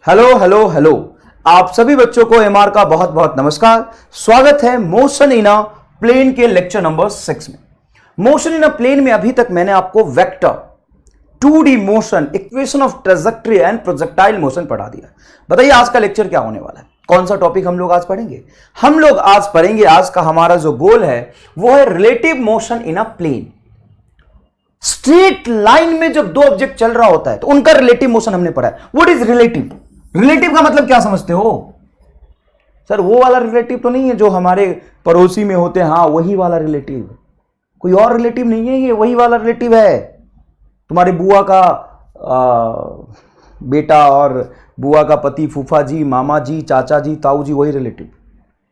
Hello hello hello. आप सभी बच्चों को एमआर का बहुत बहुत नमस्कार। स्वागत है मोशन इन अ प्लेन के लेक्चर नंबर 6 में। मोशन इन अ प्लेन में अभी तक मैंने आपको vector, 2D motion, equation of trajectory and projectile motion पढ़ा दिया। बताइए आज का लेक्चर क्या होने वाला है, कौन सा टॉपिक हम लोग आज पढ़ेंगे? हम लोग आज पढ़ेंगे, आज का हमारा जो गोल है वो है relative motion in a plane. Straight line में जब दो ऑब्जेक्ट चल रहा होता है तो उनका रिलेटिव मोशन हमने पढ़ा है। What is relative? रिलेटिव का मतलब क्या समझते हो सर? वो वाला रिलेटिव तो नहीं है जो हमारे पड़ोसी में होते हैं, हाँ वही वाला रिलेटिव, कोई और रिलेटिव नहीं है, ये वही वाला रिलेटिव है। तुम्हारे बुआ का बेटा और बुआ का पति, फूफा जी, मामा जी, चाचा जी, ताऊ जी, वही रिलेटिव।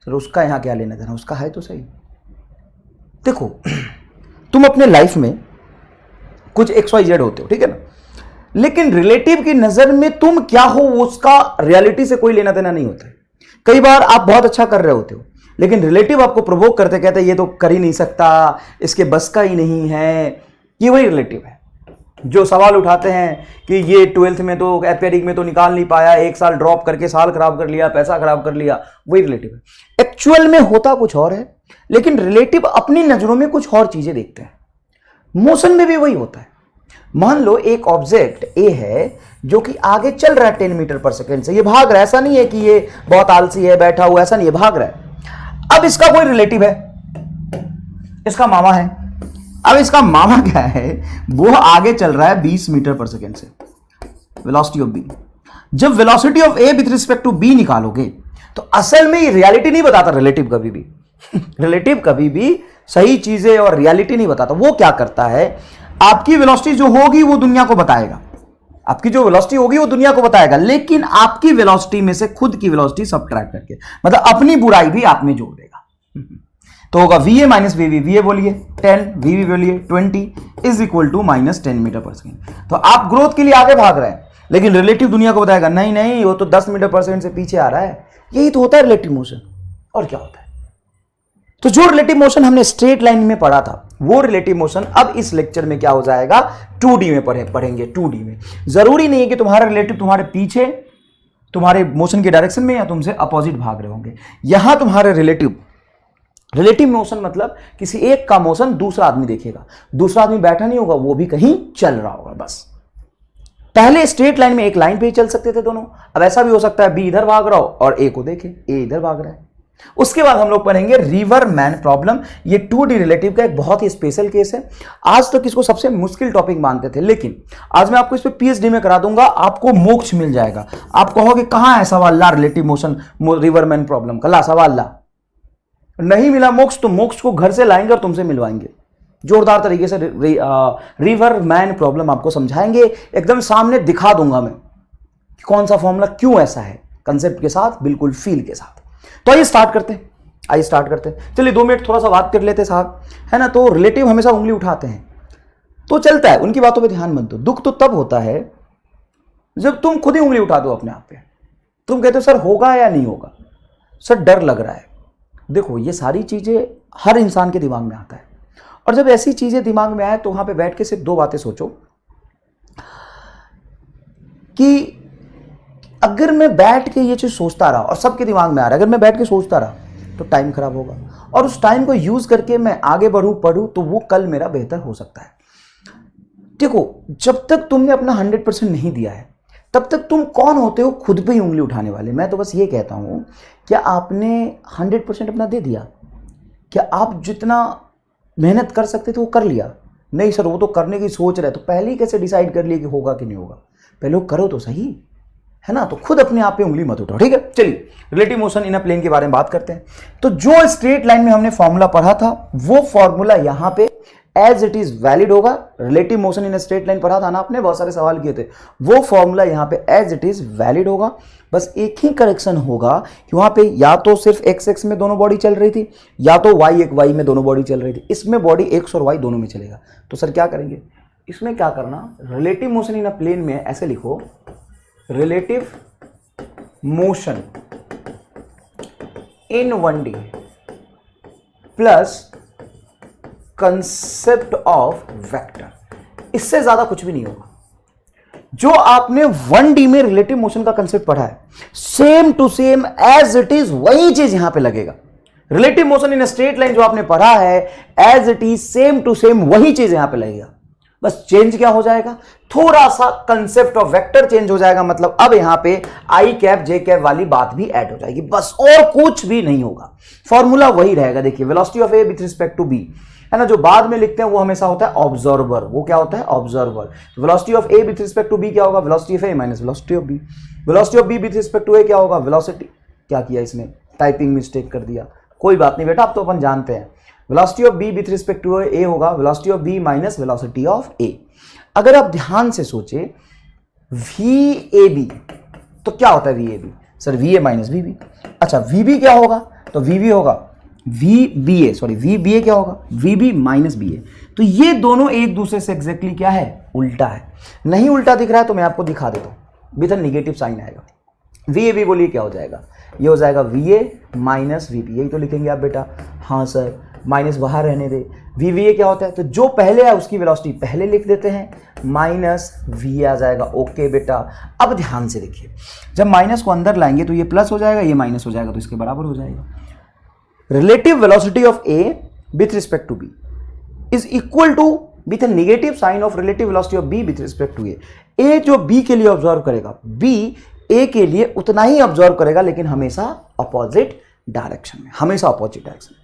सर उसका यहां क्या लेना देना, उसका है तो सही। देखो तुम अपने लाइफ में कुछ XYZ होते हो, ठीक है ना, लेकिन रिलेटिव की नजर में तुम क्या हो उसका रियलिटी से कोई लेना देना नहीं होता है। कई बार आप बहुत अच्छा कर रहे होते हो लेकिन रिलेटिव आपको प्रोवोक करते, कहते हैं ये तो कर ही नहीं सकता, इसके बस का ही नहीं है। ये वही रिलेटिव है जो सवाल उठाते हैं कि ये 12th में तो एपेरिक में तो निकाल नहीं पाया, एक साल ड्रॉप करके साल खराब कर लिया, पैसा खराब कर लिया। वही रिलेटिव है। एक्चुअल में होता कुछ और है लेकिन रिलेटिव अपनी नजरों में कुछ और चीजें देखते हैं। मोशन में भी वही होता है। मान लो एक ऑब्जेक्ट ए है जो कि आगे चल रहा है 10 मीटर पर सेकेंड से, ये भाग रहा है। ऐसा नहीं है कि ये बहुत आलसी है बैठा हुआ, ऐसा नहीं है, भाग रहा है। अब इसका कोई रिलेटिव है, इसका मामा है। अब इसका मामा क्या है, वो आगे चल रहा है 20 मीटर पर सेकेंड से, वेलोसिटी ऑफ बी। जब velocity of A with respect to B निकालोगे तो असल में ये रियलिटी नहीं बताता रिलेटिव कभी भी। रिलेटिव कभी भी सही चीजें और रियलिटी नहीं बताता। वो क्या करता है, आपकी वेलोसिटी जो होगी वो दुनिया को बताएगा, आपकी जो वेलोसिटी होगी वो दुनिया को बताएगा, लेकिन आपकी वेलोसिटी में से खुद की वेलोसिटी सबट्रैक्ट करके, मतलब अपनी बुराई भी आप में जोड़ देगा। तो होगा VA माइनस VV। VA बोलिए 10, VV बोलिए 20 is equal to -10 metre per second. तो आप ग्रोथ के लिए आगे भाग रहे हैं लेकिन रिलेटिव दुनिया को बताएगा नहीं नहीं वो तो 10 मीटर पर सेकेंड से पीछे आ रहा है। यही तो होता है रिलेटिव मोशन। और क्या होता है? तो जो रिलेटिव मोशन हमने स्ट्रेट लाइन में पढ़ा था वो रिलेटिव मोशन अब इस लेक्चर में क्या हो जाएगा, 2D में पढ़ेंगे। 2D में जरूरी नहीं है कि तुम्हारा रिलेटिव तुम्हारे पीछे, तुम्हारे मोशन के डायरेक्शन में या तुमसे अपोजिट भाग रहे होंगे। यहां तुम्हारे रिलेटिव मोशन मतलब किसी एक का मोशन दूसरा आदमी देखेगा, दूसरा आदमी बैठा नहीं होगा, वो भी कहीं चल रहा होगा। बस पहले स्ट्रेट लाइन में एक लाइन पे ही चल सकते थे दोनों, अब ऐसा भी हो सकता है बी इधर भाग रहा हो और ए को देखे ए इधर भाग रहा है। उसके बाद हम लोग पढ़ेंगे रिवर मैन प्रॉब्लम। ये 2D रिलेटिव का एक बहुत ही स्पेशल केस है। आज तक इसको सबसे मुश्किल टॉपिक मानते थे लेकिन आज मैं आपको इस पे PhD में करा दूंगा, आपको मोक्ष मिल जाएगा। आप कहोगे कहां है सवाल ला relative motion river man problem का, ला सवाल ला। नहीं मिला मोक्ष तो मोक्ष को घर से लाएंगे और तुमसे मिलवाएंगे जोरदार तरीके से। रिवर मैन प्रॉब्लम आपको समझाएंगे, एकदम सामने दिखा दूंगा मैं कौन सा फॉर्मूला क्यों ऐसा है, कंसेप्ट के साथ, बिल्कुल फील के साथ। तो आइए स्टार्ट करते हैं। चलिए 2 मिनट थोड़ा सा बात कर लेते साहब, है ना। तो रिलेटिव हमेशा उंगली उठाते हैं तो चलता है, उनकी बातों पे ध्यान मत दो। दुख तो तब होता है जब तुम खुद ही उंगली उठा दो अपने आप पे। तुम कहते हो सर होगा या नहीं होगा, सर डर लग रहा है। देखो ये सारी चीजें हर इंसान के दिमाग में आता है और जब ऐसी चीजें दिमाग में आए तो वहां पे बैठ के सिर्फ 2 बातें सोचो कि अगर मैं बैठ के ये चीज सोचता रहा और सबके दिमाग में आ रहा है, अगर मैं बैठ के सोचता रहा तो टाइम खराब होगा और उस टाइम को यूज करके मैं आगे बढ़ूं पढ़ूं तो वो कल मेरा बेहतर हो सकता है। देखो जब तक तुमने अपना 100% नहीं दिया है तब तक तुम कौन होते हो खुद पे ही उंगली उठाने वाले। मैं तो बस ये कहता हूं, क्या आपने 100% अपना दे दिया? क्या आप जितना मेहनत कर सकते थे वो कर लिया? नहीं सर वो तो करने की सोच रहे, तो पहले ही कैसे डिसाइड कर लिया कि होगा कि नहीं होगा? पहले वो करो तो सही, है ना। तो खुद अपने आप पे उंगली मत उठाओ, ठीक है। चलिए relative motion in a plane के बारे में बात करते हैं। तो जो स्ट्रेट लाइन में हमने फॉर्मूला पढ़ा था वो फॉर्मूला यहां पे एज इट इज वैलिड होगा। Relative motion in a straight line पढ़ा था ना आपने, बहुत सारे सवाल किए थे, वो फॉर्मूला यहां पे एज इट इज वैलिड होगा। बस एक ही करेक्शन होगा कि वहां पे या तो सिर्फ x में दोनों बॉडी चल रही थी या तो y में दोनों बॉडी चल रही थी। इसमें बॉडी x और y दोनों में चलेगा। तो सर क्या करेंगे इसमें, क्या करना, relative motion in a plane में ऐसे लिखो, relative motion in 1D plus concept of vector. इससे ज्यादा कुछ भी नहीं होगा। जो आपने 1D में रिलेटिव मोशन का कंसेप्ट पढ़ा है, same to same as it is वही चीज यहां पे लगेगा। Relative motion in straight line जो आपने पढ़ा है as it is same to same वही चीज यहां पे लगेगा। बस चेंज क्या हो जाएगा, थोड़ा सा कंसेप्ट ऑफ वेक्टर चेंज हो जाएगा। मतलब अब यहां पे आई कैप जे कैप वाली बात भी ऐड हो जाएगी, बस और कुछ भी नहीं होगा। फॉर्मूला वही रहेगा। देखिए velocity of A with respect to B है ना, जो बाद में लिखते हैं वो हमेशा होता है ऑब्जर्वर। वो क्या होता है, observer. Velocity of A with respect to B क्या होगा, velocity of A minus velocity of B. Velocity of B with respect to A क्या होगा, वेलोसिटी, क्या किया इसमें, टाइपिंग मिस्टेक कर दिया, कोई बात नहीं बेटा, अब तो अपन जानते हैं। Velocity of B with respect to A होगा velocity of B minus velocity of A. अगर आप ध्यान से सोचे वी ए बी तो क्या होता है V A B, sir V A minus V B. अच्छा वी बी क्या होगा, तो वी बी होगा V B A, sorry V B A क्या होगा, V B minus B A. तो ये दोनों एक दूसरे से एग्जैक्टली क्या है, उल्टा है। नहीं उल्टा दिख रहा है तो मैं आपको दिखा देता हूं, विद नेगेटिव साइन आएगा। वी ए बी बोलिए क्या हो जाएगा, ये हो जाएगा V A minus V B, यही तो लिखेंगे आप बेटा। हाँ सर, माइनस बाहर रहने दे। वी वी ए क्या होता है, तो जो पहले है उसकी वेलोसिटी पहले लिख देते हैं, माइनस वी आ जाएगा। ओके बेटा, अब ध्यान से देखिए, जब माइनस को अंदर लाएंगे तो ये प्लस हो जाएगा, ये माइनस हो जाएगा, तो इसके बराबर हो जाएगा। Relative velocity of A with respect to B is equal to with A negative sign of relative velocity of B with respect to A. A जो बी के लिए ऑब्जर्व करेगा, बी ए के लिए उतना ही ऑब्जर्व करेगा, लेकिन हमेशा अपोजिट डायरेक्शन में, हमेशा अपोजिट डायरेक्शन में।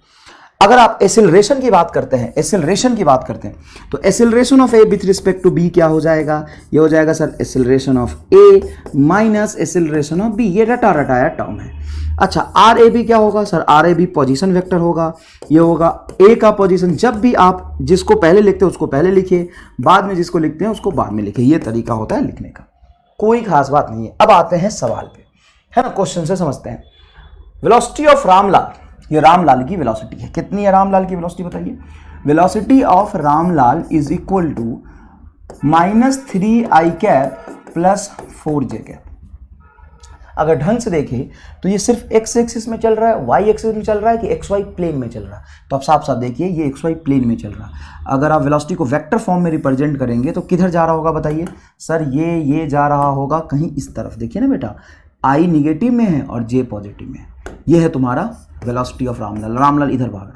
अगर आप एक्सेलरेशन की बात करते हैं, एक्सेलरेशन की बात करते हैं, तो acceleration of A with respect to B क्या हो जाएगा, ये हो जाएगा sir acceleration of A minus acceleration of B. ये रटा रटाया टर्म है। अच्छा आर ए बी क्या होगा, sir R A B position vector होगा, ये होगा ए का पोजीशन। जब भी आप जिसको पहले लिखते हैं उसको पहले लिखिए, बाद में जिसको लिखते हैं उसको बाद में लिखिए, ये तरीका होता है लिखने का, कोई खास बात नहीं है। अब आते हैं सवाल पे, है ना, क्वेश्चन से समझते हैं। वेलोसिटी ऑफ रामलाल, ये रामलाल की वेलोसिटी है, कितनी है रामलाल की वेलोसिटी बताइए। Velocity of Ramlal is equal to -3 i cap plus 4 j cap. अगर ढंग से देखें तो ये सिर्फ एक्स एक्सिस में चल रहा है, वाई एक्सिस में चल रहा है कि एक्स वाई प्लेन में चल रहा है, तो आप साफ साफ देखिए ये एक्स वाई प्लेन में चल रहा है। अगर आप वेलोसिटी को वेक्टर फॉर्म में रिप्रेजेंट करेंगे तो किधर जा रहा होगा बताइए, सर ये जा रहा होगा कहीं इस तरफ। देखिए ना बेटा, आई निगेटिव में है और जे पॉजिटिव में है, ये है तुम्हारा वेलोसिटी ऑफ रामलाल। रामलाल इधर भाग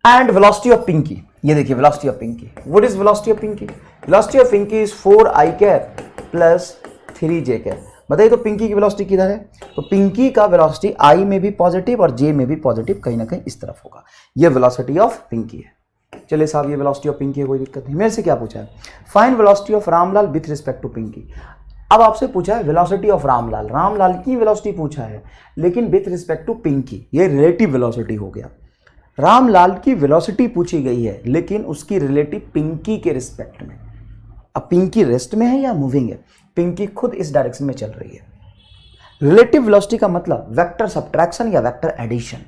रहा। एंड वेलोसिटी ऑफ पिंकी, ये देखिए velocity of Pinky. What is velocity of Pinky, velocity of Pinky is 4 i cap plus 3 j cap. बताइए तो पिंकी की वेलोसिटी किधर है, तो पिंकी का वेलोसिटी आई में भी पॉजिटिव और जे में भी पॉजिटिव, कहीं ना कहीं इस तरफ होगा। ये वेलोसिटी ऑफ पिंकी है। चलिए साहब, ये वेलोसिटी ऑफ पिंकी है, कोई दिक्कत नहीं। मेरे से क्या पूछा है, find velocity of Ramlal with respect to Pinky. अब आपसे पूछा है वेलोसिटी ऑफ रामलाल, रामलाल की वेलोसिटी पूछा है, लेकिन विथ रिस्पेक्ट टू पिंकी, ये रिलेटिव वेलोसिटी हो गया। रामलाल की वेलोसिटी पूछी गई है, लेकिन उसकी रिलेटिव पिंकी के रिस्पेक्ट में। अब पिंकी रेस्ट में है या मूविंग है, पिंकी खुद इस डायरेक्शन में चल रही है। रिलेटिव वेलोसिटी का मतलब वेक्टर सब्ट्रैक्शन या वेक्टर एडिशन।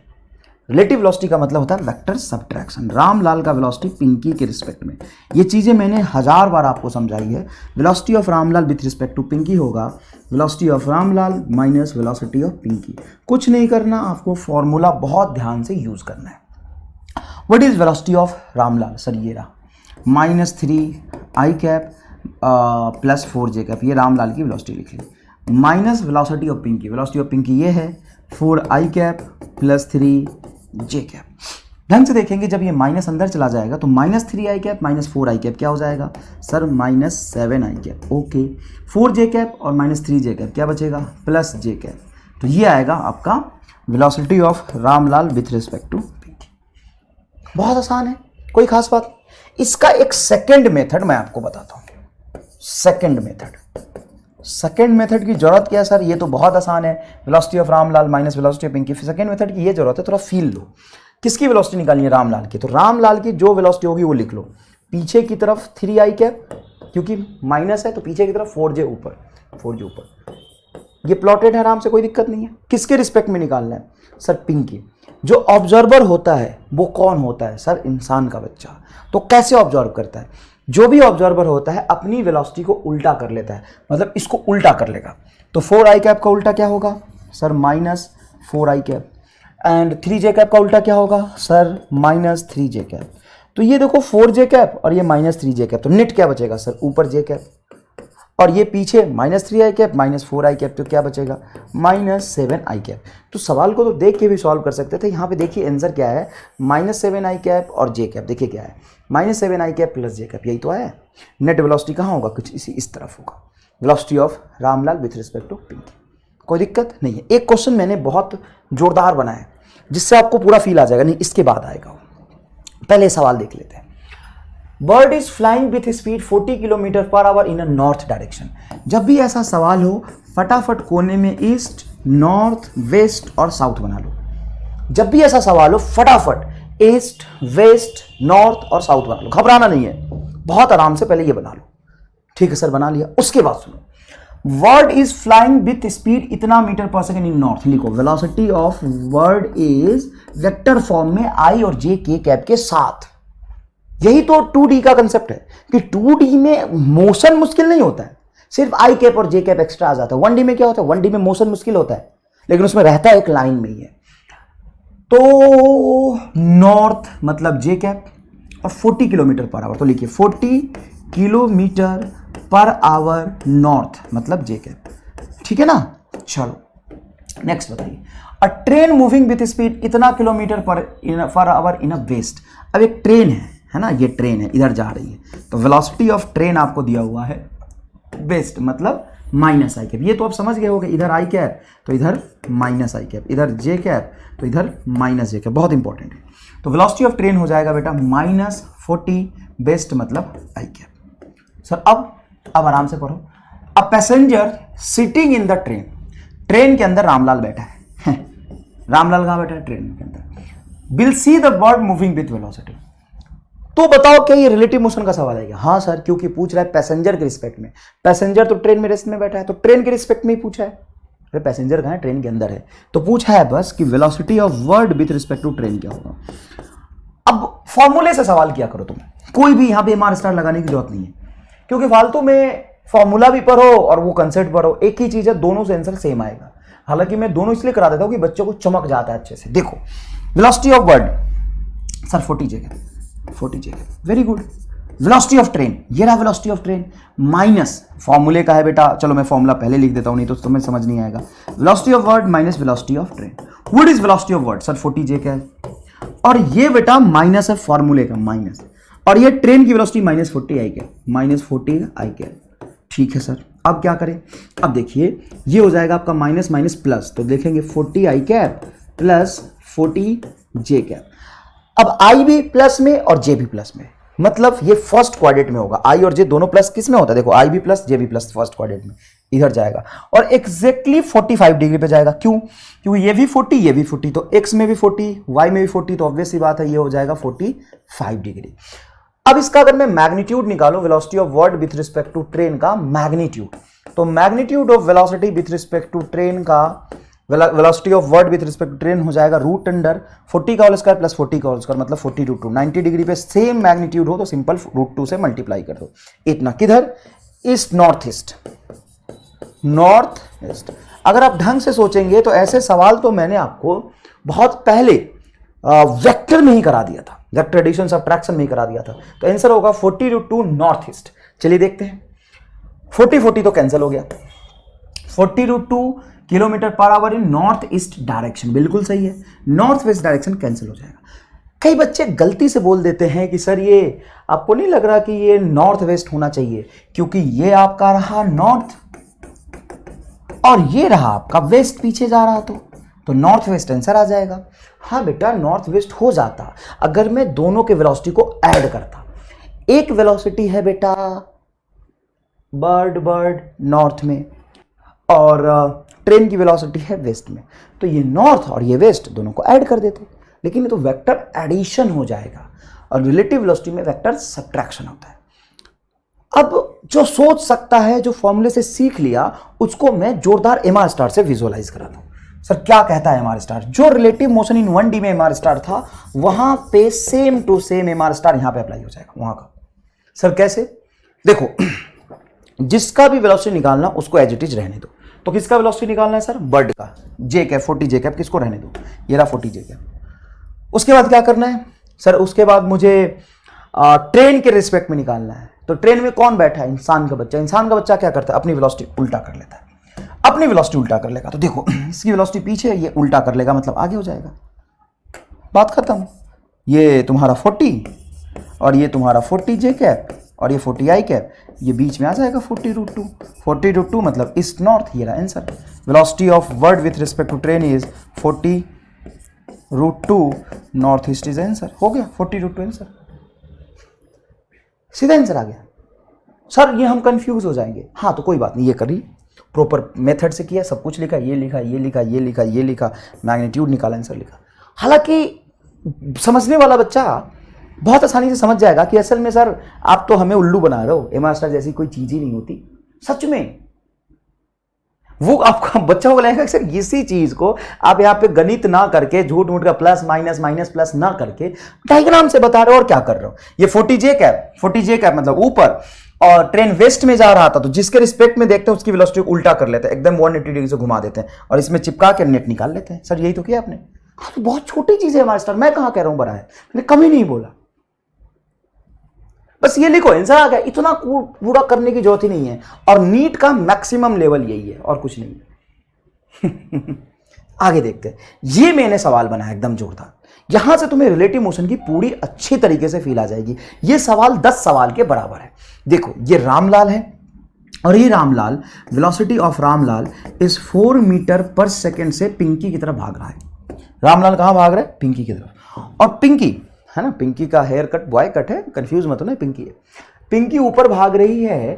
रिलेटिव वेलोसिटी का मतलब होता है वेक्टर सब्ट्रैक्शन। रामलाल का वेलोसिटी पिंकी के रिस्पेक्ट में, ये चीज़ें मैंने 1000 बार आपको समझाई है। Velocity of Ramlal with respect to Pinky होगा velocity of Ramlal minus velocity of Pinky. कुछ नहीं करना, आपको फॉर्मूला बहुत ध्यान से यूज करना है। What is velocity of Ramlal, sir ये रहा -3 i cap plus 4 j cap, ये रामलाल की वेलोसिटी लिख ली। Minus velocity of Pinky, velocity of Pinky ये है 4 i cap plus 3 j cap. ढंग से देखेंगे जब ये माइनस अंदर चला जाएगा तो -3 i cap minus 4 i cap क्या हो जाएगा, sir -7 i cap. Okay, 4 j cap और -3 j कैप क्या बचेगा, प्लस j कैप। तो ये आएगा आपका velocity of Ramlal with respect to Pinky. बहुत आसान है, कोई खास बात। इसका एक सेकंड मेथड मैं आपको बताता हूँ। सेकंड मेथड की जरूरत क्या है सर, ये तो बहुत आसान है, velocity of Ramlal minus velocity of Pinky. Second method की ये जरूरत है, थोड़ा फील लो। किसकी वेलोसिटी निकालनी है, रामलाल की। तो रामलाल की जो वेलोसिटी होगी वो लिख लो, पीछे की तरफ 3 i कैप, क्योंकि माइनस है तो पीछे की तरफ 4 j ऊपर, 4 j ऊपर। ये प्लॉटेड है आराम से, कोई दिक्कत नहीं है। किसके रिस्पेक्ट में निकालना है, सर पिंकी। जो ऑब्जर्वर होता है वो कौन होता है, सर इंसान का बच्चा। तो कैसे ऑब्जर्व करता है, जो भी ऑब्जर्वर होता है अपनी वेलोसिटी को उल्टा कर लेता है, मतलब इसको उल्टा कर लेगा। तो 4 i कैप का उल्टा क्या होगा, sir -4 i cap. And 3 j cap का उल्टा क्या होगा, सर -3 j कैप। तो ये देखो 4 j कैप और ये -3 j कैप, तो नेट क्या बचेगा सर, ऊपर j कैप। और ये पीछे -3i कैप -4i कैप, तो क्या बचेगा -7i कैप। तो सवाल को तो देख के भी सॉल्व कर सकते थे। यहाँ पे देखिए आंसर क्या है, -7i कैप और जे कैप। देखिए क्या है, -7i कैप प्लस जे कैप, यही तो है। नेट वेलोसिटी कहाँ होगा, कुछ इस तरफ होगा, velocity of Ramlal with respect to Pinky. कोई दिक्कत नहीं है। एक क्वेश्चन मैंने बहुत जोरदार बनाया जिससे आपको पूरा फील आ जाएगा, नहीं इसके बाद आएगा वो। पहले सवाल देख लेते हैं। Bird is flying with speed 40 kilometre per hour in a north direction. जब भी ऐसा सवाल हो फटाफट कोने में ईस्ट, नॉर्थ, वेस्ट और साउथ बना लो। जब भी ऐसा सवाल हो फटाफट ईस्ट, वेस्ट, नॉर्थ और साउथ बना लो, घबराना नहीं है, बहुत आराम से पहले ये बना लो। ठीक है सर, बना लिया। उसके बाद सुनो, word is flying with speed इतना metre per second in north. लिखो velocity of bird is vector form में आई और जे के कैप के साथ। यही तो 2D का कंसेप्ट है कि 2D में मोशन मुश्किल नहीं होता है, सिर्फ आई कैप और जे कैप एक्स्ट्रा आ जाता है। 1D में क्या होता है, 1D में मोशन मुश्किल होता है लेकिन उसमें रहता है एक लाइन में ही है। तो नॉर्थ मतलब जे कैप और 40 किलोमीटर पर आवर, तो लिखिए 40 किलोमीटर पर आवर नॉर्थ मतलब जे कैप। ठीक है ना। चलो नेक्स्ट बताइए, a train moving with speed इतना kilometre per hour in a west. अब एक ट्रेन है ना, ये ट्रेन है इधर जा रही है, तो वेलोसिटी ऑफ ट्रेन आपको दिया हुआ है वेस्ट मतलब -i कैप। ये तो आप समझ गए होगे, इधर i कैप तो इधर -i कैप, इधर j कैप तो इधर -j कैप, बहुत इंपॉर्टेंट है। तो वेलोसिटी ऑफ ट्रेन हो जाएगा बेटा -40, वेस्ट मतलब i कैप। सर अब आराम से पढ़ो। A passenger sitting in the train, train के अंदर रामलाल बैठा है रामलाल कहाँ बैठा है, ट्रेन के अंदर। Will see the bird moving with velocity. तो बताओ क्या ये रिलेटिव मोशन का सवाल है क्या? हाँ सर, क्योंकि पूछ रहा है पैसेंजर के रिस्पेक्ट में। पैसेंजर तो ट्रेन में रेस्ट में बैठा है, तो ट्रेन के रिस्पेक्ट में ही पूछा है। अरे पैसेंजर कहाँ है, ट्रेन के अंदर है, तो पूछा है बस कि velocity of word with respect to train क्या होगा। अब फॉर्मूले से सवाल किया करो तुम, कोई भी यहाँ पे एमआर स्टार लगाने की जरूरत नहीं है, क्योंकि फालतू में फॉर्मूला भी पढ़ो और वो कंसेप्ट पढ़ो, एक ही चीज है, दोनों से आंसर सेम आएगा। हालांकि मैं दोनों इसलिए करा देता हूं कि बच्चों को चमक जाता है अच्छे से। देखो वेलोसिटी ऑफ वर्ड सर 40 जगह, very good. Velocity of train, ये रहा वेलोसिटी ऑफ ट्रेन, माइनस फॉर्मूले का है बेटा, चलो मैं फॉर्मूला पहले लिख देता हूं नहीं तो तुम्हें समझ नहीं आएगा। Velocity of word minus velocity of train. What is velocity of word sir 40 j है, और ये बेटा माइनस है फॉर्मूले का माइनस, और ये ट्रेन की velocity -40 i cap, -40 i cap. ठीक है सर, अब क्या करें, अब देखिए ये हो जाएगा आपका माइनस माइनस प्लस, तो देखेंगे 40 i cap plus 40 j cap. अब i भी प्लस में और j भी प्लस में, मतलब ये फर्स्ट क्वाड्रेंट में होगा। i और j दोनों प्लस किस में होता है, देखो i भी प्लस j भी प्लस फर्स्ट क्वाड्रेंट में इधर जाएगा और एग्जैक्टली 45 डिग्री पे जाएगा। क्यों, क्योंकि ये भी 40 ये भी 40, तो x में भी 40 y में भी 40, तो ऑब्वियस सी बात है ये हो जाएगा 45 डिग्री। अब इसका अगर मैं मैग्नीट्यूड निकालो, velocity of word with respect to train का मैग्नीट्यूड, तो magnitude of velocity with respect to train का, velocity of word with respect to train हो जाएगा √40 का होल स्क्वायर प्लस 40 का होल स्क्वायर मतलब 40√2। 90 डिग्री पे सेम मैग्नीट्यूड हो तो सिंपल √2 से मल्टीप्लाई कर दो। इतना किधर, east north east, north east. अगर आप ढंग से सोचेंगे तो ऐसे सवाल तो मैंने आपको बहुत पहले वेक्टर में ही करा दिया था, वेक्टर एडिशन सब्ट्रैक्शन में ही करा दिया था। तो आंसर होगा 40√2 नॉर्थ ईस्ट। चलिए देखते हैं, 40 तो कैंसिल हो गया, 40√2 किलोमीटर पर आवर इन नॉर्थ ईस्ट डायरेक्शन, बिल्कुल सही है, नॉर्थ वेस्ट डायरेक्शन कैंसिल हो जाएगा। कई बच्चे गलती से बोल देते हैं कि सर ये आपको नहीं लग रहा कि ये नॉर्थ वेस्ट होना चाहिए, क्योंकि ये आपका रहा नॉर्थ और ये रहा आपका वेस्ट पीछे जा रहा, तो नॉर्थ वेस्ट आंसर आ जाएगा। हाँ बेटा नॉर्थ वेस्ट हो जाता अगर मैं दोनों के वेलोसिटी को ऐड करता। एक वेलोसिटी है बेटा बर्ड नॉर्थ में और ट्रेन की वेलोसिटी है वेस्ट में, तो ये नॉर्थ और ये वेस्ट दोनों को ऐड कर देते, लेकिन ये तो वेक्टर एडिशन हो जाएगा और रिलेटिव वेलोसिटी में वेक्टर सब्ट्रैक्शन होता है। अब जो सोच सकता है, जो फॉर्मूले से सीख लिया, उसको मैं जोरदार एमआर स्टार से विजुअलाइज कराता हूं। सर क्या कहता है एमआर स्टार, जो रिलेटिव मोशन इन 1D में एमआर स्टार था वहां पे same to same MR star यहां पे अप्लाई हो जाएगा वहां का। सर कैसे, देखो जिसका भी वेलोसिटी निकालना उसको एज इट इज रहने दो। तो किसका वेलोसिटी निकालना है सर, बर्ड का, जे कैप 40 जे कैप, किसको रहने दो, ये रहा 40 जे कैप। उसके बाद क्या करना है सर, उसके बाद मुझे ट्रेन के रिस्पेक्ट में निकालना है, तो ट्रेन में कौन बैठा है? इंसान का बच्चा। इंसान का बच्चा क्या करता है? अपनी वेलोसिटी उल्टा कर लेता है, अपनी वेलोसिटी उल्टा कर लेगा। तो देखो इसकी वेलोसिटी पीछे है, ये उल्टा कर लेगा मतलब आगे हो जाएगा, बात खत्म। ये तुम्हारा 40 और ये तुम्हारा 40 जे कैप और ये 40 आई कैप, ये बीच में आ जाएगा 40√2। 40√2 मतलब ईस्ट नॉर्थ, ये रहा answer. Velocity of word with respect to train is 40√2 north east is answer. हो गया 40√2 आंसर, सीधा आंसर आ गया। सर ये हम कंफ्यूज हो जाएंगे। हाँ तो कोई बात नहीं, ये करिए, प्रॉपर मेथड से किया, सब कुछ लिखा, ये लिखा, ये लिखा, ये लिखा, ये लिखा, मैग्नीट्यूड निकाला, आंसर लिखा। हालांकि समझने वाला बच्चा बहुत आसानी से समझ जाएगा कि असल में सर आप तो हमें उल्लू बना रहे हो, एमआर स्टार जैसी कोई चीज ही नहीं होती। सच में वो आपका बच्चा को लगेगा सर इसी चीज को आप यहाँ पे गणित ना करके, झूठ मूठ का प्लस माइनस माइनस प्लस ना करके डायग्राम से बता रहे हो और क्या कर रहे हो। ये 40 जे कैप मतलब ऊपर, और ट्रेन वेस्ट में जा रहा था तो जिसके रिस्पेक्ट में देखते हैं उसकी वेलोसिटी उल्टा कर लेते हैं, एकदम 180 डिग्री से घुमा देते हैं और इसमें चिपका के नेट निकाल लेते हैं। सर यही तो किया आपने। तो बहुत छोटी चीज है मास्टर, मैं कहां कह रहा हूं बड़ा है, मैंने कभी नहीं बोला। बस ये लिखो आंसर आ गया, इतना पूरा करने की जरूरत ही नहीं है। और नीट का मैक्सिमम लेवल यही है और कुछ नहीं है। आगे देखते हैं। ये मैंने सवाल बनाया एकदम जोरदार, यहां से तुम्हें रिलेटिव मोशन की पूरी अच्छी तरीके से फील आ जाएगी। ये सवाल 10 सवाल के बराबर है। देखो ये रामलाल है और ये Ramlal, velocity of Ramlal is 4 metre per second से पिंकी की तरफ भाग रहा है। रामलाल कहां भाग रहा है? पिंकी की तरफ। और पिंकी है ना, पिंकी का हेयर कट बॉय कट है, कंफ्यूज मत हो ना, पिंकी है। पिंकी ऊपर भाग रही है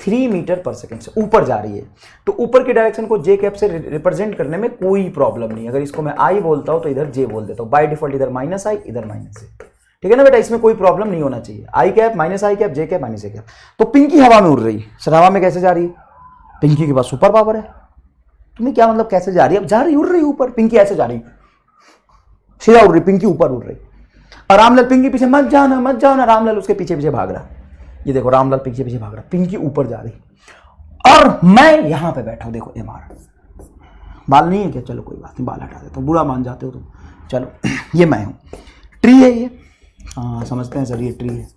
3 मीटर पर सेकेंड से, ऊपर जा रही है। तो ऊपर की डायरेक्शन को जे कैप से रिप्रेजेंट करने में कोई प्रॉब्लम नहीं। अगर इसको मैं आई बोलता हूं तो इधर जे बोल देता हूं, बाय डिफॉल्ट इधर माइनस आई इधर माइनस जे, ठीक है ना बेटा, इसमें कोई प्रॉब्लम नहीं होना चाहिए। आई कैप माइनस आई कैप जे कैप माइनस जे कैप। तो पिंकी हवा में उड़ रही है। सर हवा में कैसे जा रही है? पिंकी के पास सुपर पावर है। तुम्हें क्या मतलब कैसे जा रही है? अब जा रही, उड़ रही ऊपर। पिंकी ऐसे जा रही, सीधा उड़ रही, पिंकी ऊपर उड़ रही। और रामलाल पिंकी पीछे मत जाना, रामलाल उसके पीछे पीछे भाग रहा। ये देखो रामलाल पीछे पीछे भाग रहा, पिंकी ऊपर जा रही और मैं यहां पे बैठा हूं। देखो एमआर बाल नहीं है क्या? चलो कोई बात नहीं, बाल हटा देता हूं, बुरा मान जाते हो तुम। चलो ये मैं हूं, ट्री है ये, हाँ समझते हैं सर ये ट्री है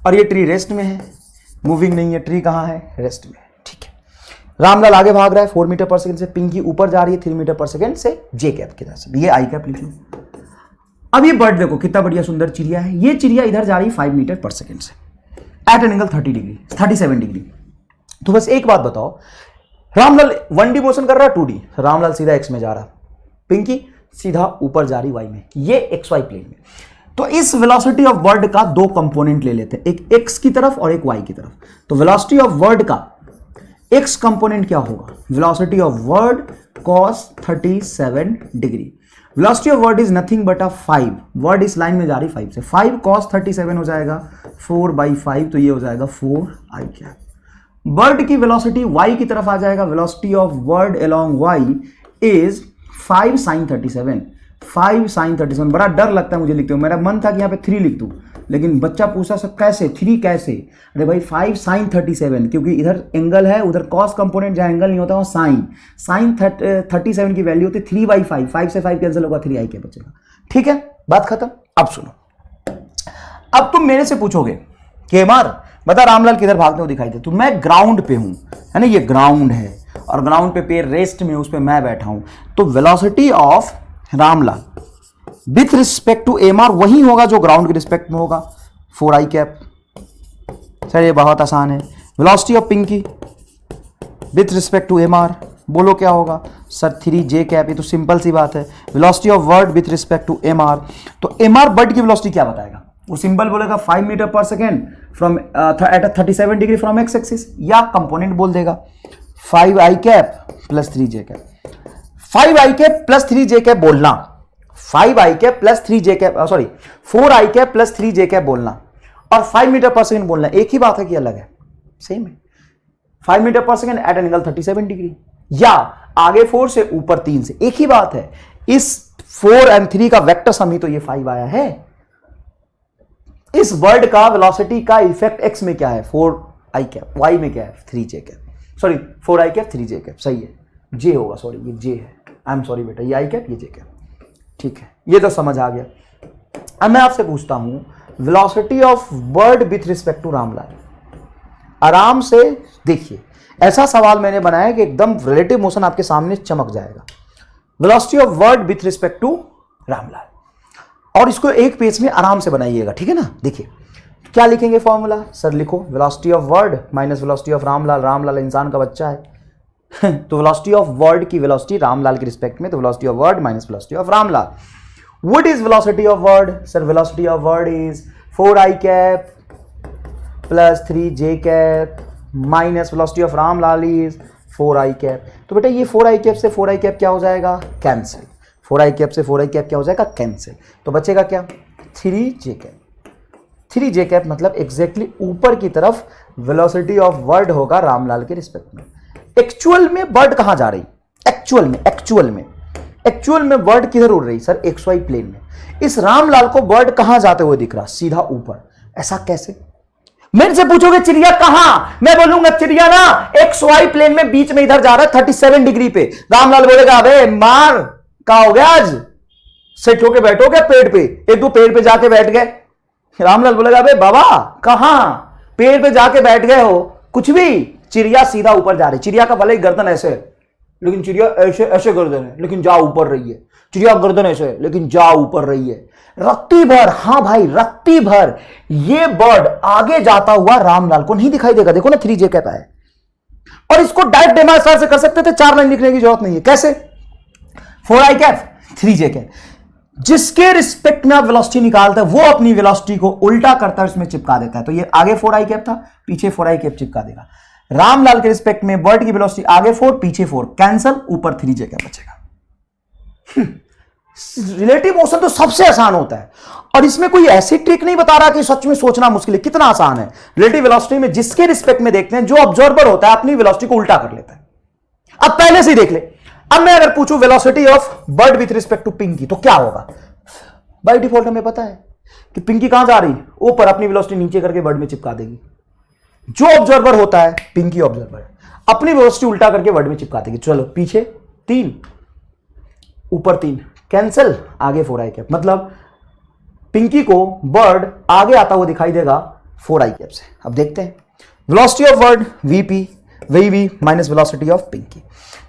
और ये ट्री रेस्ट में है, मूविंग नहीं है। ट्री कहां है? रेस्ट में, ठीक है। रामलाल आगे भाग रहा है 4 मीटर पर सेकंड से, पिंकी ऊपर जा रही है 3 मीटर पर सेकंड से जे कैप की तरफ से। ये आई कैप लिख लो। अब ये बर्ड देखो कितना बढ़िया सुंदर चिड़िया है। ये चिड़िया इधर जा रही है 5 मीटर पर सेकंड से एट एन एंगल 37 डिग्री। तो बस एक बात बताओ, रामलाल 1D मोशन कर रहा है 2D, रामलाल सीधा एक्स में जा रहा, पिंकी सीधा ऊपर जा रही वाई में, ये एक्स वाई प्लेन में। तो इस वेलोसिटी ऑफ वर्ड का 2 कंपोनेंट ले लेते हैं, एक एक्स की तरफ और एक वाई की तरफ। तो वेलोसिटी ऑफ वर्ड का एक्स कंपोनेंट क्या होगा? Velocity of word cos 37 degree. Velocity of bird is nothing but 5, word इस लाइन में जा रही 5 से, 5 cos 37 हो जाएगा 4/5, तो ये हो जाएगा 4 आई कैप। वर्ड की वेलोसिटी y की तरफ आ जाएगा, velocity of word along y is 5 sin 37, 5 sin 37। बड़ा डर लगता है मुझे लिखते हुए, मेरा मन था कि यहाँ पे 3 लिख दूं, लेकिन बच्चा पूछा सब कैसे 3 कैसे? अरे भाई 5 sin 37, क्योंकि इधर एंगल है, उधर कॉस कंपोनेंट जहां एंगल नहीं होता वहां साइन 37 की वैल्यू होती है 3/5, 5 से 5 कैंसिल होगा, 3 आई के बचेगा। ठीक है, बात खत्म। अब सुनो, अब तुम मेरे से पूछोगे कि एमआर बता रामलाल किधर भागते हो दिखाई दे, तो मैं ग्राउंड पे हूं, है ना, ये ग्राउंड है और ग्राउंड पे पैर रेस्ट में, उस पे मैं बैठा हूं। तो velocity of Ramlal with respect to MR वही होगा जो ग्राउंड के रिस्पेक्ट में होगा, 4 आई कैप। सर ये बहुत आसान है। Velocity of Pinky with respect to MR, बोलो क्या होगा? Sir 3 J cap. ये तो सिंपल सी बात है। Velocity of word with respect to MR, तो एमआर बर्ड की वेलोसिटी क्या बताएगा? वो सिंपल बोलेगा 5 metre per second from at 37 degree from X axis, या कंपोनेंट बोल देगा 5 I cap plus 3 J cap. 5 I cap plus 3 J cap बोलना, 5 I cap plus 3 J cap, sorry 4 i cap plus 3 J cap बोलना और 5 metre per second बोलना, एक ही बात है कि अलग है? सेम है। 5 metre per second at an angle 37 degree, या आगे 4 से ऊपर 3 से, एक ही बात है। इस 4 और 3 का वेक्टर सम ही तो ये 5 आया है। इस वर्ड का वेलोसिटी का इफेक्ट एक्स में क्या है? 4 आई कैप, वाई में क्या है? 3 J cap, sorry 4 i cap 3 J cap, सही है, जे होगा, सॉरी ये जे है, आई एम सॉरी बेटा, ये आई कैप ये जे कैप, ठीक है, ये तो समझ आ गया। अब मैं आपसे पूछता हूं velocity of bird with respect to Ramlal. आराम से देखिए, ऐसा सवाल मैंने बनाया कि एकदम रिलेटिव मोशन आपके सामने चमक जाएगा। Velocity of bird with respect to Ramlal, और इसको एक पेज में आराम से बनाइएगा, ठीक है ना। देखिए क्या लिखेंगे फॉर्मूला, सर लिखो velocity of word minus velocity of Ramlal. Ramlal इंसान का बच्चा है तो वेलोसिटी ऑफ वर्ड की वेलोसिटी रामलाल के रिस्पेक्ट में, तो velocity of word minus velocity of Ramlal. What is velocity of word, sir velocity of bird is 4i cap plus 3j cap minus velocity of Ramlal is 4i cap. तो बेटा ये 4i cap से 4i cap क्या हो जाएगा, cancel. 4i cap से 4i cap क्या हो जाएगा, कैंसिल। तो बचेगा क्या, 3j कैप। 3j कैप मतलब एग्जैक्टली ऊपर की तरफ वेलोसिटी ऑफ बर्ड होगा रामलाल के रिस्पेक्ट में। एक्चुअल में बर्ड कहां जा रही, एक्चुअल में बर्ड किधर उड़ रही, सर XY प्लेन में। इस रामलाल को बर्ड कहां जाते हुए दिख रहा, सीधा ऊपर। ऐसा कैसे, मेरे से पूछोगे चिड़िया कहां, मैं बोलूंगा चिड़िया ना XY प्लेन में बीच में इधर जा रहा है 37 डिग्री पे। रामलाल बोलेगा अबे मार, क्या हो गया आज, सेट होके बैठो क्या पेड़ पे, एक दो पेड़ पे जाके बैठ गए। रामलाल बोलेगा अबे बाबा कहां, पेड़ पे जाके बैठ गए हो, कुछ भी। चिड़िया सीधा ऊपर जा रही, चिड़िया का भले ही गर्दन ऐसे है लेकिन चिड़िया ऐसे ऐसे गर्दन है लेकिन जा ऊपर रही है, चिड़िया गर्दन ऐसे है लेकिन जा ऊपर रही है। रत्ती भर, हाँ भाई रत्ती भर ये बर्ड आगे जाता हुआ रामलाल को नहीं दिखाई देगा। देखो ना 3j कैप है, और इसको डायरेक्ट डेमोंस्ट्रेट से कर सकते थे, 4 लाइन लिखने की जरूरत नहीं है। कैसे, 4i कैप 3j कैप, जिसके रिस्पेक्ट में आप वेलोसिटी निकालते हैं वो अपनी वेलोसिटी को उल्टा करता है, उसमें चिपका देता है। तो ये आगे 4i कैप था, पीछे 4i कैप चिपका देगा। रामलाल के रिस्पेक्ट में बर्ड की वेलोसिटी आगे 4 पीछे 4, कैंसल, ऊपर 3j कैप बचेगा। रिलेटिव मोशन तो सबसे आसान होता है, और इसमें कोई ऐसी ट्रिक नहीं बता रहा कि सच में सोचना मुश्किल है। कितना आसान है, रिलेटिव वेलोसिटी में जिसके रिस्पेक्ट में देखते हैं, जो ऑब्जर्वर होता है अपनी वेलोसिटी को उल्टा कर लेता है। अब पहले से ही देख ले, अब मैं अगर पूछूं velocity of bird with respect to Pinky तो क्या होगा। बाय डिफॉल्ट हमें पता है कि पिंकी कहां जा रही, ऊपर, अपनी वेलोसिटी नीचे करके बर्ड में चिपका देगी। जो ऑब्जर्वर होता है पिंकी ऑब्जर्वर, अपनी वेलोसिटी उल्टा करके बर्ड में चिपका देगी। चलो पीछे 3 ऊपर 3, कैंसिल, आगे 4i कैप। मतलब पिंकी को बर्ड आगे आता हुआ दिखाई देगा 4i कैप से। अब देखते हैं velocity of bird VP VV minus velocity of Pinky.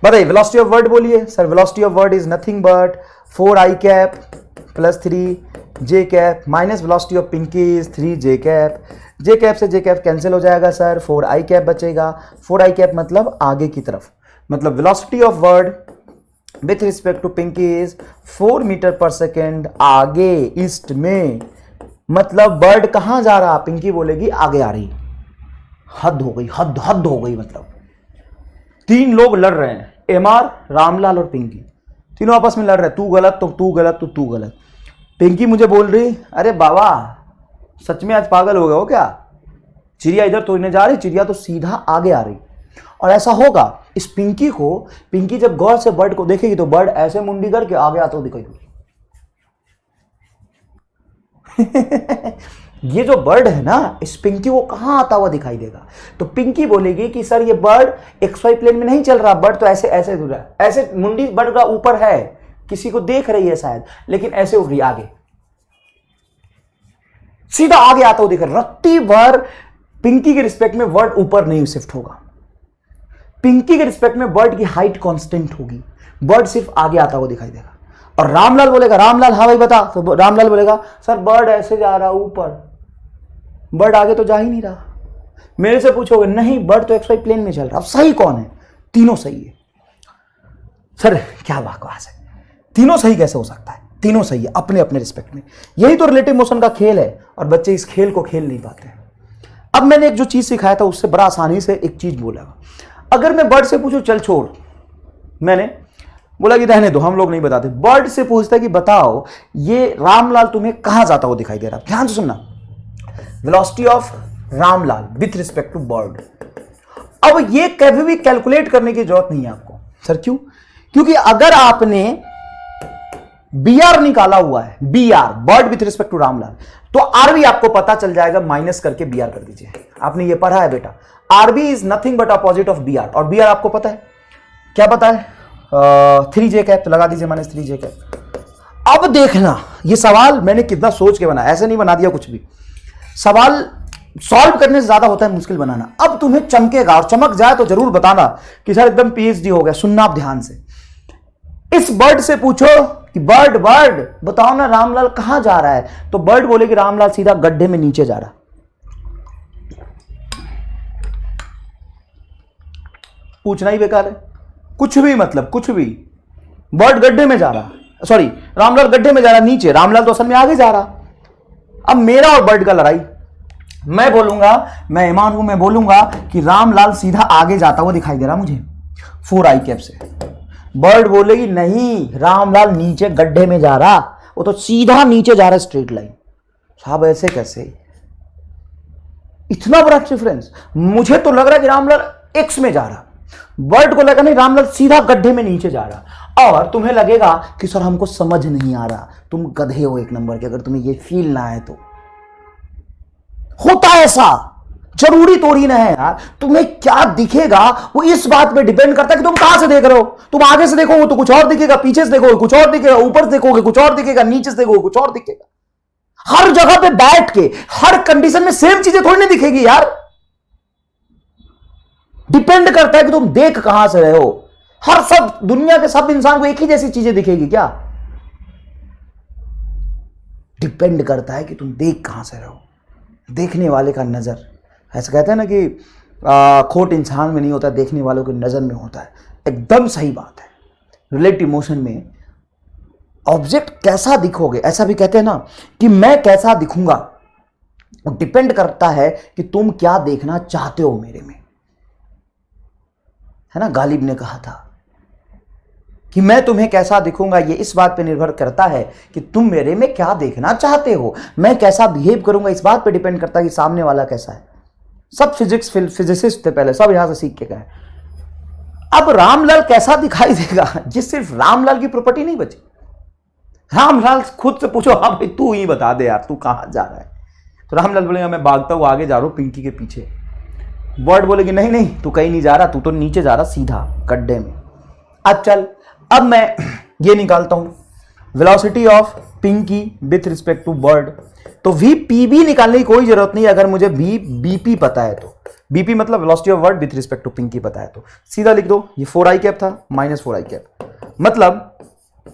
बताइए वेलोसिटी ऑफ वर्ड बोलिए, sir velocity of bird is nothing but 4i cap plus 3j cap minus velocity of Pinky is 3j cap. j cap से j cap cancel हो जाएगा sir, 4i cap बचेगा। 4i cap मतलब आगे की तरफ, मतलब velocity of word with respect to Pinky is 4 metre per second आगे ईस्ट में। मतलब बर्ड कहां जा रहा, पिंकी बोलेगी आगे आ रही। हद हो गई, हद हो गई। मतलब 3 लोग लड़ रहे हैं, MR, रामलाल और पिंकी, तीनों आपस में लड़ रहे हैं, तू गलत तो तू गलत तो तू गलत। पिंकी मुझे बोल रही अरे बाबा सच में आज पागल हो गए हो क्या, चिड़िया इधर तो नहीं जा रही, चिड़िया तो सीधा आगे आ रही। और ऐसा होगा इस पिंकी को, पिंकी जब गौर से बर्ड को देखेगी तो बर्ड ऐसे मुंडी करके आगे आता हुआ दिखाई ये जो बर्ड है ना, इस पिंकी को कहां आता हुआ दिखाई देगा। तो पिंकी बोलेगी कि सर ये बर्ड XY प्लेन में नहीं चल रहा, बर्ड तो ऐसे ऐसे उड़ रहा है, ऐसे मुंडी बर्ड का ऊपर है, किसी को देख रही है शायद, लेकिन ऐसे उड़ रही आगे, सीधा आगे आता हुआ दिख रहा। रत्ती भर पिंकी के रिस्पेक्ट में बर्ड ऊपर नहीं शिफ्ट होगा, पिंकी के रिस्पेक्ट में बर्ड की हाइट कांस्टेंट होगी, बर्ड सिर्फ आगे आता हुआ दिखाई देगा। और रामलाल बोलेगा, रामलाल हाँ भाई बता, तो रामलाल बोलेगा सर बर्ड ऐसे जा रहा ऊपर, बर्ड आगे तो जा ही नहीं रहा। मेरे से पूछोगे नहीं बर्ड तो XY प्लेन में चल रहा। अब सही कौन है, तीनों सही है। सर क्या बकवास है, तीनों सही कैसे हो सकता है, तीनों सही है अपने अपने रिस्पेक्ट में। यही तो रिलेटिव मोशन का खेल है, और बच्चे इस खेल को खेल नहीं पाते। अब मैंने एक जो चीज सिखाया था उससे बड़ा आसानी से एक चीज बोला, अगर मैं बर्ड से पूछूं चल छोड़, मैंने बोला कि रहने दो हम लोग नहीं बताते, बर्ड से पूछता है कि बताओ ये रामलाल तुम्हें कहां जाता हुआ दिखाई दे रहा। ध्यान से सुनना, velocity of Ramlal with respect to bird. अब ये कभी भी कैलकुलेट करने की जरूरत नहीं है आपको। सर क्यों, क्योंकि अगर आपने BR निकाला हुआ है, BR bird with respect to Ramlal, तो RB आपको पता चल जाएगा, माइनस करके BR कर दीजिए। आपने ये पढ़ा है बेटा, RB is nothing but opposite of BR, और BR आपको पता है क्या पता है, 3j कैप, तो लगा दीजिए माइनस 3j कैप। अब देखना, ये सवाल मैंने कितना सोच के बनाया, ऐसे नहीं बना दिया कुछ भी। सवाल सॉल्व करने से ज्यादा होता है मुश्किल बनाना। अब तुम्हें चमकेगा, और चमक जाए तो जरूर बताना कि सर एकदम पीएचडी हो गया। सुनना आप ध्यान से। इस बर्ड से पूछो कि बर्ड बर्ड बताओ ना रामलाल कहां जा रहा है, तो बर्ड बोलेगी रामलाल सीधा गड्ढे में नीचे जा रहा। पूछना ही बेकार है, कुछ भी मतलब कुछ भी। बर्ड गड्ढे में जा रहा, सॉरी रामलाल गड्ढे में जा रहा नीचे, रामलाल तो असल में आगे जा रहा। अब मेरा और बर्ड का लड़ाई, मैं बोलूंगा, मैं ईमान हूं, मैं बोलूंगा कि रामलाल सीधा आगे जाता हुआ दिखाई दे रहा मुझे 4 आई कैप से। बर्ड बोलेगी नहीं रामलाल नीचे गड्ढे में जा रहा, वो तो सीधा नीचे जा रहा स्ट्रेट लाइन। साहब ऐसे कैसे, इतना बड़ा डिफरेंस। मुझे तो लग रहा है कि रामलाल एक्स में जा रहा, बर्ड को लगा नहीं रामलाल सीधा गड्ढे में नीचे जा रहा। और तुम्हें लगेगा कि सर हमको समझ नहीं आ रहा, तुम गधे हो एक नंबर के अगर तुम्हें ये फील ना है तो। होता ऐसा, जरूरी थोड़ी ना है यार। तुम्हें क्या दिखेगा वो इस बात पे डिपेंड करता है कि तुम कहां से देख रहे हो। तुम आगे से देखोगे तो कुछ और दिखेगा, पीछे से देखोगे कुछ और दिखेगा, ऊपर से देखोगे कुछ और दिखेगा, नीचे से देखोगे कुछ और दिखेगा। हर जगह पे बैठ के हर कंडीशन में सेम चीजें थोड़ी नहीं दिखेगी यार। डिपेंड करता है कि तुम देख कहां से रहे हो। हर सब दुनिया के सब इंसान को एक ही जैसी चीजें दिखेगी क्या? डिपेंड करता है कि तुम देख कहां से रहे हो, देखने वाले का नजर। ऐसा कहते हैं ना कि खोट इंसान में नहीं होता, देखने वालों की नजर में होता है। एकदम सही बात है। रिलेटिव मोशन में ऑब्जेक्ट कैसा दिखोगे, ऐसा भी कहते हैं ना कि मैं कैसा दिखूंगा, डिपेंड करता है कि तुम क्या देखना चाहते हो मेरे में, है ना। गालिब ने कहा था कि मैं तुम्हें कैसा दिखूंगा ये इस बात पे निर्भर करता है कि तुम मेरे में क्या देखना चाहते हो। मैं कैसा बिहेव करूंगा इस बात पे डिपेंड करता है कि सामने वाला कैसा है। सब फिजिसिस्ट थे पहले, सब यहां से सीख के गए। अब रामलाल कैसा दिखाई देगा, जिस सिर्फ रामलाल की प्रॉपर्टी नहीं बची। रामलाल खुद से पूछो, हाँ भाई तू ही बता दे यार तू कहां जा रहा है, तो रामलाल बोलेगा मैं भागता हुआ आगे जा रहा हूं पिंकी के पीछे। बर्ड बोलेगी नहीं नहीं तू कहीं नहीं जा रहा, तू तो नीचे जा रहा सीधा गड्ढे में। अब चल, अब मैं ये निकालता हूं velocity of Pinky with respect to bird. तो वी पी बी निकालने की कोई जरूरत नहीं अगर मुझे बी बीपी पता है तो। बीपी मतलब velocity of bird with respect to Pinky पता है तो सीधा लिख दो। ये 4 आई कैप था माइनस 4 आई कैप, मतलब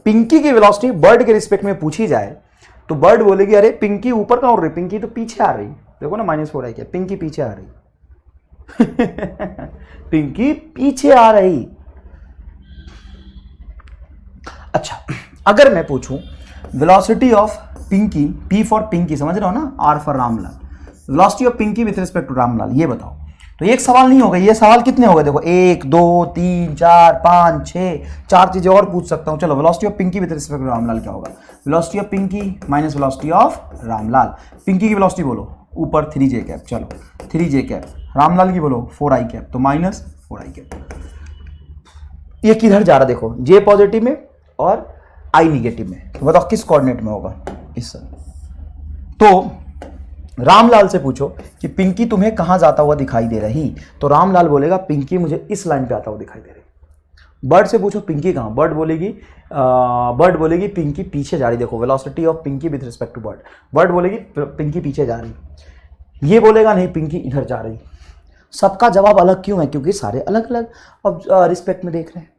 पिंकी की वेलोसिटी बर्ड के रिस्पेक्ट में पूछी जाए तो बर्ड बोलेगी अरे पिंकी ऊपर कहां उड़ रही, पिंकी तो पीछे आ रही। देखो ना माइनस 4 आई कैप, पिंकी पीछे आ रही पिंकी पीछे आ रही। अच्छा, अगर मैं पूछूं velocity of Pinky, P for Pinky समझ रहे हो ना, R for Ramlal, velocity of Pinky with respect to Ramlal, ये बताओ। तो एक सवाल नहीं होगा, ये सवाल कितने हो गए देखो, 1 2 3 4 5 6, 4 चीजें और पूछ सकता हूं। चलो velocity of Pinky with respect to Ramlal क्या होगा, velocity of Pinky minus velocity of Ramlal. Pinky की वेलोसिटी बोलो ऊपर 3j कैप, चलो 3j कैप, रामलाल की बोलो 4 आई कैप, तो माइनस 4 आई कैप। ये किधर जा रहा देखो, j पॉजिटिव में और i निगेटिव में, तो बताओ किस कोऑर्डिनेट में होगा इस तो रामलाल से पूछो कि पिंकी तुम्हें कहां जाता हुआ दिखाई दे रही, तो रामलाल बोलेगा पिंकी मुझे इस लाइन पे आता हुआ दिखाई दे रही। बर्ड से पूछो पिंकी कहां, बर्ड बोलेगी पिंकी पीछे जा रही। देखो velocity of Pinky with respect to bird, bird बोलेगी पिंकी पीछे जा रही। ये बोलेगा नहीं पिंकी इधर जा रही। सबका जवाब अलग क्यों है, क्योंकि सारे अलग अलग रिस्पेक्ट में देख रहे हैं।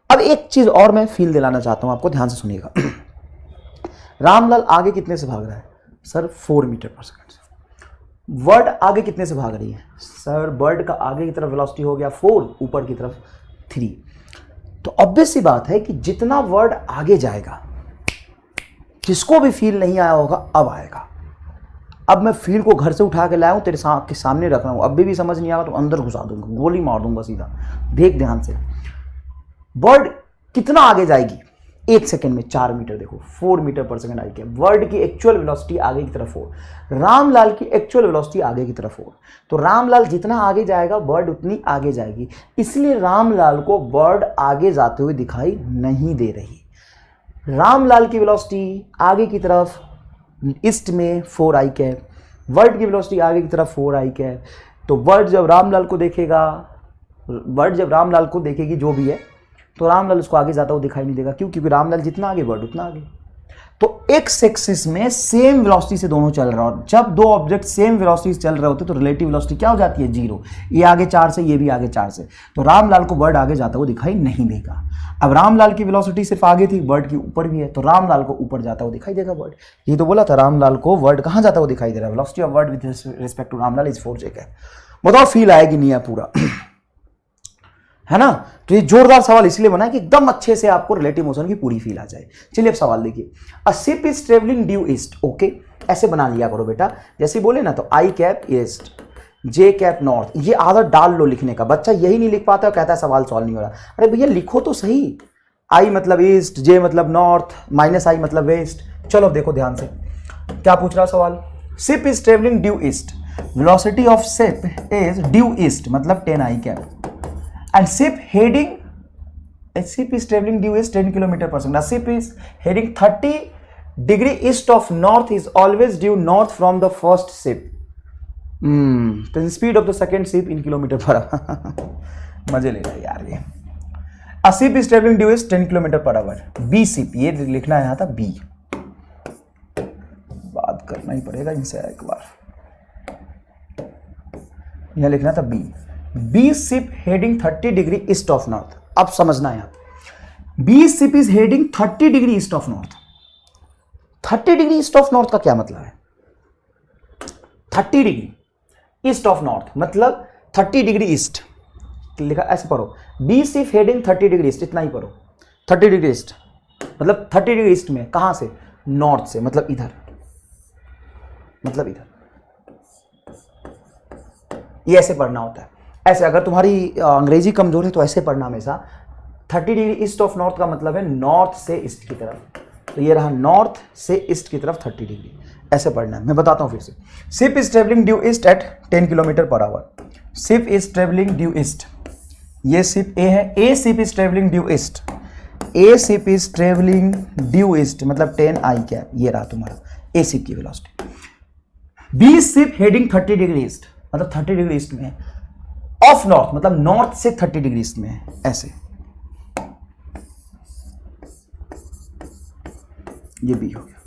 अब एक चीज और मैं फील दिलाना चाहता हूं आपको, ध्यान से सुनिएगा। रामलाल आगे कितने से भाग रहा है सर, 4 मीटर पर सेकंड से। बर्ड आगे कितने से भाग रही है सर, बर्ड का आगे की तरफ वेलोसिटी हो गया 4, ऊपर की तरफ 3। तो ऑब्वियस सी बात है कि जितना बर्ड आगे जाएगा, जिसको भी फील नहीं आया होगा अब आएगा। अब मैं फील को घर से उठा के लाया हूं, तेरे के सामने रख रहा हूं, अभी भी समझ नहीं आएगा तो अंदर घुसा दूंगा, गोली मार दूंगा सीधा। देख ध्यान से, बर्ड कितना आगे जाएगी 1 सेकंड में, 4 मीटर। देखो 4 मीटर पर सेकंड आई के, बर्ड की एक्चुअल वेलोसिटी आगे की तरफ 4, रामलाल की एक्चुअल वेलोसिटी आगे की तरफ 4। तो रामलाल जितना आगे जाएगा बर्ड उतनी आगे जाएगी, इसलिए रामलाल को बर्ड आगे जाते हुए दिखाई नहीं दे रही। रामलाल की वेलोसिटी आगे की तरफ ईस्ट में 4 आई कैप, बर्ड की वेलोसिटी आगे की तरफ 4 आई कैप। तो बर्ड जब रामलाल को देखेगा, बर्ड जब रामलाल को देखेगी जो भी है, तो रामलाल उसको आगे जाता हुआ दिखाई नहीं देगा। क्यों? क्योंकि रामलाल जितना आगे बर्ड उतना आगे। तो एक्स एक्सिस में सेम वेलोसिटी से दोनों चल रहा है, जब दो ऑब्जेक्ट सेम वेलोसिटी से चल रहे होते तो रिलेटिव वेलोसिटी क्या हो जाती है, 0। ये आगे 4 से, ये भी आगे 4 से, तो रामलाल को बर्ड आगे जाता हुआ दिखाई नहीं देगा। अब रामलाल की वेलोसिटी सिर्फ आगे थी, बर्ड की ऊपर भी है, तो रामलाल को ऊपर जाता हुआ दिखाई देगा बर्ड। ये तो बोला था रामलाल को वर्ड कहां जाता हुआ दिखाई दे रहा है, velocity of bird with respect to Ramlal is 4 j है। बताओ फील आएगी नहीं है पूरा है ना। तो ये जोरदार सवाल इसलिए बना है कि एकदम अच्छे से आपको रिलेटिव मोशन की पूरी फील आ जाए। चलिए अब सवाल देखिए, a ship is travelling due east. Okay, ऐसे बना लिया करो बेटा, जैसे बोले ना तो आई कैप ईस्ट, जे कैप नॉर्थ, ये आदत डाल लो लिखने का। बच्चा यही नहीं लिख पाता और कहता है सवाल सॉल्व नहीं हो रहा। अरे भैया लिखो तो सही, आई मतलब ईस्ट, जे मतलब नॉर्थ, माइनस आई मतलब वेस्ट। चलो देखो ध्यान से क्या पूछ रहा सवाल, ship is travelling due east, velocity of ship is due east मतलब 10 i cap, and ship is traveling due east 10 km/s. A ship is heading 30 degree east of north is always due north from the first ship. The speed of the second ship in km/h. मजे ले रहा है यार ये। A ship is traveling due east 10 km/h. B ship, ये लिखना है यहाँ था B। बात करना ही पड़ेगा इनसे एक बार, यहाँ लिखना था B। B ship heading 30 degree east of north. अब समझना है यहां, B ship is heading 30 degree east of north. 30 degree east of north का क्या मतलब है, 30 डिग्री ईस्ट ऑफ नॉर्थ मतलब 30 डिग्री ईस्ट लिखा, ऐसे पढ़ो, B ship heading 30 degree east, इतना ही पढ़ो। 30 डिग्री ईस्ट मतलब 30 डिग्री ईस्ट में, कहां से, नॉर्थ से, मतलब इधर, मतलब इधर। ये ऐसे पढ़ना होता है, ऐसे। अगर तुम्हारी अंग्रेजी कमजोर है तो ऐसे पढ़ना हमेशा। 30 डिग्री ईस्ट ऑफ नॉर्थ का मतलब है नॉर्थ से ईस्ट की तरफ, तो ये रहा नॉर्थ से ईस्ट की तरफ 30 डिग्री, ऐसे पढ़ना है। मैं बताता हूं फिर से, ship is travelling due east at 10 km/h। Ship is travelling due east, ये शिप ए है, A ship is travelling due east, A ship is travelling due east मतलब 10 आई कैप, ये रहा तुम्हारा ए शिप की velocity. B ship heading 30 degree east मतलब 30 degree east में है, ऑफ नॉर्थ मतलब नॉर्थ से 30 डिग्री ईस्ट में है, ऐसे। ये भी हो गया।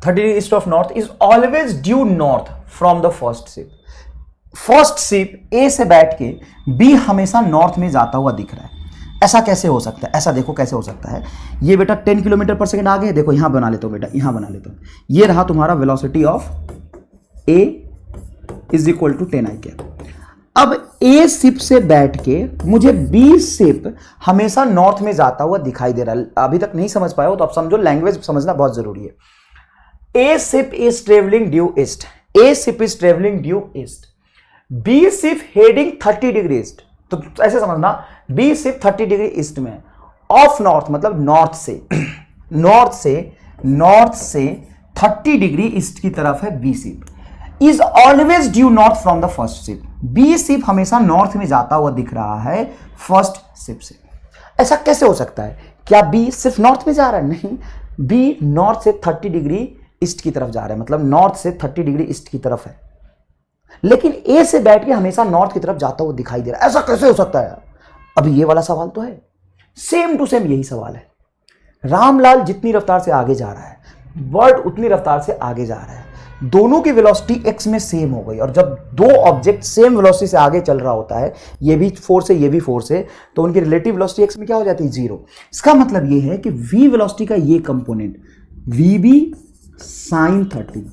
30 degree east of north is always due north from the first ship. First ship A से बैठ के बी हमेशा नॉर्थ में जाता हुआ दिख रहा है। ऐसा कैसे हो सकता है, ऐसा देखो कैसे हो सकता है। ये बेटा 10 km/s आगे है, देखो यहां बना लेता हूं बेटा, यहां बना लेता हूं। ये रहा तुम्हारा velocity of A is equal to 10 i cap. अब ए शिप से बैठ के मुझे बी शिप हमेशा नॉर्थ में जाता हुआ दिखाई दे रहा है। अभी तक नहीं समझ पाए हो तो अब समझो, लैंग्वेज समझना बहुत जरूरी है। A ship is travelling due east, A ship is travelling due east, B ship heading 30 degree east, तो ऐसे समझना, बी शिप 30 डिग्री ईस्ट में, ऑफ नॉर्थ मतलब नॉर्थ से, नॉर्थ से 30 डिग्री ईस्ट की तरफ है B ship, is always due north from the first ship. B ship हमेशा नॉर्थ में जाता हुआ दिख रहा है फर्स्ट शिप से। ऐसा कैसे हो सकता है, क्या बी सिर्फ नॉर्थ में जा रहा है, नहीं, बी नॉर्थ से 30 डिग्री ईस्ट की तरफ जा रहा है, मतलब नॉर्थ से 30 डिग्री ईस्ट की तरफ है, लेकिन ए से बैठ के हमेशा नॉर्थ की तरफ जाता हुआ दिखाई दे रहा है। ऐसा कैसे हो सकता है। अभी ये वाला सवाल तो है, सेम टू सेम यही सवाल है। रामलाल जितनी रफ्तार से आगे जा रहा है, बर्ड उतनी रफ्तार से आगे जा रहा है, दोनों की वेलोसिटी एक्स में सेम हो गई। और जब दो ऑब्जेक्ट सेम वेलोसिटी से आगे चल रहा होता है, ये भी 4 से ये भी 4 से, तो उनकी रिलेटिव वेलोसिटी एक्स में क्या हो जाती है, 0। इसका मतलब ये है कि v वेलोसिटी का ये कंपोनेंट vb sin 30,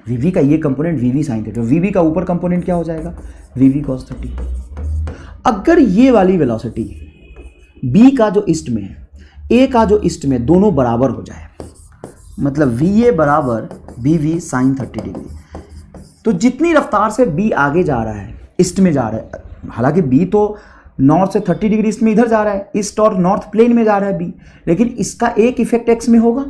vv का ये कंपोनेंट vv sin 30, vb का ऊपर कंपोनेंट क्या हो जाएगा, vv cos 30। अगर ये वाली वेलोसिटी b का जो ईस्ट में है, a का जो ईस्ट में, दोनों बराबर हो जाए, मतलब va बराबर bv sin 30 डिग्री, तो जितनी रफ्तार से b आगे जा रहा है, ईस्ट में जा रहा है, हालांकि b तो नॉर्थ से 30 डिग्री ईस्ट में इधर जा रहा है, ईस्ट और नॉर्थ प्लेन में जा रहा है b, लेकिन इसका एक इफेक्ट x में होगा।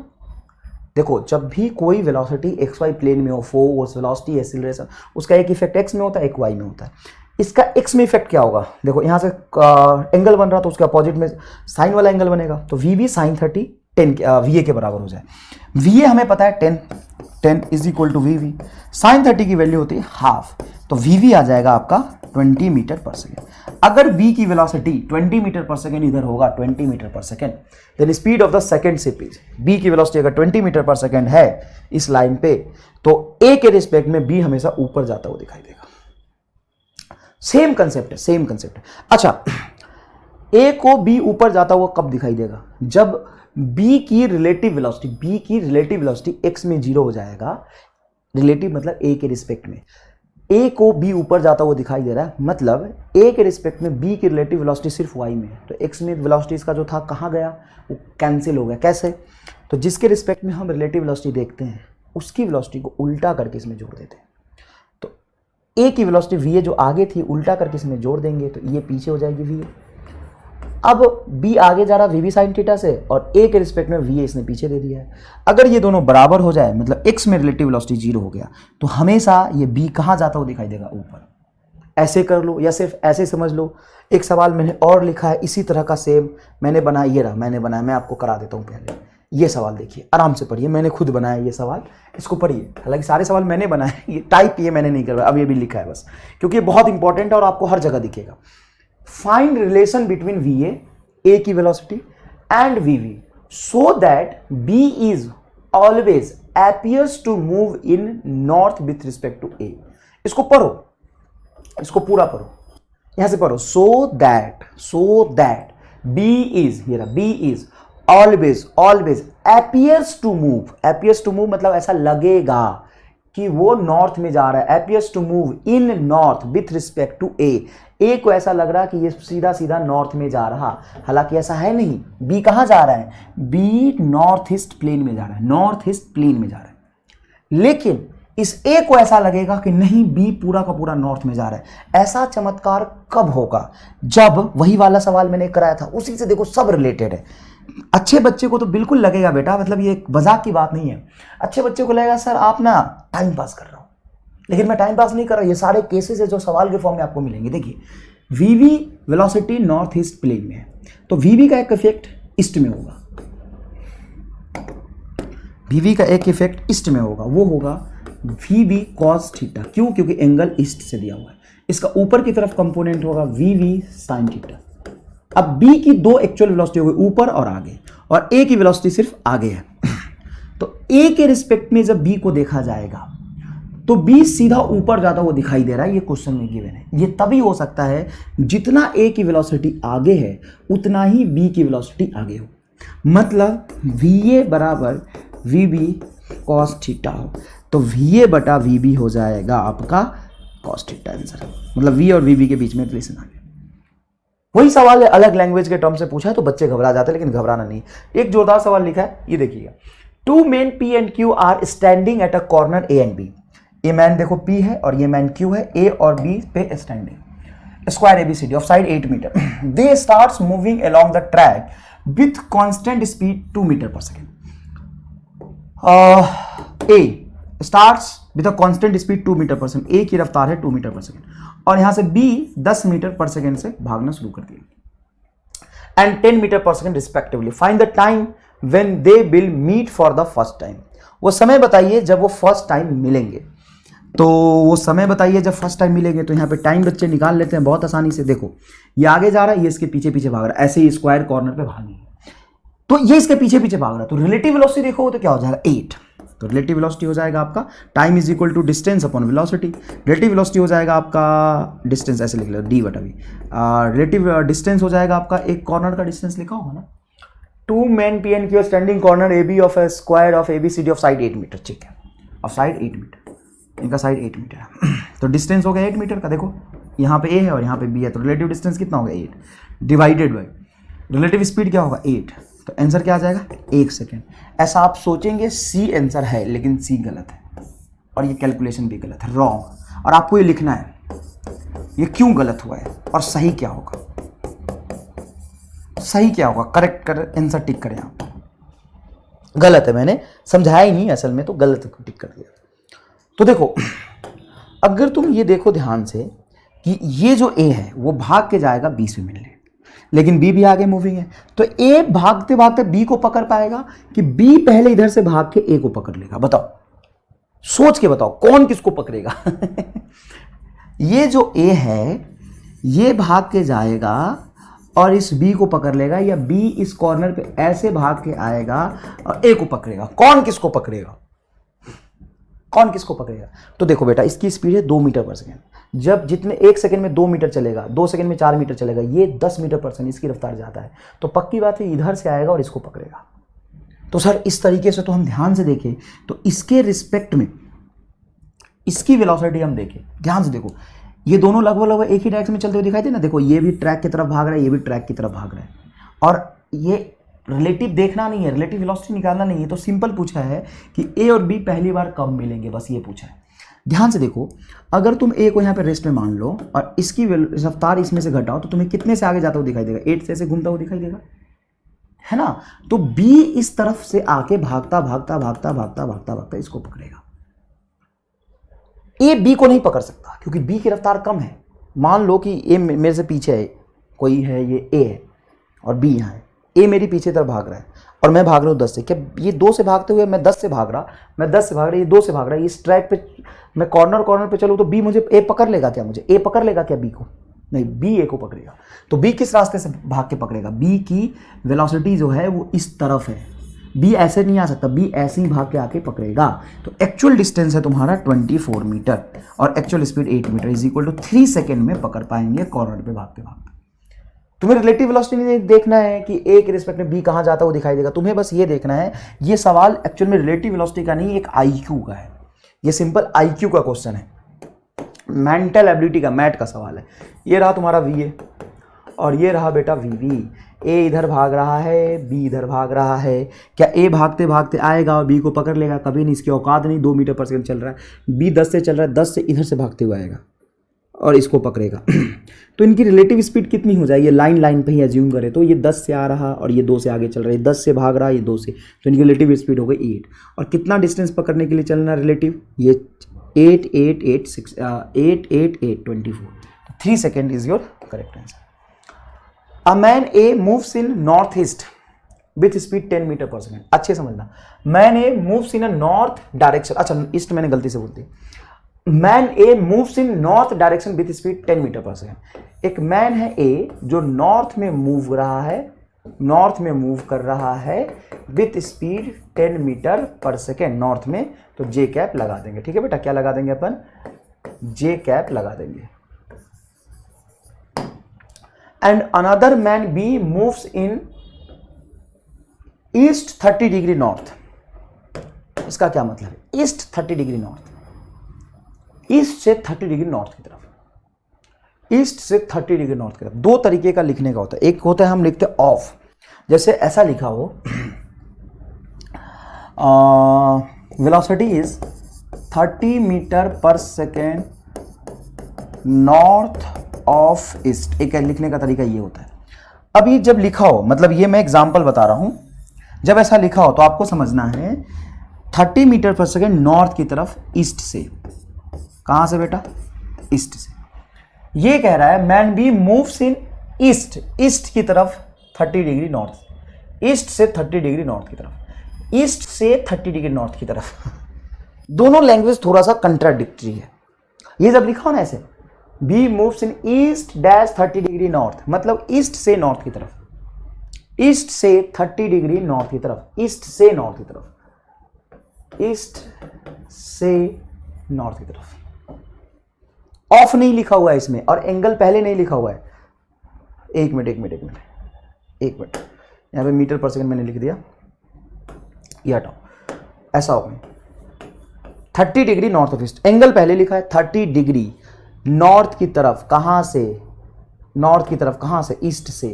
देखो जब भी कोई वेलोसिटी एक्स वाई प्लेन में हो, फोर्स, वेलोसिटी, एक्सीलरेशन, उसका एक इफेक्ट x में होता है, एक y में होता है। इसका x में इफेक्ट क्या होगा, देखो यहाँ से एंगल बन रहा तो उसके अपोजिट में साइन वाला एंगल बनेगा, तो vv sin 30 10 va के बराबर हो जाए। va हमें पता है 10, 10 is equal to V V. Sine 30 की वैल्यू होती है हाफ, तो वी वी आ जाएगा आपका 20 मीटर पर सेकेंड। अगर बी की वेलोसिटी 20 मीटर पर सेकेंड इधर होगा 20 metre per second, then speed of the second ship is, B की वेलोसिटी अगर 20 मीटर पर सेकेंड है इस लाइन पे, तो ए के रिस्पेक्ट में बी हमेशा ऊपर जाता हुआ दिखाई देगा। सेम कंसेप्ट है, सेम कंसेप्ट है। अच्छा, ए को बी ऊपर जाता हुआ कब दिखाई देगा? जब बी की रिलेटिव वेलोसिटी एक्स में 0 हो जाएगा। रिलेटिव मतलब ए के रिस्पेक्ट में, ए को बी ऊपर जाता हुआ दिखाई दे रहा है, मतलब ए के रिस्पेक्ट में बी की रिलेटिव वेलोसिटी सिर्फ वाई में है, तो एक्स में वेलोसिटी इसका जो था कहाँ गया, वो कैंसिल हो गया। कैसे? तो जिसके रिस्पेक्ट में हम रिलेटिव वेलोसिटी देखते हैं उसकी वेलोसिटी को उल्टा करके इसमें जोड़ देते हैं। तो ए की वेलोसिटी वी ए जो आगे थी उल्टा करके इसमें जोड़ देंगे तो ये पीछे हो जाएगी वी ए। अब b आगे जा रहा वी वी साइन थीटा से और a के रिस्पेक्ट में va इसने पीछे दे दिया है। अगर ये दोनों बराबर हो जाए, मतलब x में रिलेटिव वेलोसिटी 0 हो गया, तो हमेशा ये b कहाँ जाता हुआ दिखाई देगा? ऊपर। ऐसे कर लो या सिर्फ ऐसे समझ लो। एक सवाल मैंने और लिखा है इसी तरह का सेम, मैंने बनाया, ये रहा मैंने बनाया, मैं आपको करा देता हूँ पहले। ये सवाल देखिए, आराम से पढ़िए, मैंने खुद बनाया ये सवाल, इसको पढ़िए। हालांकि सारे सवाल मैंने बनाए, ये टाइप ये मैंने नहीं करवाया, अब ये भी लिखा है बस, क्योंकि ये बहुत इंपॉर्टेंट है और आपको हर जगह दिखेगा। Find relation between VA, A की velocity and VV so that B is always appears to move in north with respect to A। इसको पढ़ो, इसको पूरा पढ़ो, यहां से पढ़ो। so that B is, ये रहा, B is always appears to move मतलब ऐसा लगेगा कि वो नॉर्थ में जा रहा है। appears to move in north with respect to A को ऐसा लग रहा कि ये सीधा सीधा नॉर्थ में जा रहा, हालांकि ऐसा है नहीं। B कहाँ जा रहा है? B नॉर्थ ईस्ट प्लेन में जा रहा है, नॉर्थ ईस्ट प्लेन में जा रहा है। लेकिन इस A को ऐसा लगेगा कि नहीं, B पूरा का पूरा नॉर्थ में जा रहा है। ऐसा चमत्कार कब होगा? जब वही वाला सवाल मैंने कराया था, उसी से देखो सब रिलेटेड है। अच्छे बच्चे को तो बिल्कुल लगेगा बेटा, मतलब ये मजाक की बात नहीं है। अच्छे बच्चे को लगेगा सर आप ना टाइम पास कर रहा हूं, लेकिन मैं टाइम पास नहीं कर रहा। ये सारे केसेस है जो सवाल के फॉर्म में आपको मिलेंगे। देखिए, वीवी वेलोसिटी नॉर्थ ईस्ट प्लेन में है, तो वीवी का एक इफेक्ट ईस्ट में होगा, वीवी का एक इफेक्ट ईस्ट में होगा, वो होगा वीवी कॉस थीटा। क्यों? क्योंकि एंगल ईस्ट से दिया हुआ है। इसका ऊपर की तरफ कंपोनेंट होगा वीवी साइन थीटा। अब बी की दो एक्चुअल वेलोसिटी हो गई, ऊपर और आगे, और ए की वेलोसिटी सिर्फ आगे है। तो ए के रिस्पेक्ट में जब बी को देखा जाएगा तो बी सीधा ऊपर जाता हुआ दिखाई दे रहा है। ये क्वेश्चन में गिवन है। ये तभी हो सकता है जितना ए की वेलोसिटी आगे है उतना ही बी की वेलोसिटी आगे हो, मतलब वी ए बराबर वी बी कॉस थीटा हो, तो वी ए बटा वी बी हो जाएगा आपका कॉस थीटा आंसर। मतलब वी और वी बी के बीच में रिलेशन आ गया। वही सवाल है, अलग लैंग्वेज के टर्म से पूछा है तो बच्चे घबरा जाते हैं, लेकिन घबराना नहीं। एक जोरदार सवाल लिखा है, ये देखिएगा। Two man P and Q are standing at a corner A and B. ये मैन देखो P है और ये मैन Q है, A और B पे standing, square ABCD of side 8 metre. They starts moving along the track with constant speed 2 metre per second. A starts with a constant speed 2 metre per second, A की रफ्तार है 2 metre per second, और यहां से B 10 metre per second से भागना शुरू कर दिया, and 10 metre per second respectively. Find the time when they will meet for the first time. वो समय बताइए जब वो फर्स्ट टाइम मिलेंगे। तो वो समय बताइए जब फर्स्ट टाइम मिलेंगे। तो यहाँ पे टाइम बच्चे निकाल लेते हैं बहुत आसानी से। देखो, ये आगे जा रहा है, ये इसके पीछे पीछे भाग रहा है, ऐसे ही स्क्वायर कॉर्नर पे भागेंगे, तो ये इसके पीछे पीछे भाग रहा है। तो रिलेटिव वेलोसिटी देखो तो क्या हो जाएगा 8। तो रिलेटिव वेलोसिटी हो जाएगा आपका time is equal to distance upon velocity. Relative velocity हो जाएगा आपका डिस्टेंस, ऐसे लिख लो डी बटा वी। रिलेटिव डिस्टेंस हो जाएगा आपका, एक कॉर्नर का डिस्टेंस लिखा होगा ना, 2 men P and Q standing corner A B of a square of ABCD of side 8 metre. ठीक है, ऑफ साइड 8 मीटर, इनका साइड 8 मीटर है। तो डिस्टेंस हो गया 8 मीटर का। देखो यहाँ पे A है और यहाँ पे B है, तो रिलेटिव डिस्टेंस कितना होगा 8 डिवाइडेड बाई रिलेटिव स्पीड क्या होगा 8। तो आंसर क्या आ जाएगा 1 सेकेंड। ऐसा आप सोचेंगे C आंसर है, लेकिन C गलत है और ये कैलकुलेशन भी गलत है, रॉन्ग। और आपको ये लिखना है ये क्यों गलत हुआ है और सही क्या होगा, सही क्या होगा, करेक्ट कर आंसर टिक करें आप। गलत है, मैंने समझाया ही नहीं असल में, तो गलत टिक कर दिया। तो देखो, अगर तुम ये देखो ध्यान से कि ये जो A है वो भाग के जाएगा B से मिलने, लेकिन B भी आगे मूविंग है, तो A भागते भागते B को पकड़ पाएगा कि B पहले इधर से भाग के A को पकड़ लेगा। बताओ, सोच के बताओ कौन किसको पकड़ेगा। ये जो ए है ये भाग के जाएगा और इस बी को पकड़ लेगा, या बी इस कॉर्नर पे ऐसे भाग के आएगा और ए को पकड़ेगा। कौन किसको पकड़ेगा? कौन किसको पकड़ेगा? तो देखो बेटा, इसकी स्पीड है 2 मीटर पर सेकेंड। जब जितने 1 सेकेंड में 2 मीटर चलेगा, 2 सेकेंड में 4 मीटर चलेगा, ये 10 मीटर पर सेकेंड इसकी रफ्तार जाता है, तो पक्की बात है इधर से आएगा और इसको पकड़ेगा। तो सर इस तरीके से तो हम ध्यान से देखें तो इसके रिस्पेक्ट में इसकी वेलोसिटी हम देखें, ध्यान से देखो, ये दोनों लगभग एक ही डायरेक्शन में चलते हुए दिखाई दे ना। देखो ये भी ट्रैक की तरफ भाग रहा है, ये भी ट्रैक की तरफ भाग रहा है, और ये रिलेटिव देखना नहीं है, रिलेटिव वेलोसिटी निकालना नहीं है। तो सिंपल पूछा है कि ए और बी पहली बार कब मिलेंगे, बस ये पूछा है। ध्यान से देखो, अगर तुम ए को यहाँ पे रेस्ट में मान लो और इसकी रफ्तार इसमें से घटाओ तो तुम्हें कितने से आगे जाता हुआ दिखाई देगा? 8 से ऐसे घूमता हुआ दिखाई देगा, है ना। तो बी इस तरफ से आके भागता भागता भागता भागता भागता भागता इसको पकड़ेगा। ए बी को नहीं पकड़ सकता क्योंकि बी की रफ्तार कम है। मान लो कि ए मेरे से पीछे है, कोई है, ये ए है और बी यहाँ है। ए मेरी पीछे तरफ भाग रहा है और मैं भाग रहा हूँ 10 से। क्या ये 2 से भागते हुए मैं 10 से भाग रहा, मैं 10 से भाग रहा, ये 2 से भाग रहा है, इस ट्रैक पे मैं कॉर्नर पे चलूँ तो बी मुझे ए पकड़ लेगा क्या? मुझे ए पकड़ लेगा क्या बी को? नहीं, बी ए को पकड़ेगा। तो बी किस रास्ते से भाग के पकड़ेगा? बी की वेलोसिटी जो है वो इस तरफ है, बी ऐसे नहीं आ सकता, बी ऐसे ही भाग के आके पकड़ेगा। तो एक्चुअल डिस्टेंस है तुम्हारा 24 मीटर और actual speed 8 metre is equal to 3 second में पकड़ पाएंगे कॉर्नर पे भागते भागते। तुम्हें रिलेटिव वेलोसिटी नहीं देखना है कि ए के रिस्पेक्ट में बी कहाँ जाता है वो दिखाई देगा, तुम्हें बस ये देखना है। ये सवाल एक्चुअल में रिलेटिव वेलोसिटी का नहीं, एक आईक्यू का है। ये सिंपल आईक्यू का क्वेश्चन है, मेंटल एबिलिटी का, मैट का सवाल है। ये रहा तुम्हारा वी ए और ये रहा बेटा वी वी। ए इधर भाग रहा है, बी इधर भाग रहा है। क्या ए भागते भागते आएगा और बी को पकड़ लेगा? कभी नहीं, इसकी औकात नहीं। 2 मीटर पर सेकंड चल रहा है, बी 10 से चल रहा है, 10 से इधर से भागते हुए आएगा और इसको पकड़ेगा। तो इनकी रिलेटिव स्पीड कितनी हो जाएगी? लाइन पे ही एज्यूम करें तो ये 10 से आ रहा और ये 2 से आगे चल रहा है, 10 से भाग रहा है, ये 2 से, तो इनकी रिलेटिव स्पीड हो गई 8। और कितना डिस्टेंस पकड़ने के लिए चलना रिलेटिव? ये 8 8 8 6 8 8 8 24। 3 second is your correct answer. A man A moves in northeast with speed 10 metre per second. अच्छे समझना, man A moves in a north direction, अच्छा ईस्ट मैंने गलती से बोल दी। Man A moves in north direction with speed 10 metre per second. एक man है ए जो नॉर्थ में मूव रहा है, नॉर्थ में मूव कर रहा है with speed 10 metre per second north में। तो जे कैप लगा देंगे, ठीक है बेटा। क्या लगा देंगे अपन? जे कैप लगा देंगे। And another man B moves in east 30 degree north. इसका क्या मतलब है? ईस्ट 30 डिग्री नॉर्थ, ईस्ट से 30 डिग्री नॉर्थ की तरफ, ईस्ट से 30 डिग्री नॉर्थ की तरफ। 2 तरीके का लिखने का होता है। एक होता है हम लिखते हैं ऑफ, जैसे ऐसा लिखा हो, velocity is 30 metre per second north of east. एक लिखने का तरीका ये होता है। अब ये जब लिखा हो, मतलब ये मैं एग्जांपल बता रहा हूं, जब ऐसा लिखा हो तो आपको समझना है 30 मीटर पर सेकेंड नॉर्थ की तरफ ईस्ट से। कहां से बेटा? ईस्ट से। ये कह रहा है man B moves in east, east की तरफ 30 डिग्री नॉर्थ, ईस्ट से 30 डिग्री नॉर्थ की तरफ, ईस्ट से 30 डिग्री नॉर्थ की तरफ। दोनों लैंग्वेज थोड़ा सा कंट्राडिक्टरी है। ये जब लिखा हो ना ऐसे, B moves in east dash 30 degree north, मतलब ईस्ट से नॉर्थ की तरफ, ईस्ट से 30 डिग्री नॉर्थ की तरफ, ईस्ट से नॉर्थ की तरफ, ईस्ट से नॉर्थ की तरफ। ऑफ नहीं लिखा हुआ है इसमें और एंगल पहले नहीं लिखा हुआ है। एक मिनट, यहां पे मीटर पर सेकंड मैंने लिख दिया, ये हटाओ, ऐसा हो गया 30 degree north of east. Angle पहले लिखा है 30 डिग्री नॉर्थ की तरफ। कहां से? नॉर्थ की तरफ। कहां से? ईस्ट से,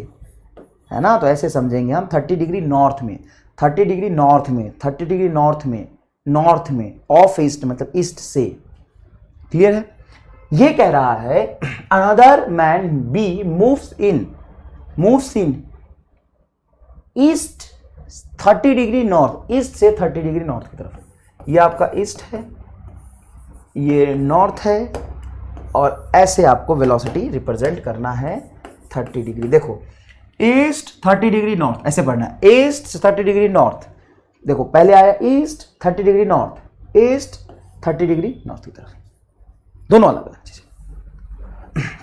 है ना। तो ऐसे समझेंगे हम 30 डिग्री नॉर्थ में, 30 डिग्री नॉर्थ में, 30 डिग्री नॉर्थ में, नॉर्थ में, ऑफ ईस्ट मतलब ईस्ट से। क्लियर है? ये कह रहा है another man B moves in east 30 degree north, east से 30 डिग्री नॉर्थ की तरफ। ये आपका ईस्ट है, ये नॉर्थ है, और ऐसे आपको वेलोसिटी रिप्रेजेंट करना है 30 डिग्री। देखो ईस्ट 30 डिग्री नॉर्थ, ऐसे पढ़ना है, ईस्ट 30 डिग्री नॉर्थ। देखो पहले आया east 30 degree north, east 30 degree north की तरफ, दोनों अलग अलग चीजें।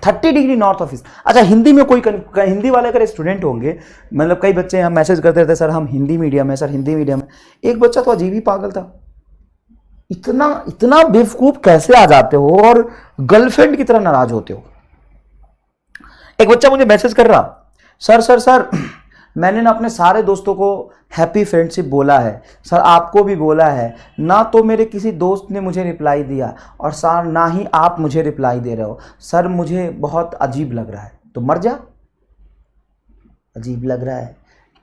30 डिग्री नॉर्थ ऑफ ईस्ट। अच्छा, हिंदी में कोई हिंदी वाले अगर स्टूडेंट होंगे, मतलब कई बच्चे हम मैसेज करते रहते सर हम हिंदी मीडियम है, सर हिंदी मीडियम है। एक बच्चा तो अजीब ही पागल था, इतना इतना बेवकूफ कैसे आ जाते हो और गर्लफ्रेंड की तरह नाराज होते हो। एक बच्चा मुझे मैसेज कर रहा, सर सर सर मैंने ना अपने सारे दोस्तों को हैप्पी फ्रेंडशिप बोला है, सर आपको भी बोला है, ना तो मेरे किसी दोस्त ने मुझे रिप्लाई दिया और सर ना ही आप मुझे रिप्लाई दे रहे हो, सर मुझे बहुत अजीब लग रहा है। तो मर जा, अजीब लग रहा है,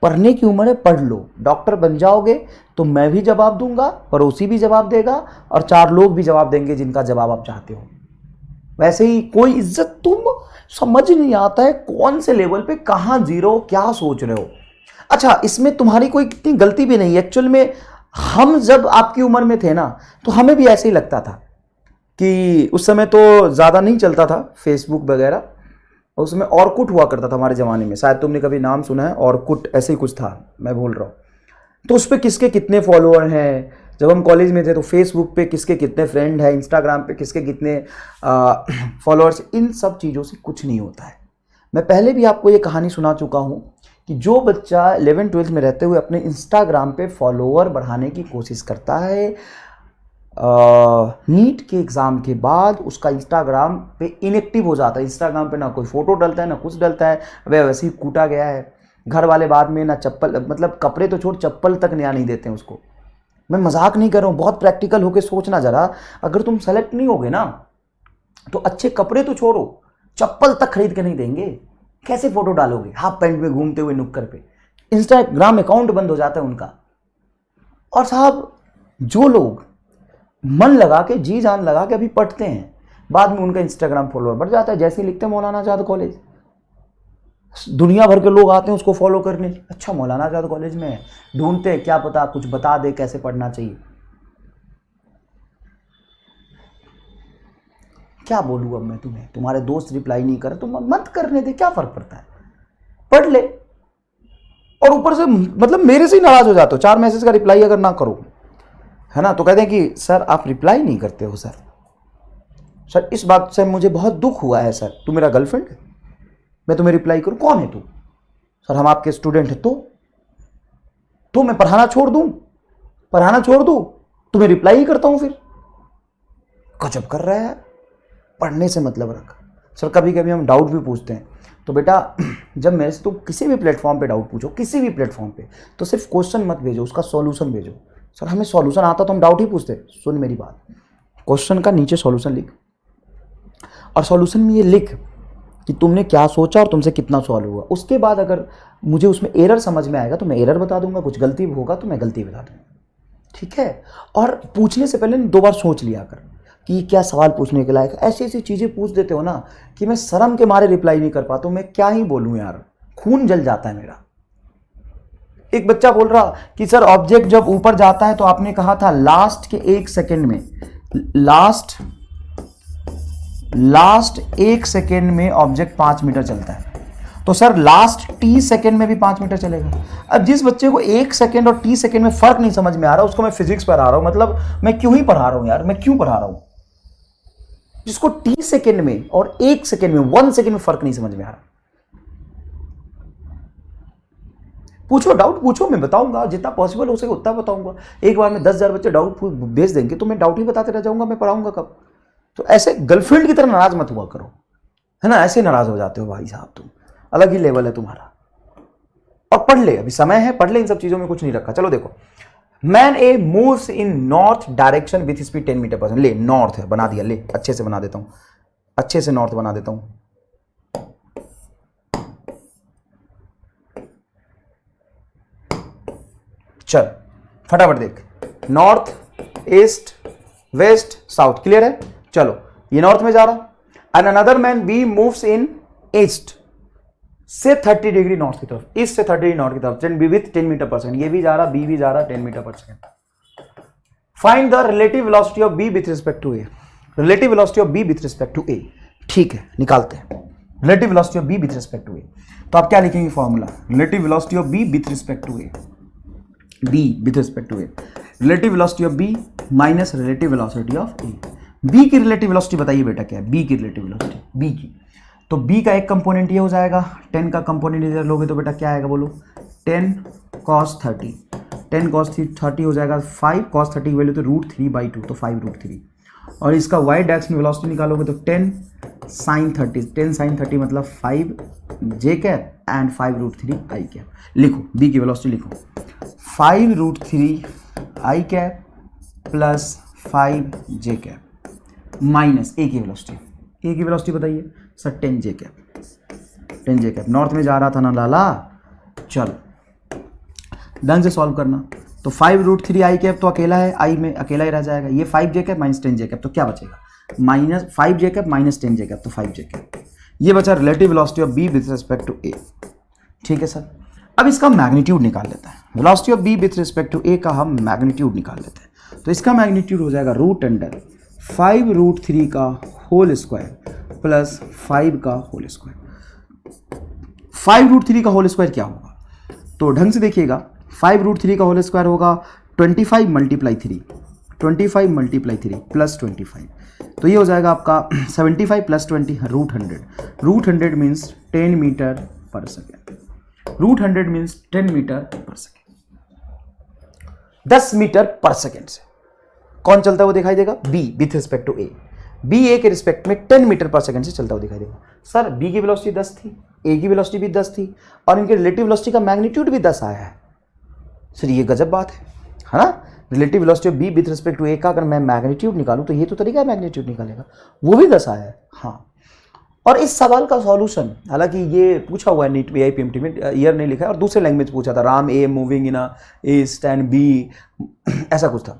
पढ़ने की उम्र है, पढ़ लो, डॉक्टर बन जाओगे तो मैं भी जवाब दूंगा, पड़ोसी भी जवाब देगा और 4 लोग भी जवाब देंगे जिनका जवाब आप चाहते हो। वैसे ही कोई इज्जत, तुम समझ नहीं आता है कौन से लेवल पे कहां जीरो, क्या सोच रहे हो। अच्छा, इसमें तुम्हारी कोई इतनी गलती भी नहीं। एक्चुअल में हम जब आपकी उम्र में थे ना तो हमें भी ऐसे ही लगता था कि उस समय तो ज़्यादा नहीं चलता था फेसबुक वगैरह, उसमें ऑर्कुट हुआ करता था हमारे ज़माने में, शायद तुमने कभी नाम सुना है, ऑर्कुट ऐसे ही कुछ था, मैं बोल रहा हूँ। तो उस पर किसके कितने फॉलोअर हैं, जब हम कॉलेज में थे तो फेसबुक पे किसके कितने फ्रेंड हैं, इंस्टाग्राम पे किसके कितने फॉलोअर्स, इन सब चीज़ों से कुछ नहीं होता है। मैं पहले भी आपको ये कहानी सुना चुका हूँ कि जो बच्चा 11th-12th में रहते हुए अपने इंस्टाग्राम पे फॉलोअर बढ़ाने की कोशिश करता है, नीट के एग्ज़ाम के बाद उसका इंस्टाग्राम पे इनएक्टिव हो जाता है। इंस्टाग्राम पे ना कोई फ़ोटो डलता है ना कुछ डलता है, वह वैसे ही कूटा गया है। घर वाले बाद में ना चप्पल, मतलब कपड़े तो छोड़, चप्पल तक नया नहीं देते हैं उसको। मैं मजाक नहीं कर रहा हूँ, बहुत प्रैक्टिकल होके सोचना जरा, अगर तुम सेलेक्ट नहीं होगे ना तो अच्छे कपड़े तो छोड़ो, चप्पल तक खरीद के नहीं देंगे। कैसे फोटो डालोगे हाफ पैंट में घूमते हुए नुक्कड़ पे? इंस्टाग्राम अकाउंट बंद हो जाता है उनका। और साहब, जो लोग मन लगा के, जी जान लगा के अभी पढ़ते हैं, बाद में उनका इंस्टाग्राम फॉलोअर बढ़ जाता है। जैसे ही लिखते हैं मौलाना आजाद कॉलेज, दुनिया भर के लोग आते हैं उसको फॉलो करने, अच्छा मौलाना आजाद कॉलेज में है, ढूंढते हैं क्या पता कुछ बता दे कैसे पढ़ना चाहिए। क्या बोलूँ अब मैं तुम्हें, तुम्हारे दोस्त रिप्लाई नहीं करे तो मत करने दे, क्या फर्क पड़ता है, पढ़ ले। और ऊपर से मतलब मेरे से ही नाराज हो जाते हो, 4 मैसेज का रिप्लाई अगर ना करो, है ना, तो कहते हैं कि सर आप रिप्लाई नहीं करते हो। सर इस बात से मुझे बहुत दुख हुआ है सर, तू मेरा गर्लफ्रेंड है, मैं तुम्हें रिप्लाई करूं? कौन है तू? सर हम आपके स्टूडेंट हैं। तो मैं पढ़ाना छोड़ दूं, तुम्हें रिप्लाई ही करता हूं फिर? गजब कर रहा है, पढ़ने से मतलब रख। सर कभी कभी हम डाउट भी पूछते हैं, तो बेटा जब मेरे से तुम किसी भी प्लेटफॉर्म पे डाउट पूछो, किसी भी प्लेटफॉर्म पे, तो सिर्फ क्वेश्चन मत भेजो, उसका सॉल्यूशन भेजो। सर हमें सॉल्यूशन आता तो हम डाउट ही पूछते। सुन मेरी बात, क्वेश्चन का नीचे सॉल्यूशन लिख, और सॉल्यूशन में ये लिख कि तुमने क्या सोचा और तुमसे कितना सॉल्व हुआ। उसके बाद अगर मुझे उसमें एरर समझ में आएगा तो मैं एरर बता दूंगा, कुछ गलती होगा तो मैं गलती बता दूंगा, ठीक है। और पूछने से पहले 2 बार सोच लिया कर कि क्या सवाल पूछने के लायक। ऐसी ऐसी चीज़ें पूछ देते हो ना कि मैं शर्म के मारे रिप्लाई नहीं कर पाता हूँ। मैं क्या ही बोलूँ यार, खून जल जाता है मेरा। एक बच्चा बोल रहा कि सर ऑब्जेक्ट जब ऊपर जाता है तो आपने कहा था लास्ट के 1 सेकेंड में, लास्ट 1 सेकेंड में ऑब्जेक्ट 5 मीटर चलता है, तो सर लास्ट टी सेकेंड में भी 5 मीटर चलेगा। अब जिस बच्चे को 1 सेकेंड और टी सेकेंड में फर्क नहीं समझ में आ रहा, उसको मैं फिजिक्स पढ़ा रहा हूं, मतलब मैं क्यों ही पढ़ा रहा हूं यार, मैं क्यों पढ़ा रहा हूं? जिसको टी सेकेंड में और 1 सेकेंड में, 1 सेकेंड में फर्क नहीं समझ में आ रहा, पूछो, डाउट पूछो, मैं बताऊंगा, जितना पॉसिबल हो सके उतना बताऊंगा। एक बार में 10,000 बच्चे डाउट भेज देंगे तो मैं डाउट ही बताते रह जाऊंगा, मैं पढ़ाऊंगा कब? तो ऐसे गर्लफ्रेंड की तरह नाराज मत हुआ करो, है ना, ऐसे नाराज हो जाते हो भाई साहब, तुम अलग ही लेवल है तुम्हारा। और पढ़ ले, अभी समय है, पढ़ ले, इन सब चीजों में कुछ नहीं रखा। चलो देखो, man A moves in north direction with speed 10 metre per second. ले नॉर्थ है, बना दिया, ले अच्छे से बना देता हूं, अच्छे से नॉर्थ बना देता हूं। चल फटाफट देख, north, east, west, south, clear है? चलो ये नॉर्थ में जा रहा, and another man B moves in east से 30 डिग्री नॉर्थ की तरफ, ईस्ट से 30 डिग्री नॉर्थ की तरफ, and B with 10 metre per second. ये भी जा रहा, बी भी जा रहा 10 metre per second. Find the relative velocity of B with respect to A. Relative velocity of B with respect to A, ठीक है, निकालते हैं relative velocity of B with respect to A. तो आप क्या लिखेंगे formula? Relative velocity of B with respect to A, B with respect to A, relative velocity of B minus relative velocity of A. B की relative velocity बताइए बेटा क्या है, B की रिलेटिव वेलोसिटी, बी की, तो बी का एक कंपोनेंट ये हो जाएगा, 10 का कंपोनेंट इधर लोगे तो बेटा क्या आएगा बोलो, 10 cos 30, 10 cos 30 हो जाएगा 5 cos 30 की वैल्यू तो √3/2, तो 5√3, और इसका y डायरेक्शन में वेलोसिटी निकालोगे तो 10 sin 30, 10 sin 30 मतलब 5j cap and 5√3 i cap. लिखो बी की वेलोसिटी लिखो, 5√3 i cap plus 5j cap minus A की वेलोसिटी, ए की वेलोसिटी बताइए sir 10j cap, 10j cap north में जा रहा था ना लाला। चलो ढंग से सॉल्व करना, तो 5√3 i कैप तो अकेला है, i में अकेला ही रह जाएगा, ये 5j cap minus 10j cap, तो क्या बचेगा minus 5j cap minus 10j cap, तो 5j कैप। ये बचा relative velocity of B with respect to A. ठीक है सर, अब इसका मैग्नीट्यूड निकाल लेते हैं, velocity of B with respect to A का हम मैग्नीट्यूड निकाल लेते हैं, तो इसका मैग्नीट्यूड हो जाएगा √5√3 का होल स्क्वायर प्लस 5 का होल स्क्वायर। 5√3 का होल स्क्वायर क्या होगा, तो ढंग से देखिएगा, 5√3 का होल स्क्वायर होगा 25 × 3, 25 × 3 प्लस 25, तो ये हो जाएगा आपका 75 plus 20 √100, √100 means 10 metre per second, √100 means 10 metre per second, 10 metre per second से कौन चलता हुआ दिखाई देगा, B with respect to A, B A के रिस्पेक्ट में 10 मीटर पर सेकेंड से चलता हुआ दिखाई देगा। सर बी की वेलोसिटी 10 थी, ए की वेलोसिटी भी 10 थी, और इनके रिलेटिव वेलोसिटी का मैग्नीट्यूड भी 10 आया है। सर ये गजब बात है ना, relative velocity of B with respect to A का अगर मैं मैग्नीट्यूड निकालूं तो ये तो तरीका है मैग्नीट्यूड निकालेगा, वो भी 10 आया है। हाँ, और इस सवाल का सॉल्यूशन, हालांकि ये पूछा हुआ है नीट में, आईपीएमटी में, ईयर नहीं लिखा है, और दूसरे लैंग्वेज पूछा था, Ram a moving in a stand B, ऐसा कुछ था।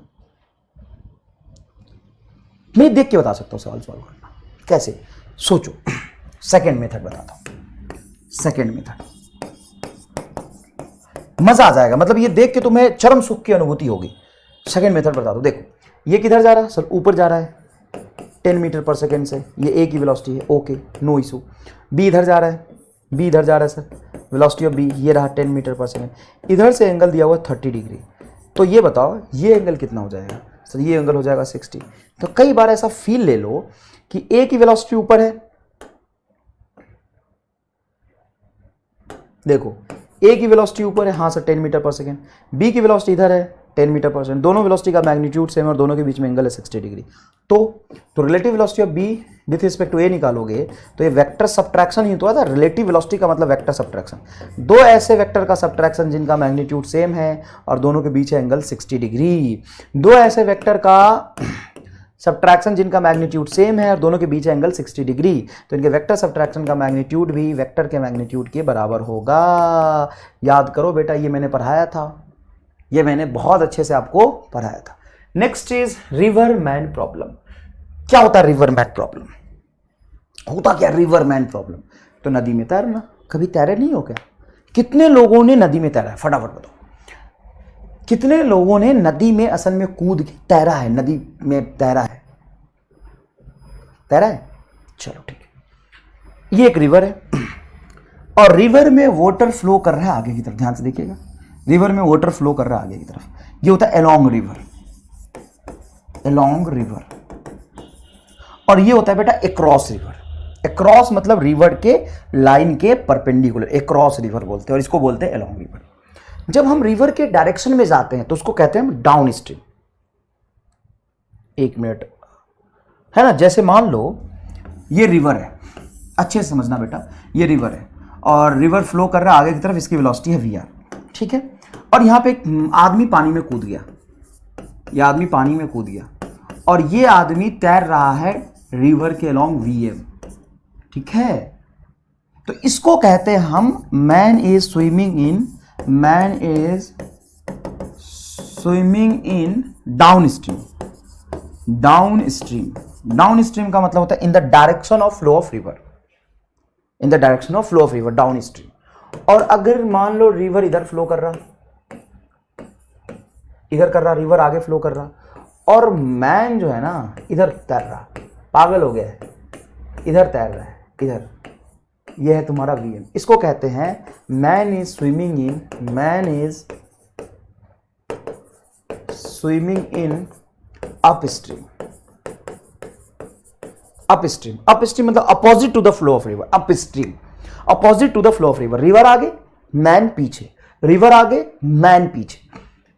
मैं देख के बता सकता हूँ सवाल सॉल्व करना कैसे, सोचो। सेकंड मेथड बताता हूँ, सेकंड मेथड मजा आ जाएगा, मतलब ये देख के तुम्हें चरम सुख की अनुभूति होगी। सेकंड मेथड बता दो, देखो ये किधर जा रहा है सर, ऊपर जा रहा है 10 मीटर पर सेकेंड से, ये ए की वेलोसिटी है, ओके नो इशू। बी इधर जा रहा है, बी इधर जा रहा है सर, वेलोसिटी ऑफ बी ये रहा 10 मीटर पर सेकेंड, इधर से एंगल दिया हुआ है 30 डिग्री, तो ये बताओ ये एंगल कितना हो जाएगा सर, ये एंगल हो जाएगा 60। तो कई बार ऐसा फील ले लो कि ए की वेलोसिटी ऊपर है, देखो ए की वेलोसिटी ऊपर है, हाँ sir 10 metre per second, B की वेलोसिटी इधर है 10 मीटर पर सेकेंड, दोनों वेलोसिटी का मैग्नीट्यूड सेम और दोनों के बीच में एंगल है 60 डिग्री। तो relative velocity of B with respect to A निकालोगे तो ये वेक्टर सब्ट्रैक्शन ही तो आता है, रिलेटिव वेलोसिटी का मतलब वेक्टर सब्ट्रैक्शन, दो ऐसे वेक्टर का सब्ट्रैक्शन जिनका मैग्नीट्यूड सेम है और दोनों के बीच है एंगल 60 डिग्री, दो ऐसे वेक्टर का सब्ट्रैक्शन जिनका मैग्नीट्यूड सेम है और दोनों के बीच है एंगल 60 डिग्री, तो इनके वेक्टर सब्ट्रैक्शन का मैग्नीट्यूड भी वेक्टर के मैग्नीट्यूड के बराबर होगा। याद करो बेटा, ये मैंने पढ़ाया था, ये मैंने बहुत अच्छे से आपको पढ़ाया था। Next is river man problem. क्या होता है रिवरमैन प्रॉब्लम, होता क्या रिवरमैन प्रॉब्लम, तो नदी में तैरना। कभी तैरे नहीं हो क्या, कितने लोगों ने नदी में तैरा है, फटाफट बताओ, कितने लोगों ने नदी में असल में कूद के तैरा है, नदी में तैरा है, तैरा है, चलो ठीक है। ये एक रिवर है और रिवर में वाटर फ्लो कर रहा है आगे की तरफ, ध्यान से देखिएगा, रिवर में वाटर फ्लो कर रहा है आगे की तरफ, ये होता है अलोंग रिवर, अलोंग रिवर, और ये होता है बेटा एक्रॉस रिवर। एक्रॉस मतलब रिवर के लाइन के परपेंडिकुलर, एक्रॉस रिवर बोलते हैं, और इसको बोलते हैं अलोंग रिवर। जब हम रिवर के डायरेक्शन में जाते हैं तो उसको कहते हैं डाउन स्ट्रीम। एक मिनट, है ना, जैसे मान लो ये रिवर है, अच्छे से समझना बेटा, ये रिवर है और रिवर फ्लो कर रहा है आगे की तरफ, इसकी वेलोसिटी है वी आर, ठीक है, और यहां पे एक आदमी पानी में कूद गया, ये आदमी पानी में कूद गया और ये आदमी तैर रहा है रिवर के अलोंग वी एम, ठीक है, तो इसको कहते हैं हम man is swimming in, man is swimming in down stream. Down stream, down stream का मतलब होता है in the direction of flow of river, in the direction of flow of river, down stream. और अगर मान लो रिवर इधर flow कर रहा, इधर कर रहा, रिवर आगे फ्लो कर रहा, और मैन जो है ना इधर तैर रहा, पागल हो गया है, इधर तैर रहा है, इधर, ये है तुम्हारा वी एम, इसको कहते हैं man is swimming in, man is swimming in upstream. Upstream, upstream मतलब opposite to the flow of river. Upstream opposite to the flow of river. River आगे, मैन पीछे, रिवर आगे, मैन पीछे।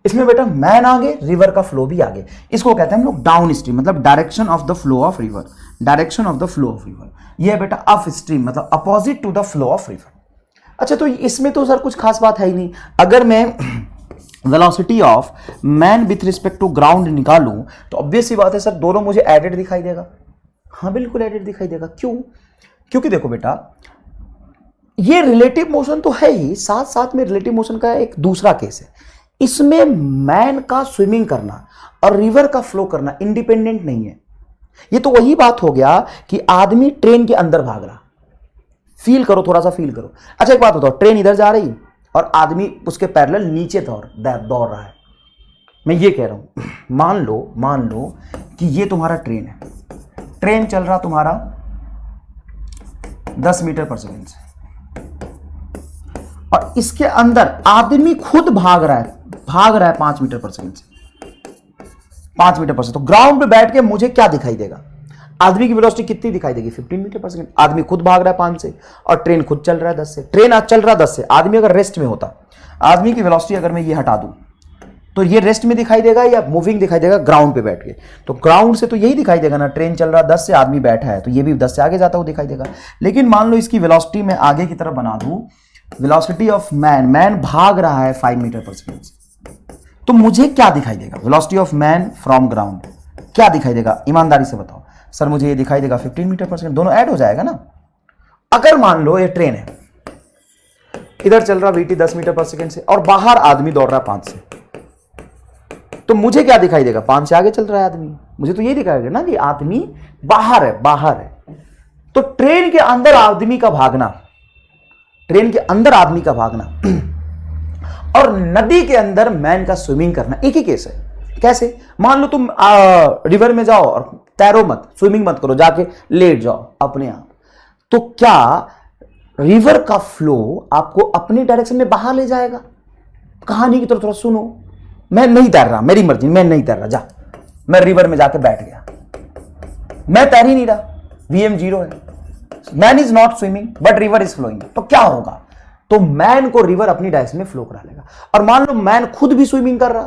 इसमें बेटा मैन आगे, रिवर का फ्लो भी आगे। इसको कहते हैं हम लोग डाउन स्ट्रीम, मतलब direction of the flow of river. Direction of the flow of river ये है बेटा अप स्ट्रीम, मतलब opposite to the flow of river. अच्छा, तो इसमें तो सर कुछ खास बात है ही नहीं। अगर मैं velocity of man with respect to ground निकालूं तो ऑब्वियस सी बात है सर, दोनों मुझे एडेड दिखाई देगा। हाँ बिल्कुल एडेड दिखाई देगा। क्यों? क्योंकि देखो बेटा, ये रिलेटिव मोशन तो है ही, साथ साथ में रिलेटिव मोशन का एक दूसरा केस है। इसमें मैन का स्विमिंग करना और रिवर का फ्लो करना इंडिपेंडेंट नहीं है। ये तो वही बात हो गया कि आदमी ट्रेन के अंदर भाग रहा। फील करो, थोड़ा सा फील करो। अच्छा एक बात बताओ, ट्रेन इधर जा रही और आदमी उसके पैरेलल नीचे दौड़ रहा है। मैं ये कह रहा हूं, मान लो कि ये तुम्हारा ट्रेन है। ट्रेन चल रहा तुम्हारा 10 मीटर पर सेकेंड से, और इसके अंदर आदमी खुद भाग रहा है 5 मीटर पर सेकेंड से, 5 मीटर पर सेकेंड। तो ग्राउंड पे बैठ के मुझे क्या दिखाई देगा? आदमी की वेलोसिटी कितनी दिखाई देगी? 15 मीटर पर सेकेंड। आदमी खुद भाग रहा है 5 से और ट्रेन खुद चल रहा है 10 से। ट्रेन आज चल रहा है 10 से, आदमी अगर रेस्ट में होता, आदमी की वेलोसिटी अगर मैं ये हटा दूं तो ये रेस्ट में दिखाई देगा या मूविंग दिखाई देगा ग्राउंड पे बैठ के? तो ग्राउंड से तो यही दिखाई देगा ना, ट्रेन चल रहा 10 से, आदमी बैठा है, तो ये भी 10 से आगे जाता हुआ दिखाई देगा। लेकिन मान लो इसकी वेलोसिटी मैं आगे की तरफ बना दूं, वेलोसिटी ऑफ मैन भाग रहा है 5 मीटर पर सेकेंड, तो मुझे क्या दिखाई देगा? Velocity of man from ground क्या दिखाई देगा? ईमानदारी से बताओ सर, मुझे ये दिखाई देगा 15 मीटर पर सेकेंड। दोनों ऐड हो जाएगा ना। अगर मान लो ये ट्रेन है, इधर चल रहा वीटी 10 मीटर पर सेकेंड से और बाहर आदमी दौड़ रहा 5 से, तो मुझे क्या दिखाई देगा? 5 से आगे चल रहा है आदमी, मुझे तो ये दिखाएगा ना कि आदमी बाहर है। तो ट्रेन के अंदर आदमी का भागना, ट्रेन के अंदर आदमी का भागना और नदी के अंदर मैन का स्विमिंग करना एक ही केस है। कैसे? मान लो तुम रिवर में जाओ और तैरो मत, स्विमिंग मत करो, जाके लेट जाओ अपने आप, तो क्या रिवर का फ्लो आपको अपनी डायरेक्शन में बाहर ले जाएगा? कहानी की तरफ थोड़ा सुनो। मैं नहीं तैर रहा, मेरी मर्जी, मैं नहीं तैर रहा, जा, मैं रिवर में जाके बैठ गया, मैं तैर ही नहीं रहा, VM 0 है, man is not swimming but river is flowing. तो क्या होगा? तो मैन को रिवर अपनी डायरेक्शन में फ्लो करा लेगा। और मान लो मैन खुद भी स्विमिंग कर रहा,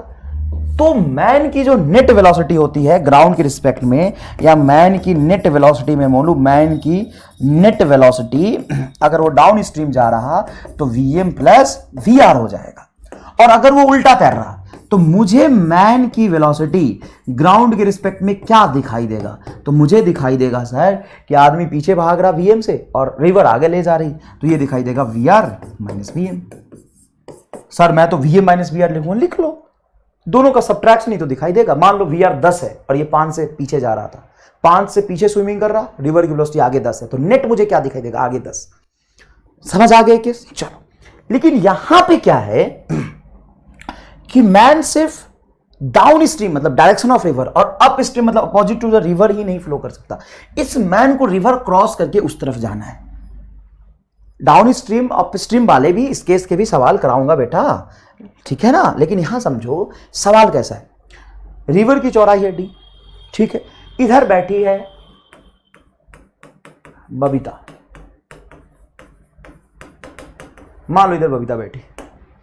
तो मैन की जो नेट वेलोसिटी होती है ग्राउंड के रिस्पेक्ट में, या मैन की नेट वेलोसिटी में बोलूं, मैन की नेट वेलोसिटी अगर वो डाउन स्ट्रीम जा रहा तो VM प्लस VR हो जाएगा। और अगर वो उल्टा तैर रहा तो मुझे मैन की वेलोसिटी ग्राउंड के रिस्पेक्ट में क्या दिखाई देगा? तो मुझे दिखाई देगा सर कि आदमी पीछे भाग रहा VM से और रिवर आगे ले जा रही, तो ये दिखाई देगा VR माइनस VM। सर मैं तो VM माइनस VR लिखूंगा, लिख लो, दोनों का सब्ट्रैक्शन ही तो दिखाई देगा। मान लो VR 10 है और ये 5 से पीछे जा रहा था, 5 से पीछे स्विमिंग कर रहा, रिवर की वेलोसिटी आगे 10 है, तो नेट मुझे क्या दिखाई देगा? आगे 10। समझ आ गए केस? चलो, लेकिन यहां पे क्या है कि मैन सिर्फ डाउन स्ट्रीम मतलब डायरेक्शन ऑफ रिवर और अप स्ट्रीम मतलब अपोजिट टू द रिवर ही नहीं फ्लो कर सकता। इस मैन को रिवर क्रॉस करके उस तरफ जाना है। डाउन स्ट्रीम अप स्ट्रीम वाले भी इस केस के भी सवाल कराऊंगा बेटा, ठीक है ना। लेकिन यहां समझो सवाल कैसा है। रिवर की चौड़ाई है D, ठीक है, इधर बैठी है बबीता, मान लो इधर बबीता बैठी,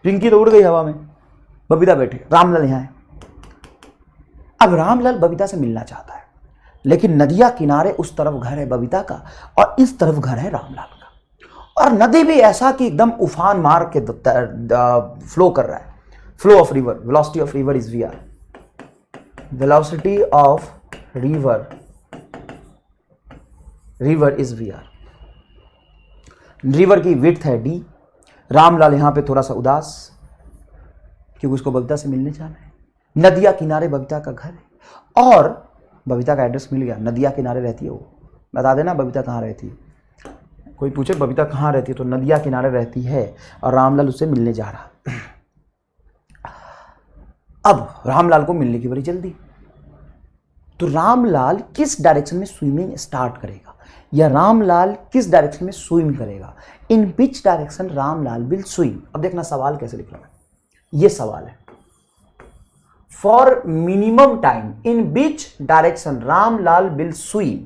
पिंकी तो उड़ गई हवा में, बबीता बैठी, रामलाल यहां है। अब रामलाल बबीता से मिलना चाहता है, लेकिन नदिया किनारे उस तरफ घर है बबीता का और इस तरफ घर है रामलाल का, और नदी भी ऐसा कि एकदम उफान मार के फ्लो कर रहा है। Flow of river, velocity of river is VR, velocity of river is VR। River की विड्थ है D। रामलाल यहां पे थोड़ा सा उदास क्योंकि उसको बबीता से मिलने जाना है। नदिया किनारे बबीता का घर है और बबीता का एड्रेस मिल गया, नदिया किनारे रहती है वो। बता देना बबीता कहाँ रहती है, कोई पूछे बबीता कहाँ रहती है तो नदिया किनारे रहती है और रामलाल उससे मिलने जा रहा। अब रामलाल को मिलने की बड़ी जल्दी, तो रामलाल किस डायरेक्शन में स्विमिंग स्टार्ट करेगा या रामलाल किस डायरेक्शन में स्विम करेगा? In which direction Ramlal will swim. अब देखना सवाल कैसे लिख रहा है, ये सवाल है। For minimum time in which direction Ramlal will swim.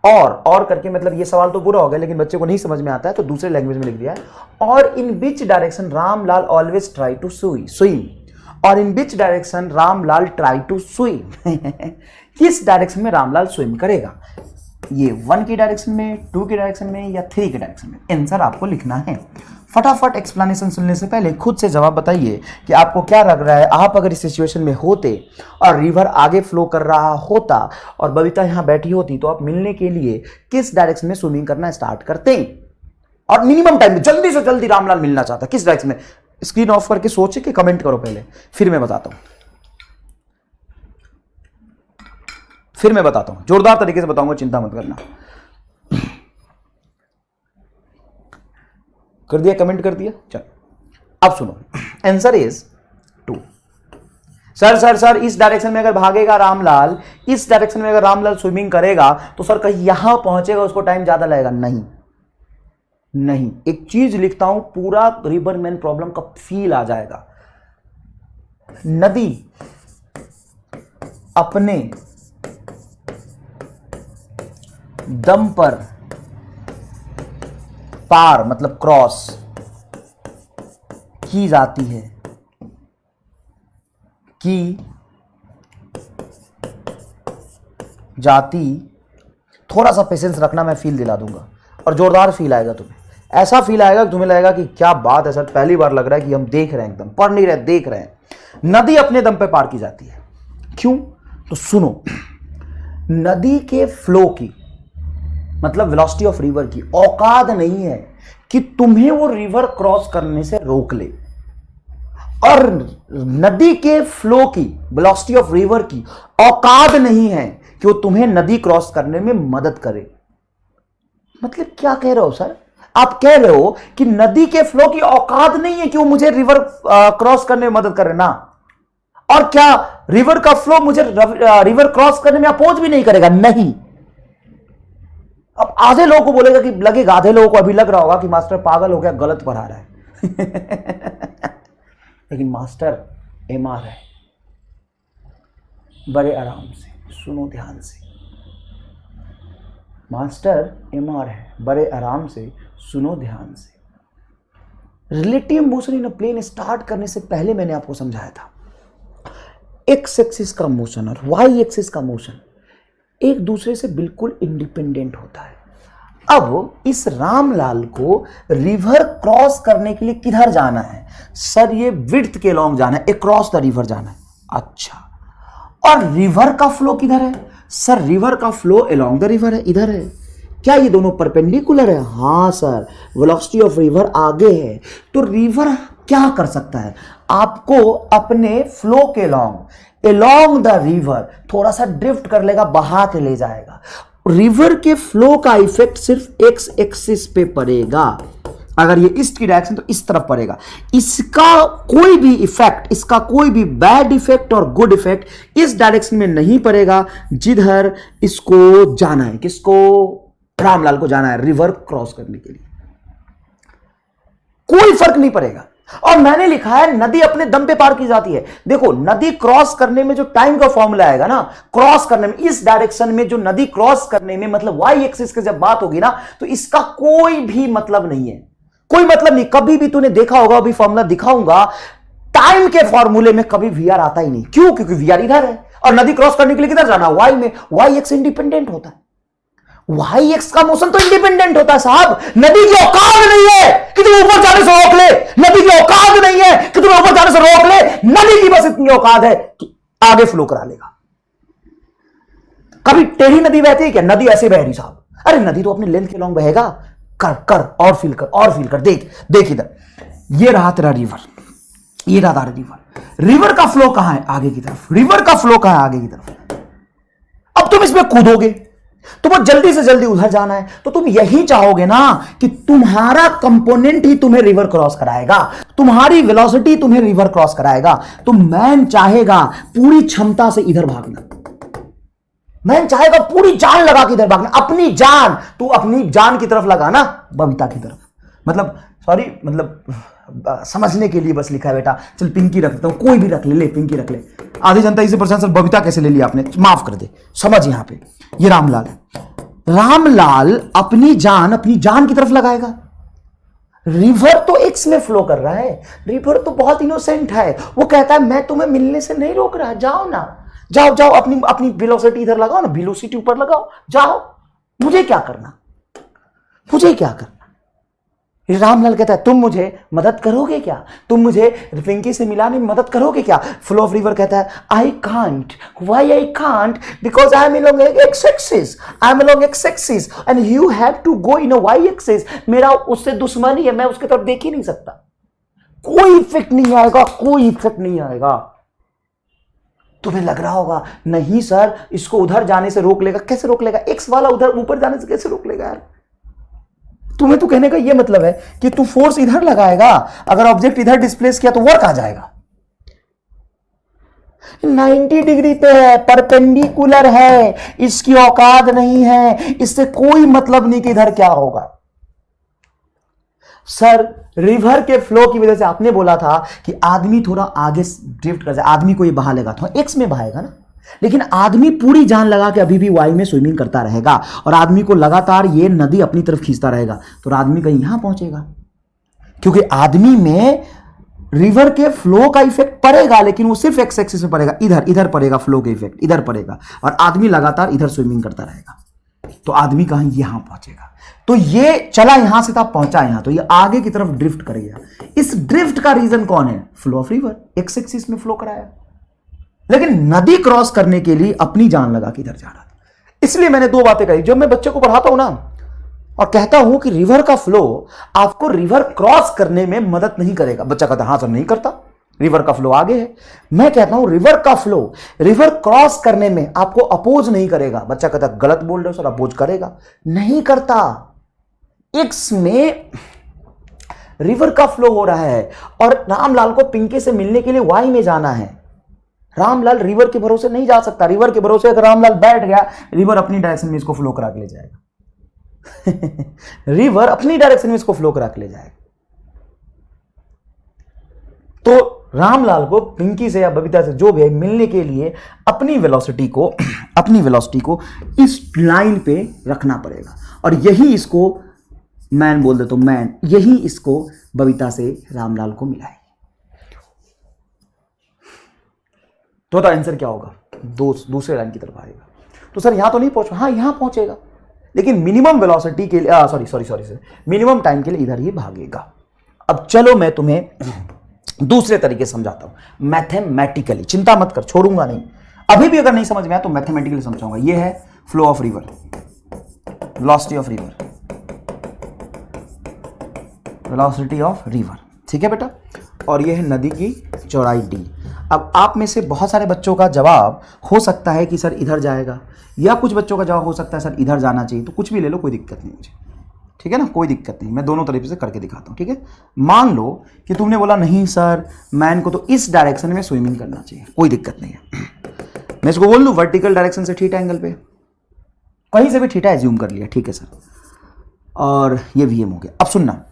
और करके मतलब ये सवाल तो पूरा हो गया, लेकिन बच्चे को नहीं समझ में आता है तो दूसरे लैंग्वेज में लिख दिया है। और in which direction Ramlal always try to swim, और in which direction Ramlal try to swim. किस डायरेक्शन में रामलाल स्विम करेगा, ये 1 की डायरेक्शन में, 2 की डायरेक्शन में या 3 की डायरेक्शन में। आंसर आपको लिखना है। फटाफट एक्सप्लेनेशन सुनने से पहले खुद से जवाब बताइए कि आपको क्या लग रहा है, आप अगर इस सिचुएशन में होते और रिवर आगे फ्लो कर रहा होता और बबीता यहां बैठी होती तो आप मिलने के लिए किस डायरेक्शन में स्विमिंग करना स्टार्ट करते, और मिनिमम टाइम में जल्दी से जल्दी रामलाल मिलना चाहता, किस डायरेक्शन में। स्क्रीन ऑफ करके सोचे कि कमेंट करो पहले, फिर मैं बताता हूं, जोरदार तरीके से बताऊंगा, चिंता मत करना। कर दिया, कमेंट कर दिया, चल अब सुनो। Answer is 2। सर इस डायरेक्शन में अगर भागेगा रामलाल, इस डायरेक्शन में अगर रामलाल स्विमिंग करेगा तो सर कहीं यहां पहुंचेगा, उसको टाइम ज्यादा लगेगा। नहीं, एक चीज लिखता हूं, पूरा रिवरमैन प्रॉब्लम का फील आ जाएगा। नदी अपने दम पर पार मतलब क्रॉस की जाती है, थोड़ा सा पेशेंस रखना, मैं फील दिला दूंगा और जोरदार फील आएगा तुम्हें। ऐसा फील आएगा कि तुम्हें लगेगा कि क्या बात है सर, पहली बार लग रहा है कि हम देख रहे हैं, एकदम पढ़ नहीं रहे, देख रहे हैं। नदी अपने दम पे पार की जाती है, क्यों? तो सुनो, नदी के फ्लो की मतलब वेलोसिटी ऑफ रिवर की औकात नहीं है कि तुम्हें वो रिवर क्रॉस करने से रोक ले, और नदी के फ्लो की वेलोसिटी ऑफ रिवर की औकात नहीं है कि वो तुम्हें नदी क्रॉस करने में मदद करे। मतलब क्या कह रहे हो सर? आप कह रहे हो कि नदी के फ्लो की औकात नहीं है कि वो मुझे रिवर क्रॉस करने में मदद करे ना, और क्या रिवर का फ्लो मुझे रिवर क्रॉस करने में अपोज भी नहीं करेगा? नहीं। अब आधे लोगों को बोलेगा कि लगेगा, आधे लोगों को अभी लग रहा होगा कि मास्टर पागल हो गया, गलत पढ़ा रहा है। लेकिन मास्टर एमआर है, बड़े आराम से सुनो, ध्यान से। मास्टर एमआर है, बड़े आराम से सुनो, ध्यान से। Relative motion in a plane start करने से पहले मैंने आपको समझाया था, एक्स एक्सिस का मोशन और वाई एक्सिस का मोशन एक दूसरे से बिल्कुल इंडिपेंडेंट होता है। अब इस रामलाल को रिवर क्रॉस करने के लिए किधर जाना है? सर ये विड्थ के लॉन्ग जाना है, अक्रॉस द रिवर जाना है। अच्छा, और रिवर का फ्लो किधर है? सर रिवर का फ्लो अलोंग द रिवर है, इधर है। क्या ये दोनों परपेंडिकुलर है? हाँ सर, वेलोसिटी ऑफ रिवर आगे है। तो रिवर क्या कर सकता है? आपको अपने फ्लो के लॉन्ग अलोंग द रिवर थोड़ा सा ड्रिफ्ट कर लेगा, बहा के ले जाएगा। रिवर के फ्लो का इफेक्ट सिर्फ एक्स एक्सिस पे पड़ेगा। अगर ये ईस्ट की डायरेक्शन तो इस तरफ पड़ेगा। इसका कोई भी इफेक्ट, इसका कोई भी बैड इफेक्ट और गुड इफेक्ट इस डायरेक्शन में नहीं पड़ेगा जिधर इसको जाना है। किसको? रामलाल को जाना है रिवर क्रॉस करने के लिए। कोई फर्क नहीं पड़ेगा। और मैंने लिखा है नदी अपने दम पे पार की जाती है। देखो, नदी क्रॉस करने में जो टाइम का फॉर्मूला आएगा ना, क्रॉस करने में, इस डायरेक्शन में जो नदी क्रॉस करने में, मतलब वाई एक्सिस की जब बात होगी ना, तो इसका कोई भी मतलब नहीं है। कोई मतलब नहीं। कभी भी तूने देखा होगा, अभी फॉर्मूला दिखाऊंगा, टाइम के फॉर्मूले में कभी वीआर आता ही नहीं। क्यों? क्योंकि वीआर इधर है और नदी क्रॉस करने के लिए किधर जाना? वाई में। वाई एक्स इंडिपेंडेंट होता है। वाई एक्स का मोशन तो इंडिपेंडेंट होता है साहब। नदी की औकात नहीं है कि तुम ऊपर जाने से रोक ले। नदी की औकात नहीं है कि तुम ऊपर जाने से रोक ले। नदी की बस इतनी औकात है कि आगे फ्लो करा लेगा। कभी टेढ़ी नदी बहती है क्या? नदी ऐसे बह रही साहब। अरे नदी तो अपने लेंथ के लॉन्ग बहेगा। कर कर और फील कर, और फील कर। देख देख इधर, ये रहा तेरा रिवर, ये रहा तेरा रिवर। रिवर का फ्लो कहां है? आगे की तरफ। रिवर का फ्लो कहां है? आगे की तरफ। अब तुम इसमें कूदोगे, तुम्हें जल्दी से जल्दी उधर जाना है, तो तुम यही चाहोगे ना कि तुम्हारा कंपोनेंट ही तुम्हें रिवर क्रॉस कराएगा, तुम्हारी वेलोसिटी तुम्हें रिवर क्रॉस कराएगा। तो मैन चाहेगा पूरी क्षमता से इधर भागना। मैन चाहेगा पूरी जान लगा के इधर भागना। अपनी जान, तू अपनी जान की तरफ लगा ना, बबीता की तरफ। मतलब सॉरी मतलब समझने के लिए बस लिखा है बेटा, चल पिंकी रख लेता हूं, कोई भी रख ले, पिंकी रख ले। आधी जनता इसे परेशान, सर बबीता कैसे ले लिया आपने, माफ कर दे, समझ यहां पे ये रामलाल है। रामलाल अपनी जान की तरफ लगाएगा। रिवर तो एक्स में फ्लो कर रहा है, रिवर तो बहुत इनोसेंट है, वो कहता है मैं तुम्हें मिलने से नहीं रोक रहा, जाओ ना, जाओ जाओ, अपनी वेलोसिटी इधर लगाओ ना, वेलोसिटी ऊपर लगाओ, जाओ, मुझे क्या करना। रामलाल कहता है तुम मुझे मदद करोगे क्या, तुम मुझे पिंकी से मिलाने में मदद करोगे क्या। फ्लो ऑफ रिवर कहता है I can't, why I can't, because I am along X axis and you have to go in a Y axis. मेरा उससे दुश्मनी है, मैं उसकी तरफ देख ही नहीं सकता, कोई इफेक्ट नहीं आएगा। तुम्हें लग रहा होगा नहीं सर इसको उधर जाने से रोक लेगा, कैसे रोक लेगा, एक्स वाला उधर ऊपर जाने से कैसे रोक लेगा यार। तुम्हें तो कहने का यह मतलब है कि तू फोर्स इधर लगाएगा, अगर ऑब्जेक्ट इधर डिस्प्लेस किया तो वर्क आ जाएगा। 90 डिग्री पे है, परपेंडिकुलर है, इसकी औकात नहीं है, इससे कोई मतलब नहीं कि इधर क्या होगा। सर रिवर के फ्लो की वजह से आपने बोला था कि आदमी थोड़ा आगे ड्रिफ्ट कर जाए, आदमी को ये बहा लेगा, थोड़ा एक्स में बहाएगा ना, लेकिन आदमी पूरी जान लगा के अभी भी वाई में स्विमिंग करता रहेगा और आदमी को लगातार ये नदी अपनी तरफ खींचता रहेगा, तो आदमी कहीं यहां पहुंचेगा, क्योंकि आदमी में रिवर के फ्लो का इफेक्ट पड़ेगा, लेकिन वो सिर्फ एक्स एक्सिस में पड़ेगा, इधर पड़ेगा, फ्लो का इफेक्ट इधर पड़ेगा और आदमी लगातार इधर स्विमिंग करता रहेगा, तो आदमी कहीं यहां पहुंचेगा। तो ये चला यहां से था, पहुंचा यहां, तो ये आगे की तरफ ड्रिफ्ट करेगा। इस ड्रिफ्ट का रीजन कौन है, flow of river, x axis में फ्लो कराया, लेकिन नदी क्रॉस करने के लिए अपनी जान लगा के इधर जा रहा था। इसलिए मैंने दो बातें कही, जब मैं बच्चे को पढ़ाता हूं ना और कहता हूं कि रिवर का फ्लो आपको रिवर क्रॉस करने में मदद नहीं करेगा, बच्चा कहता हां सर नहीं करता, रिवर का फ्लो आगे है। मैं कहता हूं रिवर का फ्लो रिवर क्रॉस करने में आपको अपोज नहीं करेगा, बच्चा कहता गलत बोल रहे हो सर, अपोज करेगा, नहीं करता। एक्स में रिवर का फ्लो हो रहा है और रामलाल को पिंकी से मिलने के लिए वाई में जाना है। रामलाल रिवर के भरोसे नहीं जा सकता, रिवर के भरोसे अगर रामलाल बैठ गया, रिवर अपनी डायरेक्शन में इसको फ्लो करा के ले जाएगा रिवर अपनी डायरेक्शन में इसको फ्लो करा के ले जाएगा। तो रामलाल को पिंकी से या बबीता से जो भी है मिलने के लिए अपनी वेलोसिटी को इस लाइन पे रखना पड़ेगा, और यही इसको मैन बोल दे तो मैन, यही इसको बबीता से रामलाल को मिला है। तो आंसर क्या होगा, दूसरे लाइन की तरफ आएगा। तो सर यहां तो नहीं पहुंच, हाँ यहां पहुंचेगा, लेकिन मिनिमम वेलोसिटी के लिए सॉरी मिनिमम टाइम के लिए इधर ही भागेगा। अब चलो मैं तुम्हें दूसरे तरीके से समझाता हूं, मैथमेटिकली। चिंता मत कर, छोड़ूंगा नहीं, अभी भी अगर नहीं समझ में आया तो मैथमेटिकली समझाऊंगा। ये है flow of river, velocity of river, velocity of river, ठीक है बेटा, और ये है नदी की चौड़ाई d। अब आप में से बहुत सारे बच्चों का जवाब हो सकता है कि सर इधर जाएगा, या कुछ बच्चों का जवाब हो सकता है सर इधर जाना चाहिए, तो कुछ भी ले लो, कोई दिक्कत नहीं मुझे, ठीक है ना, कोई दिक्कत नहीं, मैं दोनों तरीके से करके दिखाता हूं, ठीक है। मान लो कि तुमने बोला नहीं सर मैन को तो इस डायरेक्शन में स्विमिंग करना चाहिए, कोई दिक्कत नहीं है, मैं इसको बोल दूं वर्टिकल डायरेक्शन से थीटा एंगल पे, कहीं से भी थीटा एज्यूम कर लिया, ठीक है सर, और ये वीएम हो गया। अब सुनना,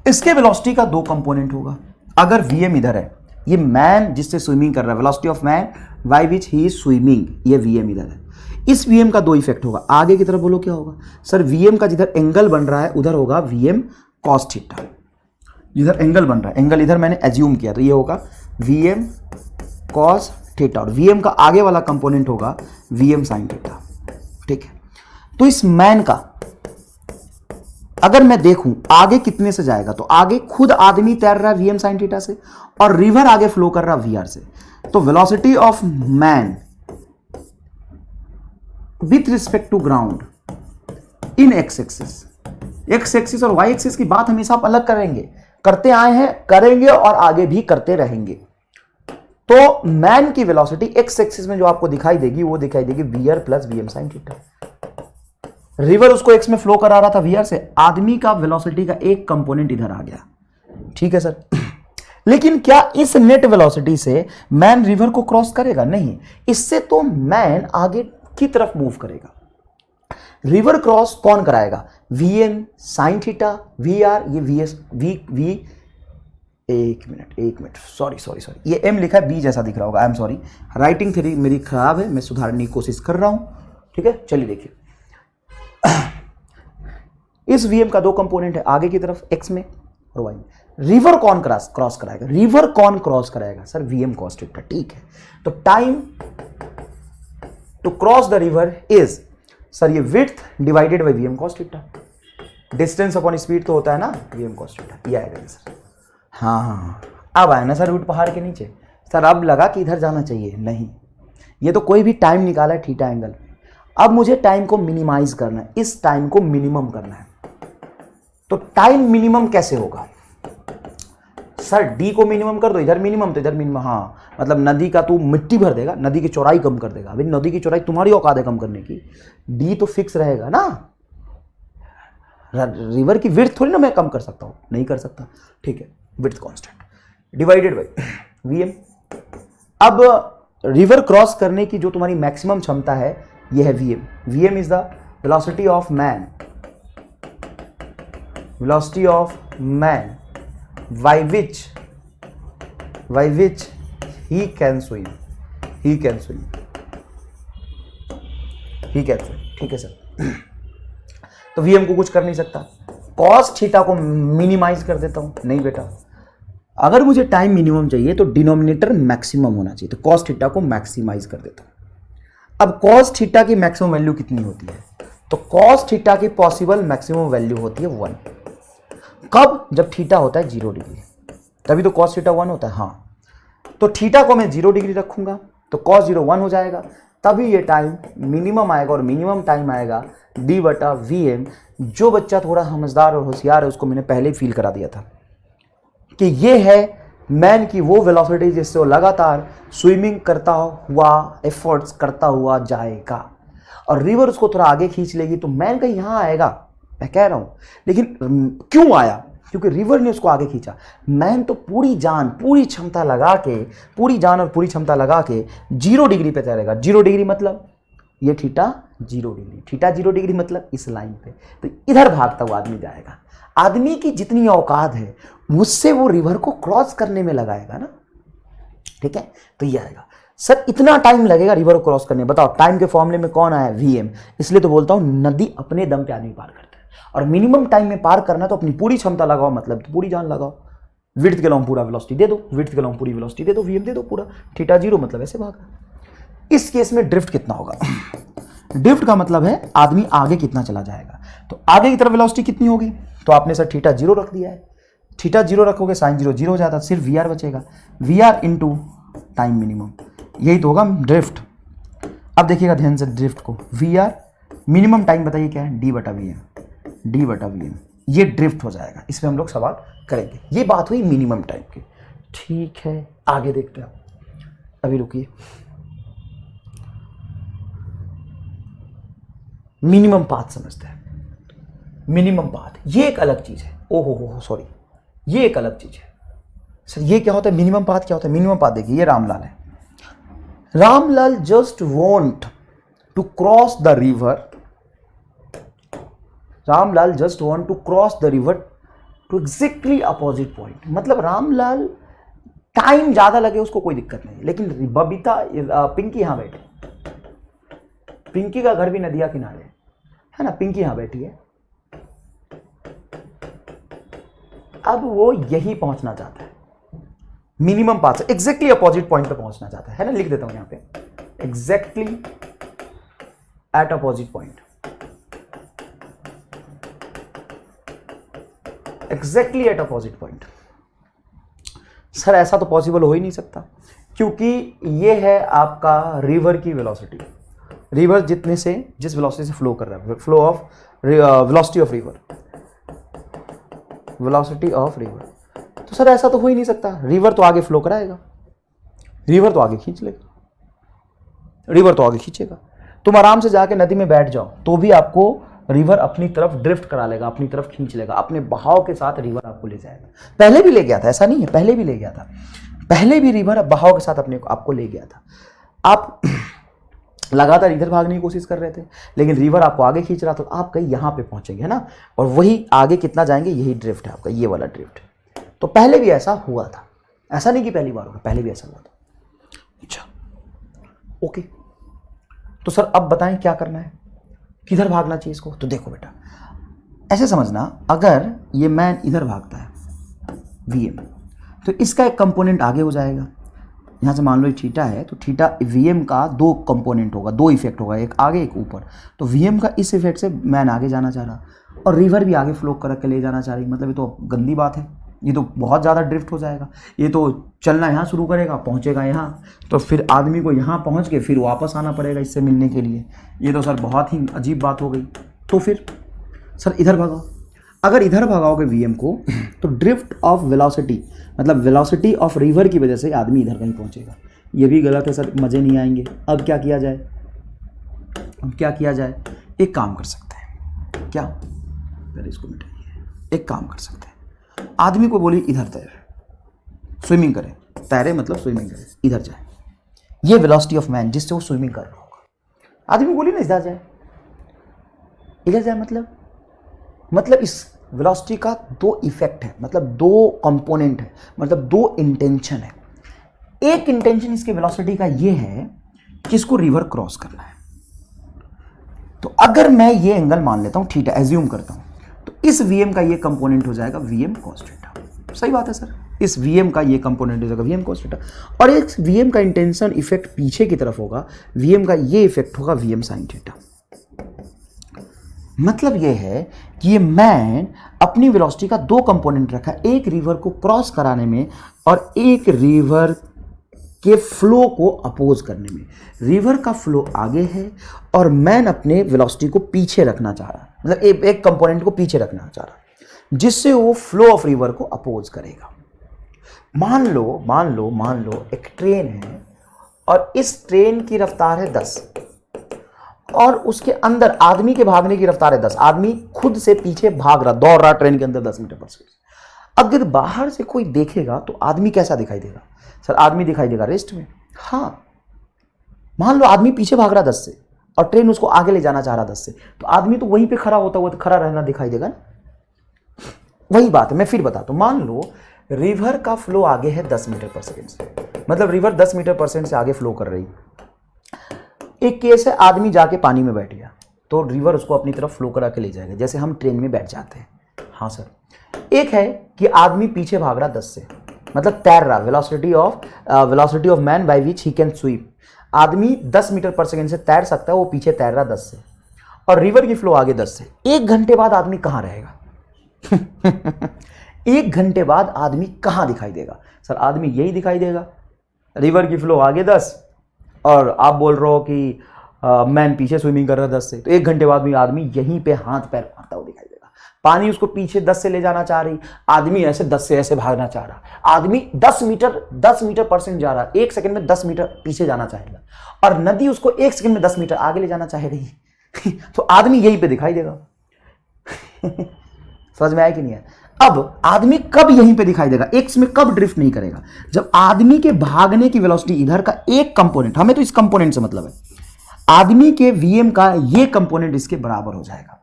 इसके वेलोसिटी का दो कंपोनेंट होगा। अगर वीएम इधर है, ये मैन जिससे स्विमिंग कर रहा है, velocity of man by which he is swimming, ये वीएम इधर है। इस वीएम का दो इफेक्ट होगा, आगे की तरफ बोलो क्या होगा सर, वीएम का जिधर एंगल बन रहा है उधर होगा वीएम कॉस थीटा, जिधर एंगल बन रहा है, एंगल इधर मैंने एज्यूम किया तो ये होगा वीएम कॉस थीटा, और वीएम का आगे वाला कंपोनेंट होगा वीएम साइन थीटा, ठीक है। तो इस मैन का अगर मैं देखूं आगे कितने से जाएगा, तो आगे खुद आदमी तैर रहा है वीएम साइन थीटा से, और रिवर आगे फ्लो कर रहा है वीआर से, तो velocity of man with respect to ground in X axis और वाई एक्सिस की बात हमेशा आप अलग करेंगे, करते आए हैं, करेंगे और आगे भी करते रहेंगे। तो मैन की वेलोसिटी एक्स एक्सिस में जो आपको दिखाई देगी वो दिखाई देगी VR plus VM sine theta. River उसको एक्स में फ्लो करा रहा था वीआर से, आदमी का वेलोसिटी का एक कंपोनेंट इधर आ गया, ठीक है सर। लेकिन क्या इस नेट वेलोसिटी से मैन रिवर को क्रॉस करेगा? नहीं, इससे तो मैन आगे की तरफ मूव करेगा। रिवर क्रॉस कौन कराएगा? VM sine theta, V R, ये वी एस वी एक मिनट सॉरी ये एम लिखा है बी जैसा दिख रहा होगा, I am sorry, writing theory मेरी खराब है, मैं सुधारने की कोशिश कर रहा हूं, ठीक है। चलिए देखिए, इस वीएम का दो कंपोनेंट है, आगे की तरफ एक्स में और वाई में। रिवर कौन क्रॉस कराएगा? रिवर कौन क्रॉस कराएगा? सर वीएम कॉस थीटा, ठीक है। तो time to cross the river is, sir ये width divided by VM cos theta, distance upon speed तो होता है ना वीएम कॉस थीटा, ये आएगा सर। हाँ, अब आया ना सर रूट पहाड़ के नीचे। सर अब लगा कि इधर जाना चाहिए, नहीं, ये तो कोई भी टाइम निकाला है थीटा एंगल। अब मुझे टाइम को मिनिमाइज करना है, इस टाइम को मिनिमम करना है। तो टाइम मिनिमम कैसे होगा? सर डी को मिनिमम कर दो, इधर मिनिमम तो इधर मिनिमम। हाँ, मतलब नदी का तू मिट्टी भर देगा, नदी की चौड़ाई कम कर देगा। अभी नदी की चौड़ाई तुम्हारी औकात है कम करने की, डी तो फिक्स रहेगा ना। रिवर की विड्थ थोड़ी ना मैं कम कर सकता हूं, नहीं कर सकता, ठीक है। Width constant divided by VM. अब रिवर क्रॉस करने की जो तुम्हारी मैक्सिमम क्षमता है ये है VM. VM is the velocity of man, velocity of man by which he can swim, ठीक है सर। तो वीएम को कुछ कर नहीं सकता, कॉस थीटा को मिनिमाइज कर देता हूं। नहीं बेटा, अगर मुझे टाइम मिनिमम चाहिए तो डिनोमिनेटर मैक्सिमम होना चाहिए, तो कॉस थीटा को मैक्सिमाइज कर देता हूं। अब कॉस थीटा की मैक्सिमम वैल्यू कितनी होती है? तो कॉस थीटा की पॉसिबल मैक्सिमम वैल्यू होती है 1। कब? जब थीटा होता है 0 डिग्री, तभी तो कॉस थीटा 1 होता है। हाँ, तो थीटा को मैं 0 डिग्री रखूंगा तो कॉस 0 1 हो जाएगा, तभी ये टाइम मिनिमम आएगा, और मिनिमम टाइम आएगा डी बटा वी एम। जो बच्चा थोड़ा समझदार और होशियार है उसको मैंने पहले फील करा दिया था कि ये है मैन की वो वेलोसिटी जिससे वो लगातार स्विमिंग करता हुआ, एफर्ट्स करता हुआ जाएगा, और रिवर उसको थोड़ा आगे खींच लेगी तो मैन कहीं यहाँ आएगा, मैं कह रहा हूं। लेकिन क्यों आया? क्योंकि रिवर ने उसको आगे खींचा। मैन तो पूरी जान पूरी क्षमता लगा के, पूरी जान और पूरी क्षमता लगा के 0 डिग्री पे तैरेगा। 0 डिग्री मतलब ये थीटा 0 डिग्री, थीटा 0 डिग्री मतलब इस लाइन पे, तो इधर भागता हुआ आदमी जाएगा। आदमी की जितनी औकात है उससे वो रिवर को क्रॉस करने में लगाएगा ना, ठीक है। तो ये आएगा। सर इतना टाइम लगेगा रिवर को क्रॉस करने, बताओ टाइम के फॉर्मूले में कौन आया? वीएम। इसलिए तो बोलता हूं नदी अपने दम पे आदमी पार करता है, और मिनिमम टाइम में पार करना तो अपनी पूरी क्षमता लगाओ, मतलब तो पूरी जान लगाओ। विड्थ के लॉन्ग पूरा वेलोसिटी दे दो, विड्थ के लॉन्ग पूरी वेलोसिटी दे दो, वीएम दे दो पूरा, थीटा 0 मतलब ऐसे भागा। इस केस में ड्रिफ्ट कितना होगा? ड्रिफ्ट का मतलब है आदमी आगे कितना चला जाएगा। तो आगे की तरफ वेलोसिटी कितनी होगी? तो आपने सर थीटा 0 रख दिया है, थीटा 0 रखोगे साइन 0 0 हो जाता, सिर्फ वी आर बचेगा, V R into time minimum, यही तो होगा ड्रिफ्ट। अब देखिएगा ध्यान से ड्रिफ्ट को, वी आर मिनिमम टाइम बताइए क्या है? डी बटा वी एम, डी बटा वी एम, ये ड्रिफ्ट हो जाएगा। इस पे हम लोग सवाल करेंगे। ये बात हुई मिनिमम टाइम की, ठीक है। आगे देखते हैं, अभी रुकिए। मिनिमम पाथ समझते हैं। मिनिमम पाथ ये एक अलग चीज है। ओहो सॉरी, ये एक अलग चीज है सर। ये क्या होता है मिनिमम पाथ? क्या होता है मिनिमम पाथ? देखिए ये रामलाल है। Ramlal just want to cross the river, Ramlal just want to cross the river to exactly opposite point. मतलब रामलाल टाइम ज्यादा लगे उसको कोई दिक्कत नहीं, लेकिन बबीता पिंकी यहां बैठी, पिंकी का घर भी नदिया किनारे है ना, पिंकी यहां बैठी है। अब वो यही पहुंचना चाहता है, मिनिमम पाथ से एग्जैक्टली अपोजिट पॉइंट पे पहुंचना चाहता है ना। लिख देता हूं यहां पे, exactly at opposite point, exactly at opposite point. Sir ऐसा तो पॉसिबल हो ही नहीं सकता, क्योंकि ये है आपका रिवर की वेलोसिटी। रिवर जितने से जिस वेलोसिटी से फ्लो कर रहा है, flow of velocity of river, velocity of river. तो सर ऐसा तो हो ही नहीं सकता, रिवर तो आगे फ्लो कराएगा, रिवर तो आगे खींच लेगा, रिवर तो आगे खींचेगा। तुम आराम से जाके नदी में बैठ जाओ तो भी आपको रिवर अपनी तरफ ड्रिफ्ट करा लेगा, अपनी तरफ खींच लेगा, अपने बहाव के साथ रिवर आपको ले जाएगा। पहले भी ले गया था, ऐसा नहीं है, पहले भी ले गया था, पहले भी रिवर बहाव के साथ अपने आपको ले गया था। आप लगातार इधर भागने की कोशिश कर रहे थे, लेकिन रिवर आपको आगे खींच रहा था, तो आप कहीं यहाँ पे पहुंचेंगे, है ना, और वही आगे कितना जाएंगे, यही ड्रिफ्ट है आपका, ये वाला ड्रिफ्ट। तो पहले भी ऐसा हुआ था, ऐसा नहीं कि पहली बार होगा, पहले भी ऐसा हुआ था। अच्छा ओके, तो सर अब बताएं क्या करना है, किधर भागना चाहिए इसको। तो देखो बेटा, ऐसे समझना, अगर ये मैन इधर भागता है वीएम, तो इसका एक कंपोनेंट आगे हो जाएगा। यहाँ से मान लो ये थीटा है, तो थीटा वीएम का दो कंपोनेंट होगा, दो इफेक्ट होगा, एक आगे एक ऊपर। तो वीएम का इस इफेक्ट से मैन आगे जाना चाह रहा और रिवर भी आगे फ्लो कर के ले जाना चाह रही, मतलब ये तो गंदी बात है, ये तो बहुत ज़्यादा ड्रिफ्ट हो जाएगा। ये तो चलना यहाँ शुरू करेगा, पहुँचेगा यहाँ, तो फिर आदमी को यहाँ पहुँच के फिर वापस आना पड़ेगा इससे मिलने के लिए। ये तो सर बहुत ही अजीब बात हो गई। तो फिर सर इधर भगाओ, अगर इधर भगाओगे वीएम को, तो ड्रिफ्ट ऑफ वेलोसिटी, मतलब वेलोसिटी ऑफ रिवर की वजह से आदमी इधर कहीं पहुँचेगा। ये भी गलत है सर, मज़े नहीं आएंगे। अब क्या किया जाए, अब क्या किया जाए, एक काम कर सकते हैं, क्या, पहले इसको मिटाइए। एक काम कर सकते हैं, आदमी को बोली इधर तैर, स्विमिंग करे, तैरे मतलब स्विमिंग करे, इधर जाए, ये वेलोसिटी ऑफ मैन जिससे वो स्विमिंग कर रहा होगा। आदमी बोली ना इधर जाए, इधर जाए, मतलब इस वेलोसिटी का दो इफेक्ट है, मतलब दो कंपोनेंट है, मतलब दो इंटेंशन है। एक इंटेंशन इसके वेलोसिटी का ये है कि इसको रिवर क्रॉस करना है। तो अगर मैं ये एंगल मान लेता हूं थीटा, एज्यूम करता हूं, तो इस वीएम का ये कंपोनेंट हो जाएगा वीएम कॉस थीटा। सही बात है सर, इस वीएम का ये कंपोनेंट हो जाएगा वीएम कॉस थीटा, और एक वीएम का इंटेंशन इफेक्ट पीछे की तरफ होगा, वीएम का ये इफेक्ट होगा वीएम साइन थीटा। मतलब ये है कि ये मैन अपनी वेलोसिटी का दो कंपोनेंट रखा, एक रिवर को क्रॉस कराने में और एक रिवर के फ्लो को अपोज करने में। रिवर का फ्लो आगे है और मैन अपने वेलोसिटी को पीछे रखना चाह रहा, मतलब एक कंपोनेंट को पीछे रखना चाह रहा, जिससे वो फ्लो ऑफ रिवर को अपोज करेगा। मान लो एक ट्रेन है और इस ट्रेन की रफ्तार है 10 और उसके अंदर आदमी के भागने की रफ्तार है 10। आदमी खुद से पीछे भाग रहा, दौड़ रहा ट्रेन के अंदर 10 मीटर पर सेकंड। अगर बाहर से कोई देखेगा तो आदमी कैसा दिखाई देगा सर? आदमी दिखाई देगा रेस्ट में। हाँ, मान लो आदमी पीछे भाग रहा 10 से और ट्रेन उसको आगे ले जाना चाह रहा 10 से, तो आदमी तो वहीं पे खड़ा होता हुआ तो खड़ा रहना दिखाई देगा ना। वही बात है, मैं फिर बताता हूं। मान लो रिवर का फ्लो आगे है 10 मीटर पर सेकंड से, मतलब रिवर 10 मीटर पर सेकंड से आगे फ्लो कर रही। एक केस है आदमी जाके पानी में बैठ गया तो रिवर उसको अपनी तरफ फ्लो करा के ले जाएगा, जैसे हम ट्रेन में बैठ जाते हैं। हाँ सर। एक है कि आदमी पीछे भाग रहा 10 से, मतलब तैर रहा, velocity of man by which he can swim. आदमी 10 मीटर पर सेकंड से तैर सकता है, वो पीछे तैर रहा 10 से, और रिवर की फ्लो आगे 10 से। 1 घंटे बाद आदमी कहां रहेगा? 1 घंटे बाद आदमी कहां दिखाई देगा सर? आदमी यही दिखाई देगा, रिवर की फ्लो आगे 10 और आप बोल रहे हो कि मैन पीछे स्विमिंग कर रहा है 10 से, तो 1 घंटे बाद भी आदमी यहीं पे हाथ पैर मारता हुआ दिखाई देगा। पानी उसको पीछे 10 से ले जाना चाह रही, आदमी ऐसे 10 से ऐसे भागना चाह रहा, आदमी 10 मीटर पर सेकंड जा रहा, 1 सेकंड में 10 मीटर पीछे जाना चाहेगा, और नदी उसको 1 सेकंड में 10 मीटर आगे ले जाना चाह रही। तो आदमी यहीं पे दिखाई देगा। समझ में आया कि नहीं है? अब आदमी कब यहीं पे दिखाई देगा, एक्स में कब ड्रिफ्ट नहीं करेगा? जब आदमी के भागने की वेलोसिटी इधर का एक कंपोनेंट, हमें तो इस कंपोनेंट से मतलब है, आदमी के वीएम का ये कंपोनेंट इसके बराबर हो जाएगा।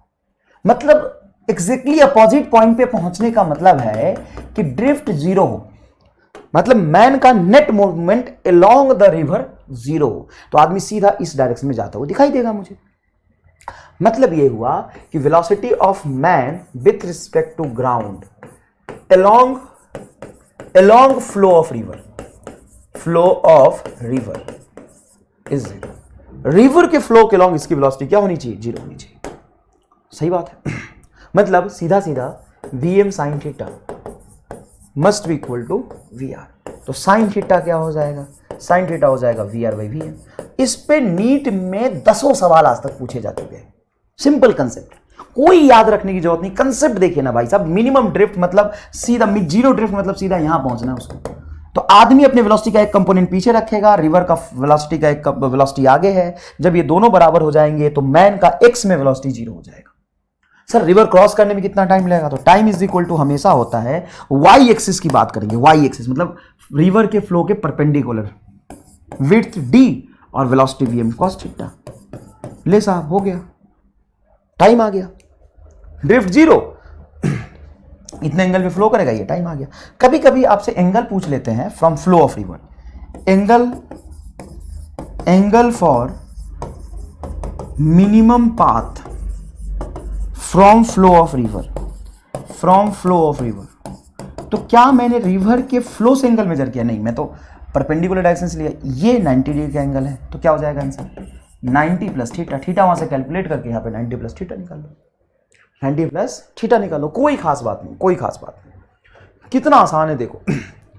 मतलब एग्जैक्टली अपोजिट पॉइंट पे पहुंचने का मतलब है कि ड्रिफ्ट 0 हो, मतलब मैन का net movement along the river 0 हो, तो आदमी सीधा इस डायरेक्शन में जाता हुआ दिखाई देगा मुझे। मतलब यह हुआ कि velocity of man with respect to ground along flow of river is 0। River के फ्लो के अलोंग इसकी वेलोसिटी क्या होनी चाहिए? 0 होनी चाहिए। सही बात है। मतलब सीधा सीधा VM sine theta must be equal to VR. तो साइन थीटा क्या हो जाएगा? साइन थीटा हो जाएगा वीआर बाई वीएम। इस पे नीट में 10 सवाल आज तक पूछे जा चुके हैं। सिंपल कंसेप्ट, कोई याद रखने की जरूरत नहीं। कंसेप्ट देखिए ना भाई साहब, मिनिमम ड्रिफ्ट मतलब सीधा, 0 ड्रिफ्ट मतलब सीधा यहां पहुंचना है उसको। तो आदमी अपने वेलोसिटी का एक कंपोनेंट पीछे रखेगा, रिवर का वेलोसिटी का एक वेलोसिटी आगे है। जब ये दोनों बराबर हो जाएंगे तो मैन का एक्स में वेलोसिटी 0 हो जाएगा। सर रिवर क्रॉस करने में कितना टाइम लगेगा? तो टाइम इज इक्वल टू हमेशा होता है वाई एक्सिस की बात करेंगे। वाई एक्सिस मतलब रिवर के फ्लो के परपेंडिकुलर, विड्थ d और वेलोसिटी vm cos थीटा। ले साहब, हो गया, टाइम आ गया। ड्रिफ्ट 0, इतने एंगल में फ्लो करेगा, ये टाइम आ गया। कभी कभी आपसे एंगल पूछ लेते हैं from flow of river, angle for minimum path from flow of river, तो क्या मैंने रिवर के फ्लो से एंगल मेजर किया? नहीं, मैं तो परपेंडिकुलर डायरेक्शन से लिया। ये 90 डिग्री का एंगल है, तो क्या हो जाएगा आंसर? 90 plus theta. थीटा वहां से कैलकुलेट करके यहाँ पे 90 प्लस थीटा निकाल लो, 90 प्लस थीटा निकालो। कोई खास बात नहीं, कोई खास बात नहीं, कितना आसान है देखो।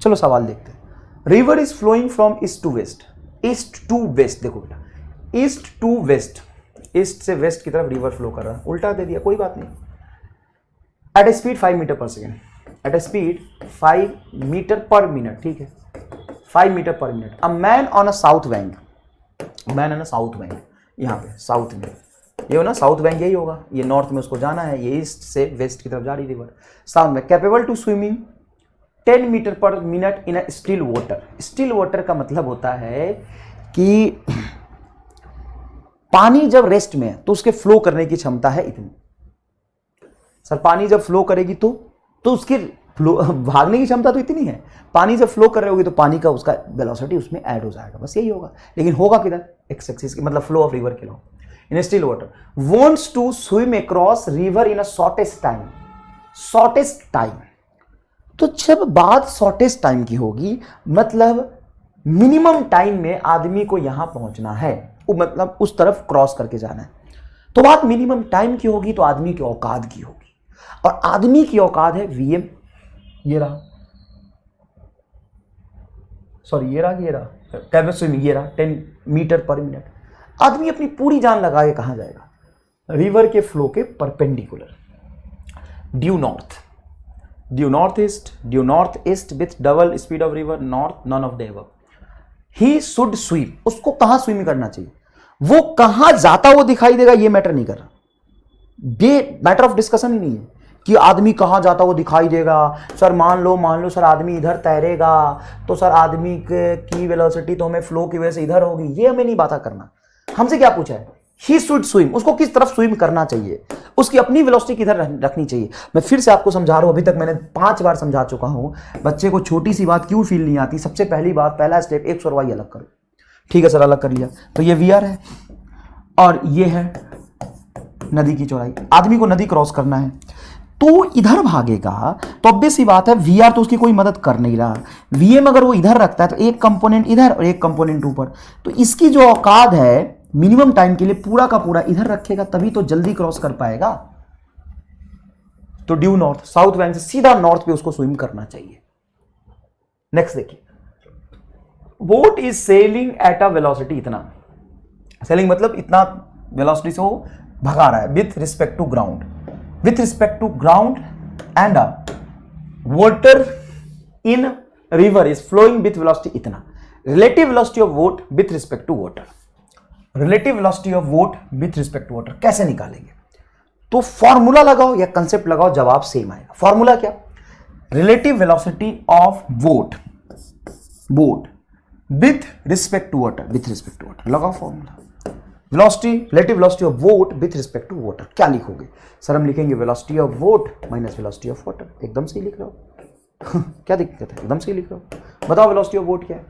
चलो सवाल देखते हैं। River is flowing from east to west, east to west. देखो बेटा, ईस्ट टू वेस्ट, ईस्ट से वेस्ट की तरफ रिवर फ्लो कर रहा है, उल्टा दे दिया, कोई बात नहीं। At a speed 5 metre per second, at a speed 5 metre per minute, ठीक है, 5 metre per minute. A man on a south bank, man on a south bank, यहाँ पे साउथ में, ये हो ना साउथ बैंक, यही होगा, ये नॉर्थ में उसको जाना है, ये ईस्ट से वेस्ट की तरफ जा रही रिवर, साउथ में। Capable to swimming 10 metre per minute in a still water. Still water का मतलब होता है कि पानी जब रेस्ट में है तो उसके फ्लो करने की क्षमता है इतनी। सर पानी जब फ्लो करेगी तो उसकी फ्लो भागने की क्षमता तो इतनी है। पानी जब फ्लो कर रही होगी तो पानी का उसका वेलोसिटी उसमें ऐड हो जाएगा, बस यही होगा। लेकिन होगा किधर? एक्स एक्सिस की, मतलब फ्लो ऑफ रिवर के लॉ। In still water wants to swim across river in a shortest time, shortest time. तो जब बात शॉर्टेस्ट टाइम की होगी, मतलब मिनिमम टाइम में आदमी को यहां पहुंचना है, मतलब उस तरफ क्रॉस करके जाना है, तो बात मिनिमम टाइम की होगी, तो आदमी की औकात की होगी। और आदमी की औकात है vm, ये रहा, सॉरी ये रहा कैपेबल स्विमिंग, ये रहा 10 मीटर पर मिनट। आदमी अपनी पूरी जान लगा के कहां जाएगा? रिवर के फ्लो के perpendicular. Due north, due north east with double speed of river north, none of the above. He should swim, उसको कहां स्विम करना चाहिए? वो कहां जाता हुआ दिखाई देगा ये मैटर नहीं कर रहा, ये मैटर ऑफ डिस्कशन ही नहीं है कि आदमी कहां जाता हुआ दिखाई देगा। सर मान लो सर आदमी इधर तैरेगा तो सर आदमी की वेलोसिटी तो हमें फ्लो की वजह से इधर होगी, ये हमें नहीं बात करना। हमसे क्या पूछा है? ही शुड स्विम, उसको किस तरफ स्विम करना चाहिए, उसकी अपनी वेलोसिटी किधर रखनी चाहिए। मैं फिर से आपको समझा रहा हूं, अभी तक मैंने 5 बार समझा चुका हूं। बच्चे को छोटी सी बात क्यों फील नहीं आती? सबसे पहली बात, पहला स्टेप, एक्स और वाई अलग करो। ठीक है सर, अलग कर लिया, तो ये वीआर है और ये है नदी की चौड़ाई। आदमी को नदी क्रॉस करना है तो इधर भागेगा, तो ऑब्वियस सी बात है वीआर तो उसकी कोई मदद कर नहीं रहा। वीएम अगर वो इधर रखता है तो एक कंपोनेंट इधर और एक कंपोनेंट ऊपर, तो इसकी जो औकात है मिनिमम टाइम के लिए पूरा का पूरा इधर रखेगा, तभी तो जल्दी क्रॉस कर पाएगा। तो ड्यू नॉर्थ, साउथ बैंक से सीधा नॉर्थ पे उसको स्विम करना चाहिए। नेक्स्ट देखिए, boat is sailing at a velocity, इतना सेलिंग मतलब इतना वेलोसिटी से वो भगा रहा है, with respect to ground, with respect to ground, and water in river is flowing with velocity इतना। relative velocity of boat with respect to water, relative velocity of boat with respect to water कैसे निकालेंगे? तो formula लगाओ या concept लगाओ, जवाब same आएगा। Formula क्या? relative velocity of boat with respect to water, with respect to water लगाओ formula. Velocity, relative velocity of boat with respect to water, क्या लिखोगे? सर हम लिखेंगे velocity of boat minus velocity of water. एकदम सही लिख रहे हो। क्या दिक्कत है? एकदम सही लिख रहे हो। बताओ वेलोसिटी ऑफ बोट क्या है?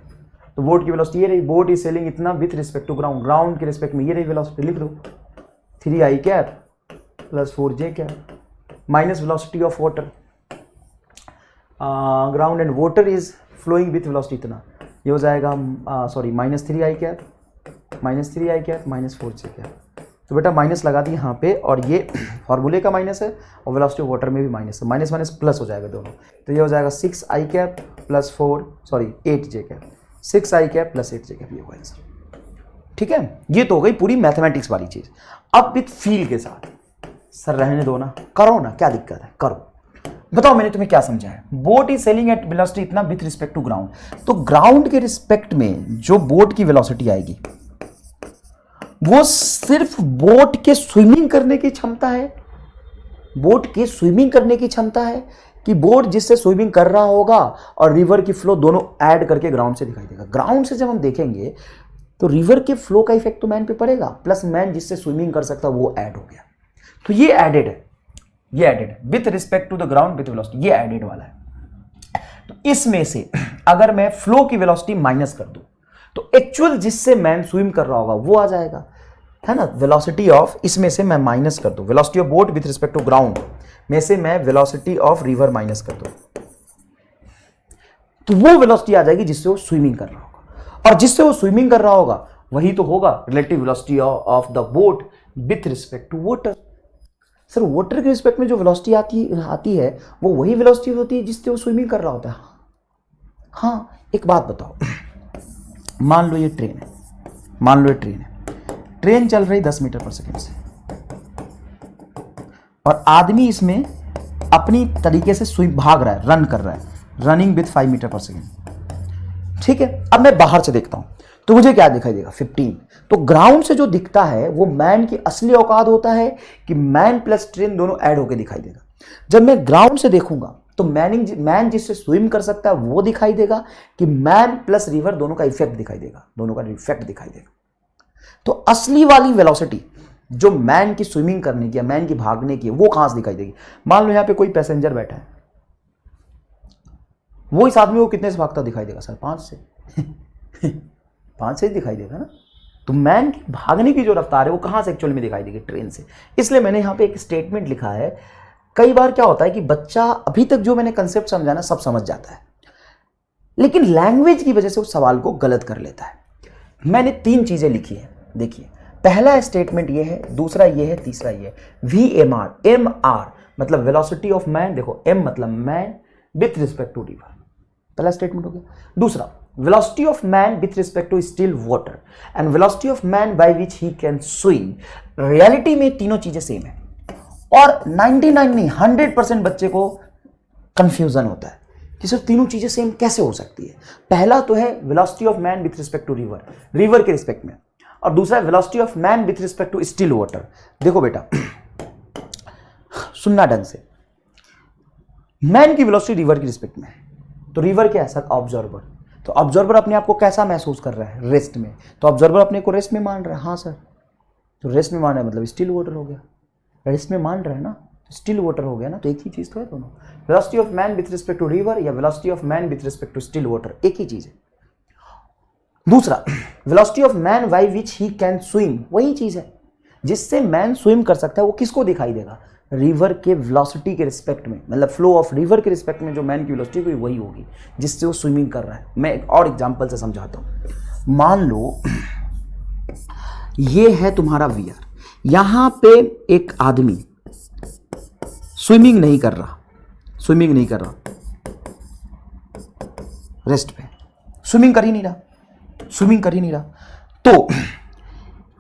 तो बोट की वेलोसिटी ये रही, बोट इज सेलिंग इतना with respect to ground, ground के रिस्पेक्ट में ये रही वेलोसिटी, लिख दो 3i cap plus 4j cap minus velocity of water, ground and water is flowing with velocity इतना, ये हो जाएगा sorry minus 3i cap minus 3i cap minus 4j cap. तो बेटा माइनस लगा दी यहाँ पे, और ये फॉर्मूले का माइनस है और वेलोसिटी ऑफ वाटर में भी माइनस है, माइनस माइनस प्लस हो जाएगा दोनों। तो ये हो जाएगा 6i cap plus 8j cap, 6i cap plus 8j cap, ये होगा आंसर। ठीक है, ये तो हो गई पूरी मैथमेटिक्स वाली चीज। अब विथ फील के साथ, सर रहने दो ना, करो ना, क्या दिक्कत है, करो। बताओ मैंने तुम्हें क्या समझाया? Boat is sailing eight velocity इतना विथ रिस्पेक्ट टू ग्राउंड, तो ग्राउंड के रिस्पेक्ट में जो बोट की वेलोसिटी आएगी वो सिर्फ बोट के स्विमिंग करने की क्षमता है, बोट की स्विमिंग करने की क्षमता है, कि बोट जिससे स्विमिंग कर रहा होगा और रिवर की फ्लो दोनों ऐड करके ग्राउंड से दिखाई देगा। ग्राउंड से जब हम देखेंगे तो रिवर के फ्लो का इफेक्ट तो मैन पे पड़ेगा, प्लस मैन जिससे स्विमिंग कर सकता वो ऐड हो गया। तो ये एडेड है, ये एडेड है with respect to the ground with velocity, ये एडेड वाला है। तो इसमें से अगर मैं फ्लो की वेलोसिटी माइनस कर दूं तो एक्चुअल जिससे मैन स्विम कर रहा होगा वो आ जाएगा, है ना। वेलोसिटी ऑफ, इसमें से मैं माइनस कर दूं velocity of boat with respect to ground में से मैं वेलोसिटी ऑफ रिवर माइनस कर दूं, तो वो वेलोसिटी आ जाएगी जिससे वो स्विमिंग कर रहा होगा। और जिससे वो स्विमिंग कर रहा होगा वही तो होगा relative velocity of the boat with respect to water. Sir water के रिस्पेक्ट में जो वेलोसिटी आती है वो वही वेलोसिटी होती है जिससे वो स्विमिंग कर रहा होता है। हाँ, एक बात बताओ, मान लो ये ट्रेन है, मान लो ये ट्रेन है, ट्रेन चल रही 10 मीटर पर सेकेंड से और आदमी इसमें अपनी तरीके से स्विम भाग रहा है, रन कर रहा है, running with 5 metre per second. ठीक है, अब मैं बाहर से देखता हूं तो मुझे क्या दिखाई देगा 15। तो ग्राउंड से जो दिखता है वो मैन की असली औकात होता है कि मैन प्लस ट्रेन दोनों ऐड होकर दिखाई देगा। जब मैं ग्राउंड से देखूंगा तो मैन जिससे स्विम कर सकता है वो दिखाई देगा कि मैन प्लस रिवर दोनों का इफेक्ट दिखाई देगा, दोनों का इफेक्ट दिखाई देगा। तो असली वाली वेलोसिटी जो मैन की स्विमिंग करने की या मैन की भागने की वो कहां से दिखाई देगी। मान लो यहां पे कोई पैसेंजर बैठा है, वो इस आदमी को कितने से भागता दिखाई देगा सर? 5 से 5 से ही दिखाई देगा ना। तो मैन की भागने की जो रफ्तार है वो कहां से एक्चुअल में दिखाई देगी? ट्रेन से। इसलिए मैंने यहां पे एक स्टेटमेंट लिखा है। कई बार क्या होता है कि बच्चा अभी तक जो मैंने कंसेप्ट समझाना सब समझ जाता है, लेकिन लैंग्वेज की वजह से उस सवाल को गलत कर लेता है। मैंने 3 चीजें लिखी है, देखिए। पहला स्टेटमेंट ये है, दूसरा ये है, तीसरा ये है। VMR, MR मतलब वेलोसिटी ऑफ मैन, देखो M मतलब man with respect to river, पहला स्टेटमेंट हो गया। दूसरा velocity of man with respect to still water and velocity of man by which he can swim। Reality में तीनों चीजें सेम है और 99 नहीं 100% बच्चे को कंफ्यूजन होता है कि सर तीनों चीजें सेम कैसे हो सकती है। पहला तो है velocity of man with respect to river, river के रिस्पेक्ट में, और दूसरा है velocity of man with respect to still water। देखो बेटा सुनना ढंग से, मैन की वेलोसिटी रिवर की रिस्पेक्ट में, तो रिवर क्या है सर? ऑब्जर्वर। तो ऑब्जर्वर अपने आप को कैसा महसूस कर रहा है? रेस्ट में। तो ऑब्जर्वर अपने को रेस्ट में मान रहा है। हाँ सर, तो रेस्ट में मान रहा है मतलब स्टिल वाटर हो गया। रेस्ट में मान रहा है ना, तो स्टिल वाटर हो गया ना। तो एक ही चीज तो है दोनों, velocity of man with respect to river या velocity of man with respect to still water, एक ही चीज है। दूसरा velocity of man by which he can swim, वही चीज है जिससे मैन स्विम कर सकता है। वो किसको दिखाई देगा? रिवर के वेलोसिटी के रिस्पेक्ट में, मतलब फ्लो ऑफ रिवर के रिस्पेक्ट में जो मैन की वेलोसिटी हुई वही होगी जिससे वो स्विमिंग कर रहा है। मैं एक और एग्जांपल से समझाता हूं। मान लो ये है तुम्हारा VR, यहां पे एक आदमी स्विमिंग नहीं कर रहा, स्विमिंग नहीं कर रहा, रेस्ट पे स्विमिंग कर ही नहीं रहा, स्विमिंग कर ही नहीं रहा। तो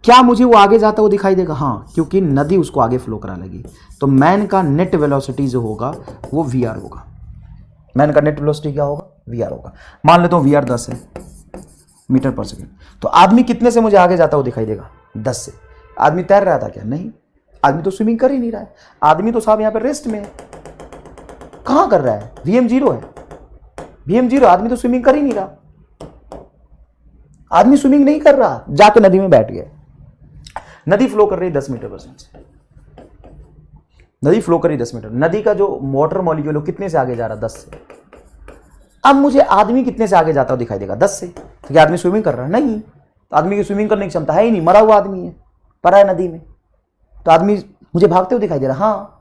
क्या मुझे वो आगे जाता हुआ दिखाई देगा? हाँ, क्योंकि नदी उसको आगे फ्लो करा लगी। तो मैन का नेट वेलोसिटी जो होगा वो VR होगा। मैन का नेट वेलोसिटी क्या होगा? VR होगा। मान लेता हूं VR 10 है मीटर पर सेकेंड, तो आदमी कितने से मुझे आगे जाता हुआ दिखाई देगा? 10 से। आदमी तैर रहा था क्या? नहीं, आदमी तो स्विमिंग कर ही नहीं रहा है। आदमी तो साहब यहां पर रेस्ट में है। कहां कर रहा है? VM 0 है, VM 0। आदमी तो स्विमिंग कर ही नहीं रहा, आदमी स्विमिंग नहीं कर रहा, जाके नदी में बैठ गया। नदी फ्लो कर रही 10 मीटर पर सेकेंड से, नदी फ्लो कर रही 10 मीटर। नदी का जो वाटर मॉलिक्यूल है कितने से आगे जा रहा? 10 से। अब मुझे आदमी कितने से आगे जाता हुआ दिखाई देगा? 10 से। तो क्या आदमी स्विमिंग कर रहा है? नहीं, तो आदमी की स्विमिंग करने की क्षमता है ही नहीं, मरा हुआ आदमी है, पड़ा है नदी में। तो आदमी मुझे भागते हुए दिखाई दे रहा। हाँ,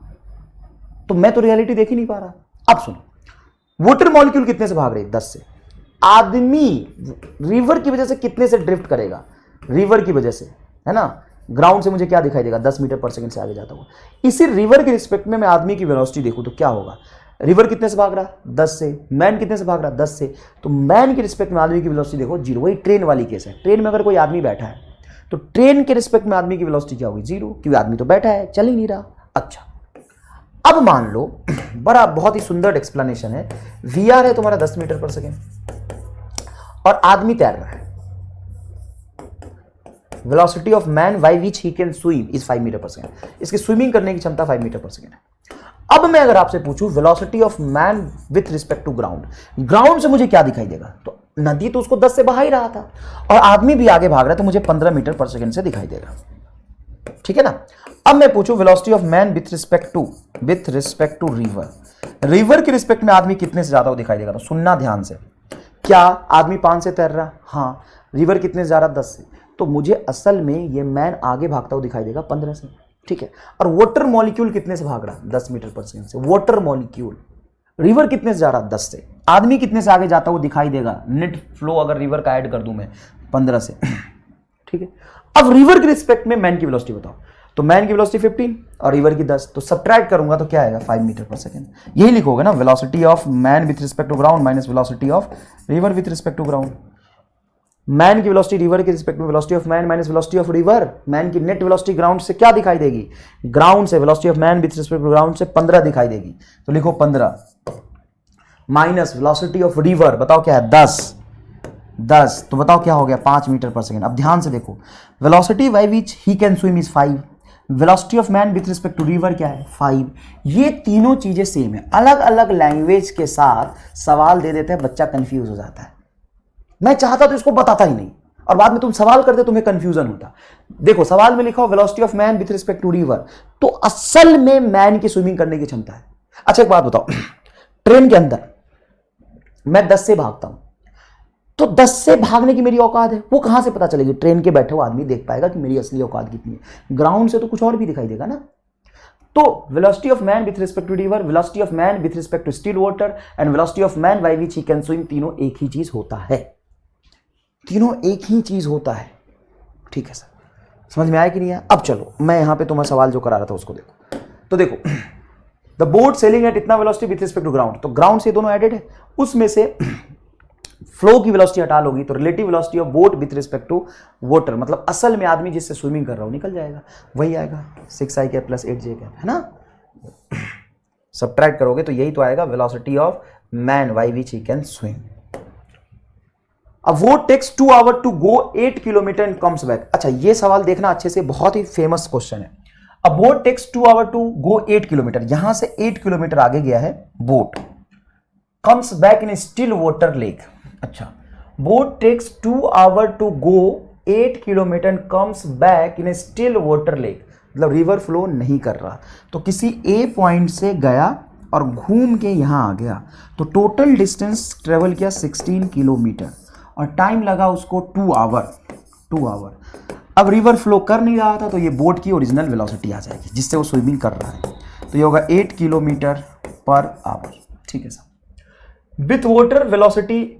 तो मैं तो रियलिटी देख ही नहीं पा रहा। अब सुनो, वाटर मॉलिक्यूल कितने से भाग रहे? 10 से। आदमी रिवर की वजह से कितने से ड्रिफ्ट करेगा? रिवर की वजह से, है ना। ग्राउंड से मुझे क्या दिखाई देगा? 10 मीटर पर सेकंड से आगे जाता हुआ। इसी रिवर के रिस्पेक्ट में मैं आदमी की वेलोसिटी देखूं तो क्या होगा? रिवर कितने से भाग रहा है? 10 से। मैन कितने से भाग रहा है? 10 से। तो मैन के रिस्पेक्ट में आदमी की वेलोसिटी देखो 0। वही ट्रेन वाली केस है। ट्रेन में अगर कोई आदमी बैठा है तो ट्रेन के रिस्पेक्ट में आदमी की वेलोसिटी क्या होगी? 0, क्योंकि आदमी तो बैठा है, चल ही नहीं रहा। अच्छा, अब मान लो बड़ा बहुत ही सुंदर एक्सप्लेनेशन है। VR है तुम्हारा 10 मीटर पर सेकेंड और आदमी तैर रहा है। Velocity of man by which he can swim is 5 metre per second. इसकी स्विमिंग करने की क्षमता 5 मीटर पर सेकेंड है। अब मैं अगर आपसे पूछूं velocity of man with respect to ground, ground से मुझे क्या दिखाई देगा? तो नदी तो उसको 10 से बहा ही रहा था और आदमी भी आगे भाग रहा है, तो मुझे 15 मीटर पर सेकेंड से दिखाई देगा। ठीक है ना। अब मैं पूछूं velocity of man with respect to river के रिस्पेक्ट में आदमी कितने से ज्यादा वो दिखाई देगा। तो सुनना ध्यान से, क्या आदमी 5 से तैर रहा, हाँ, रिवर कितने से ज्यादा 10 से, तो मुझे असल में ये मैन आगे भागता हुआ दिखाई देगा 15 से। ठीक है। और वाटर मॉलिक्यूल कितने से भाग रहा, 10 मीटर पर सेकेंड से, वाटर मॉलिक्यूल। रिवर कितने से जा रहा, 10 से। आदमी कितने से आगे जाता हुआ दिखाई देगा, नेट फ्लो अगर रिवर का ऐड कर दूं मैं 15 से। ठीक है। अब रिवर के रिस्पेक्ट में मैन की वेलोसिटी बताओ, तो मैन की वेलोसिटी 15 और रिवर की 10, तो सब्ट्रैक्ट करूंगा तो क्या आएगा, 5 मीटर पर सेकेंड। यही लिखोगे ना, velocity of man with respect to ground minus velocity of river with respect to ground. Man की वेलोसिटी रिवर के रिस्पेक्ट में velocity of man minus velocity of river. Man की नेट वेलोसिटी ग्राउंड से क्या दिखाई देगी, ग्राउंड से velocity of man with respect to ground से 15 दिखाई देगी, तो लिखो 15 माइनस वेलोसिटी ऑफ रिवर, बताओ क्या है, 10, तो बताओ क्या हो गया, 5 मीटर पर सेकेंड। अब ध्यान से देखो, velocity by which he can swim is 5, velocity of man with respect to river क्या है, 5। ये तीनों चीजें सेम है, अलग अलग लैंग्वेज के साथ सवाल दे देते हैं, बच्चा कंफ्यूज हो जाता है। मैं चाहता तो इसको बताता ही नहीं, और बाद में तुम सवाल करते तुम्हें कंफ्यूजन होता। देखो सवाल में लिखा हो velocity of man with respect to river, तो असल में मैन की स्विमिंग करने की क्षमता है। अच्छा एक बात बताओ, ट्रेन के अंदर मैं 10 से भागता हूं, तो 10 से भागने की मेरी औकात है, वो कहां से पता चलेगी, ट्रेन के बैठे हुए आदमी देख पाएगा कि मेरी असली औकात कितनी है, ग्राउंड से तो कुछ और भी दिखाई देगा ना। तो velocity of man with respect to river, velocity of man with respect to still water and velocity of man by which he can swim, तीनों एक ही चीज होता है, तीनों एक ही चीज होता है। ठीक है सर, समझ में आया कि नहीं आया। अब चलो मैं यहां पे तुम्हें सवाल जो करा रहा था उसको देखो, तो देखो द बोट सेलिंग एट इतना velocity with respect to ground, तो ग्राउंड से दोनों एडेड है, उसमें से फ्लो की वेलोसिटी हटा लोगी तो relative velocity of boat with respect to water, मतलब असल में आदमी जिससे स्विमिंग कर रहा हो निकल जाएगा, वही आएगा 6i cap plus 8j cap, है ना। सब्ट्रैक्ट करोगे तो यही तो आएगा, velocity of man by which he can swim. अब वो takes 2 hour to go 8 kilometre and comes back. अच्छा ये सवाल देखना अच्छे से, बहुत ही फेमस क्वेश्चन है। अब boat takes 2 hour to go 8 kilometre, यहां से 8 किलोमीटर आगे गया है boat, comes back in still water lake. अच्छा, boat takes 2 hour to go 8 kilometre and comes back in still water lake, मतलब रिवर फ्लो नहीं कर रहा, तो किसी ए पॉइंट से गया और घूम के यहां आ गया, तो टोटल डिस्टेंस ट्रेवल किया 16 किलोमीटर और टाइम लगा उसको 2 आवर। अब रिवर फ्लो कर नहीं रहा था, तो ये बोट की ओरिजिनल वेलोसिटी आ जाएगी जिससे वो स्विमिंग कर रहा है, तो ये होगा 8 किलोमीटर पर आवर। ठीक है sir. With water velocity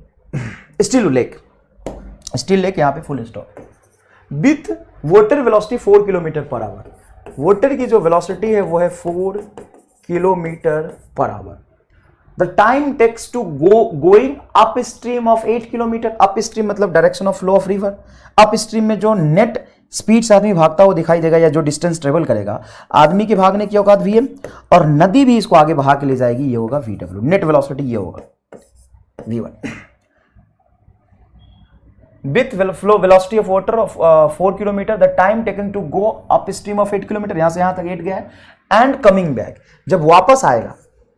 still lake यहां पे full stop. With water velocity 4 kilometre per hour, water की जो वेलोसिटी है वो है 4 kilometre per hour. The time takes to going up stream of 8 kilometre, up stream मतलब direction of flow of river, up stream में जो net speed से आदमी भागता हुआ दिखाई देगा या जो डिस्टेंस ट्रेवल करेगा, आदमी के भागने की औकात vm और नदी भी इसको आगे बहा के ले जाएगी, ये होगा vw, नेट वेलोसिटी ये होगा v1। With flow velocity of water of 4 kilometre, the time taken to go up stream of 8 kilometre, यहां से यहां तक 8 गया है, एंड कमिंग बैक, जब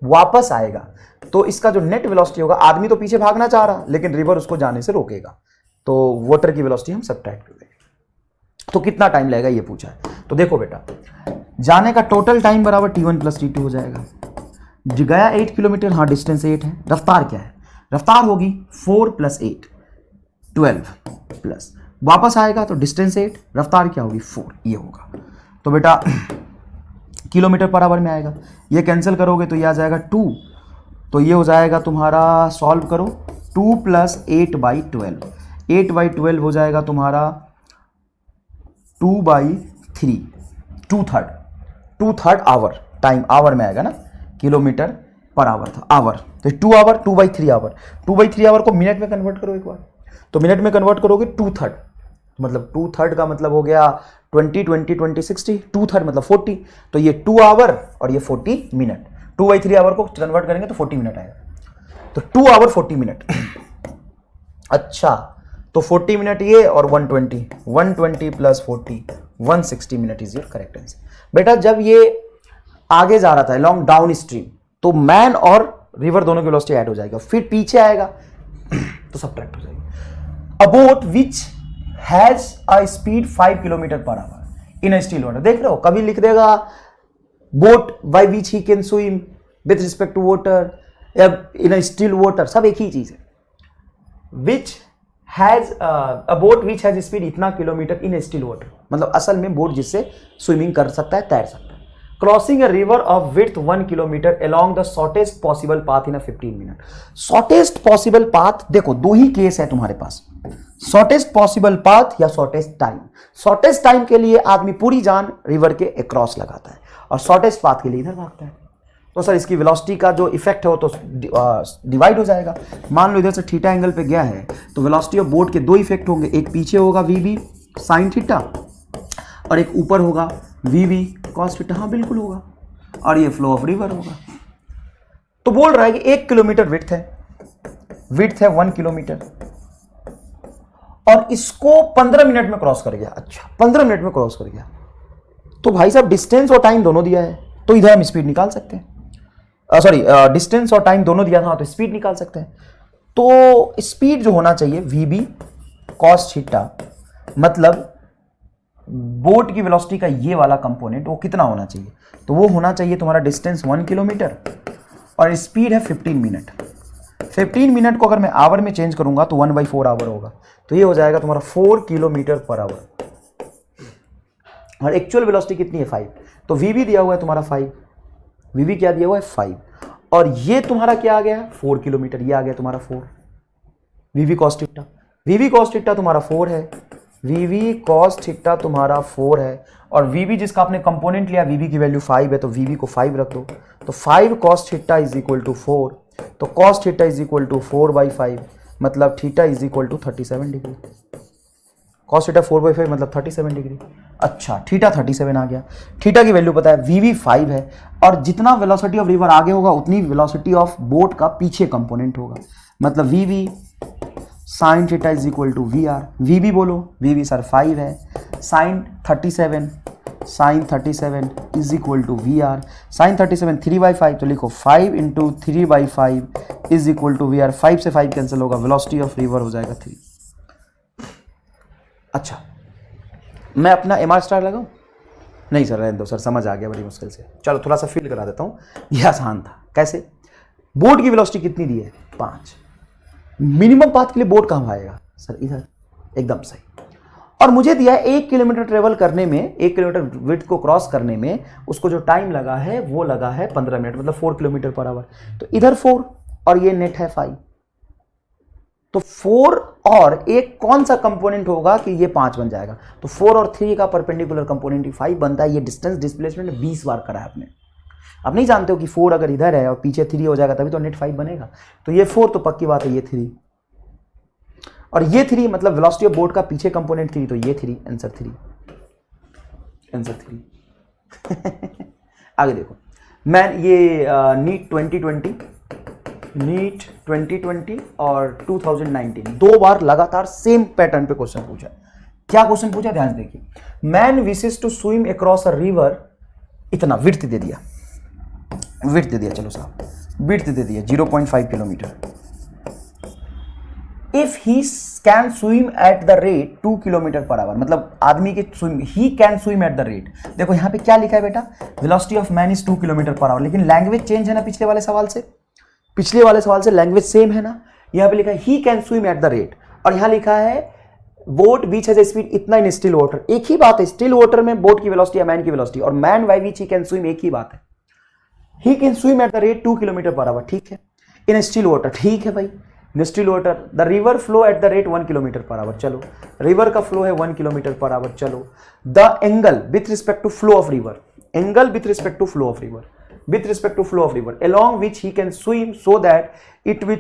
वापस आएगा तो इसका जो नेट वेलोसिटी होगा, आदमी तो पीछे भागना चाह रहा लेकिन रिवर उसको जाने से रोकेगा, तो वाटर की वेलोसिटी हम सब्ट्रैक्ट कर देंगे। तो कितना टाइम लगेगा ये पूछा है, तो देखो बेटा जाने का टोटल टाइम बराबर t1 प्लस t2 हो जाएगा। गया 8 किलोमीटर, हाँ डिस्टेंस 8 है, रफ्तार क्या है, रफ्तार होगी 4 प्लस 8 12 प्लस, वापस आएगा तो डिस्टेंस 8, रफ्तार क्या होगी 4, ये होगा। तो बेटा किलोमीटर पर आवर में आएगा, ये कैंसिल करोगे तो ये आ जाएगा 2, तो ये हो जाएगा तुम्हारा, सॉल्व करो 2 प्लस 8/12, 8/12 हो जाएगा तुम्हारा 2/3, 2/3 आवर, टाइम आवर में आएगा ना, किलोमीटर पर आवर था आवर, तो 2 आवर 2/3 आवर, 2/3 आवर को मिनट में कन्वर्ट करो एक बार, तो मिनट में कन्वर्ट करोगे 2/3, मतलब 2/3 का मतलब हो गया 20 20 20 60, 2/3 मतलब 40, तो ये 2 आवर और ये 40 मिनट, 2/3 आवर को कन्वर्ट करेंगे तो 40 मिनट आएगा, तो 2 आवर 40 मिनट। अच्छा, तो 40 मिनट ये और 120 plus 40 160 minute is your correct answer. बेटा जब ये आगे जा रहा था लॉन्ग डाउन स्ट्रीम, तो मैन और रिवर दोनों की वेलोसिटी ऐड हो जाएगा, फिर पीछे आएगा तो सब्ट्रैक्ट हो जाएगी। A boat which has a speed 5 kilometre per hour in a still water, देख रहे हो, कभी लिख देगा boat by which he can swim with respect to water या इन अ स्टिल वाटर, सब एक ही चीज है। विच has a boat which has speed इतना किलोमीटर इन स्टिल वाटर, मतलब असल में बोट जिससे स्विमिंग कर सकता है, तैर सकता है। Crossing a river of width 1 kilometre along the shortest possible path in 15 minute. Shortest possible path, देखो दो ही केस है तुम्हारे पास, शॉर्टेस्ट पॉसिबल पाथ या शॉर्टेस्ट टाइम। शॉर्टेस्ट टाइम के लिए आदमी पूरी जान रिवर के अक्रॉस लगाता है और शॉर्टेस्ट पाथ के लिए इधर भागता है। तो सर इसकी वेलोसिटी का जो इफेक्ट है वो तो डिवाइड हो जाएगा। मान लो इधर से थीटा एंगल पे गया है तो वेलोसिटी ऑफ बोट के दो इफेक्ट होंगे, एक पीछे होगा वीबी साइन थीटा और एक ऊपर होगा वीबी कॉस थीटा। हाँ बिल्कुल होगा, और ये फ्लो ऑफ रिवर होगा। तो बोल रहा है कि 1 किलोमीटर विड्थ है 1 किलोमीटर और इसको 15 मिनट में क्रॉस कर गया। अच्छा 15 मिनट में क्रॉस कर गया तो भाई साहब डिस्टेंस और टाइम दोनों दिया है तो इधर हम स्पीड निकाल सकते हैं। सॉरी डिस्टेंस और टाइम दोनों दिया था तो स्पीड निकाल सकते हैं। तो स्पीड जो होना चाहिए वीबी कॉस थीटा, मतलब बोट की वेलोसिटी का ये वाला कंपोनेंट वो कितना होना चाहिए, तो वो होना चाहिए तुम्हारा डिस्टेंस 1 किलोमीटर और स्पीड है 15 मिनट। 15 मिनट को अगर मैं आवर में चेंज करूंगा तो 1/4 आवर होगा, तो ये हो जाएगा तुम्हारा 4 किलोमीटर पर आवर। और एक्चुअल वेलोसिटी कितनी है 5, तो वीबी दिया हुआ है तुम्हारा 5, वीबी क्या दिया हुआ है 5 और ये तुम्हारा क्या आ गया 4 किलोमीटर, ये आ गया तुम्हारा 4 वीबी कॉस थीटा। वीबी कॉस थीटा तुम्हारा 4 है, वीबी कॉस थीटा तुम्हारा 4 है और वीबी जिसका आपने कंपोनेंट लिया वीबी की वैल्यू 5 है तो वीबी को 5 रख दो, तो 5 cos theta is equal to 4, तो cos theta is equal to 4/5 मतलब theta is equal to 37 degree. Cos theta 4/5 मतलब 37 डिग्री। अच्छा थीटा 37 आ गया, थीटा की वैल्यू पता है वीवी 5 है और जितना वेलोसिटी ऑफ रिवर आगे होगा उतनी वेलोसिटी ऑफ बोट का पीछे कंपोनेंट होगा, मतलब VV sine theta is equal to V R. VV बोलो, वीवी सर 5 है, sine 37 is equal to V R. Sine 37 3/5 तो लिखो 5 into 3/5 is equal to V R. 5 से 5 कैंसिल होगा, वेलोसिटी ऑफ रिवर हो जाएगा 3। अच्छा मैं अपना एमआर स्टार लगाऊं? नहीं सर रहने दो सर, समझ आ गया बड़ी मुश्किल से। चलो थोड़ा सा फील करा देता हूं, यह आसान था। कैसे? बोट की वेलोसिटी कितनी दी है 5, मिनिमम पाथ के लिए बोट कहां आएगा सर इधर, एकदम सही। और मुझे दिया है 1 किलोमीटर ट्रेवल करने में, 1 किलोमीटर विड्थ को क्रॉस करने में उसको जो टाइम लगा है वो लगा है 15 मिनट, मतलब 4 किलोमीटर पर आवर। तो इधर 4 और ये नेट है 5, तो 4 और एक कौन सा कंपोनेंट होगा कि ये 5 बन जाएगा, तो 4 और 3 का परपेंडिकुलर कंपोनेंट 5 बनता है। ये डिस्टेंस डिस्प्लेसमेंट 20 बार करा है आपने। अब नहीं जानते हो कि 4 अगर इधर है और पीछे 3 हो जाएगा तभी तो नेट 5 बनेगा, तो ये 4 तो पक्की बात है, ये 3 और ये 3 मतलब वेलोसिटी ऑफ बोट का पीछे कंपोनेंट 3, तो ये 3 आंसर 3 आगे देखो मैं ये नीट 2020 और 2019 2 बार लगातार सेम पैटर्न पे क्वेश्चन पूछा। क्या क्वेश्चन पूछा ध्यान से देखिए। Man wishes to swim across a river, इतना विड्थ दे दिया, चलो साहब विड्थ दे दिया 0.5 kilometre. If he can swim at the rate 2 kilometre per hour, मतलब आदमी के swim, he can swim at the rate. देखो यहां पे क्या लिखा है बेटा, velocity of man is 2 kilometre per hour, लेकिन लैंग्वेज चेंज है ना पिछले वाले सवाल से, लैंग्वेज सेम है ना। यहां पे लिखा है ही can swim at the rate और यहां लिखा है बोट बीच हैज स्पीड इतना इन स्टिल वाटर। एक ही बात है, स्टिल वाटर में बोट की वेलोसिटी या मैन की वेलोसिटी, और man by which he can swim एक ही बात है। ही can swim at the rate 2 kilometre per hour, ठीक है। इन स्टिल वाटर, ठीक है भाई, इन still water. The river flow eight the rate 1 kilometre per our, चलो रिवर का फ्लो है 1 किलोमीटर पर आवर, चलो। The angle with respect to flow of river, angle with respect to flow of river, with respect to flow of river along which he can swim so that it will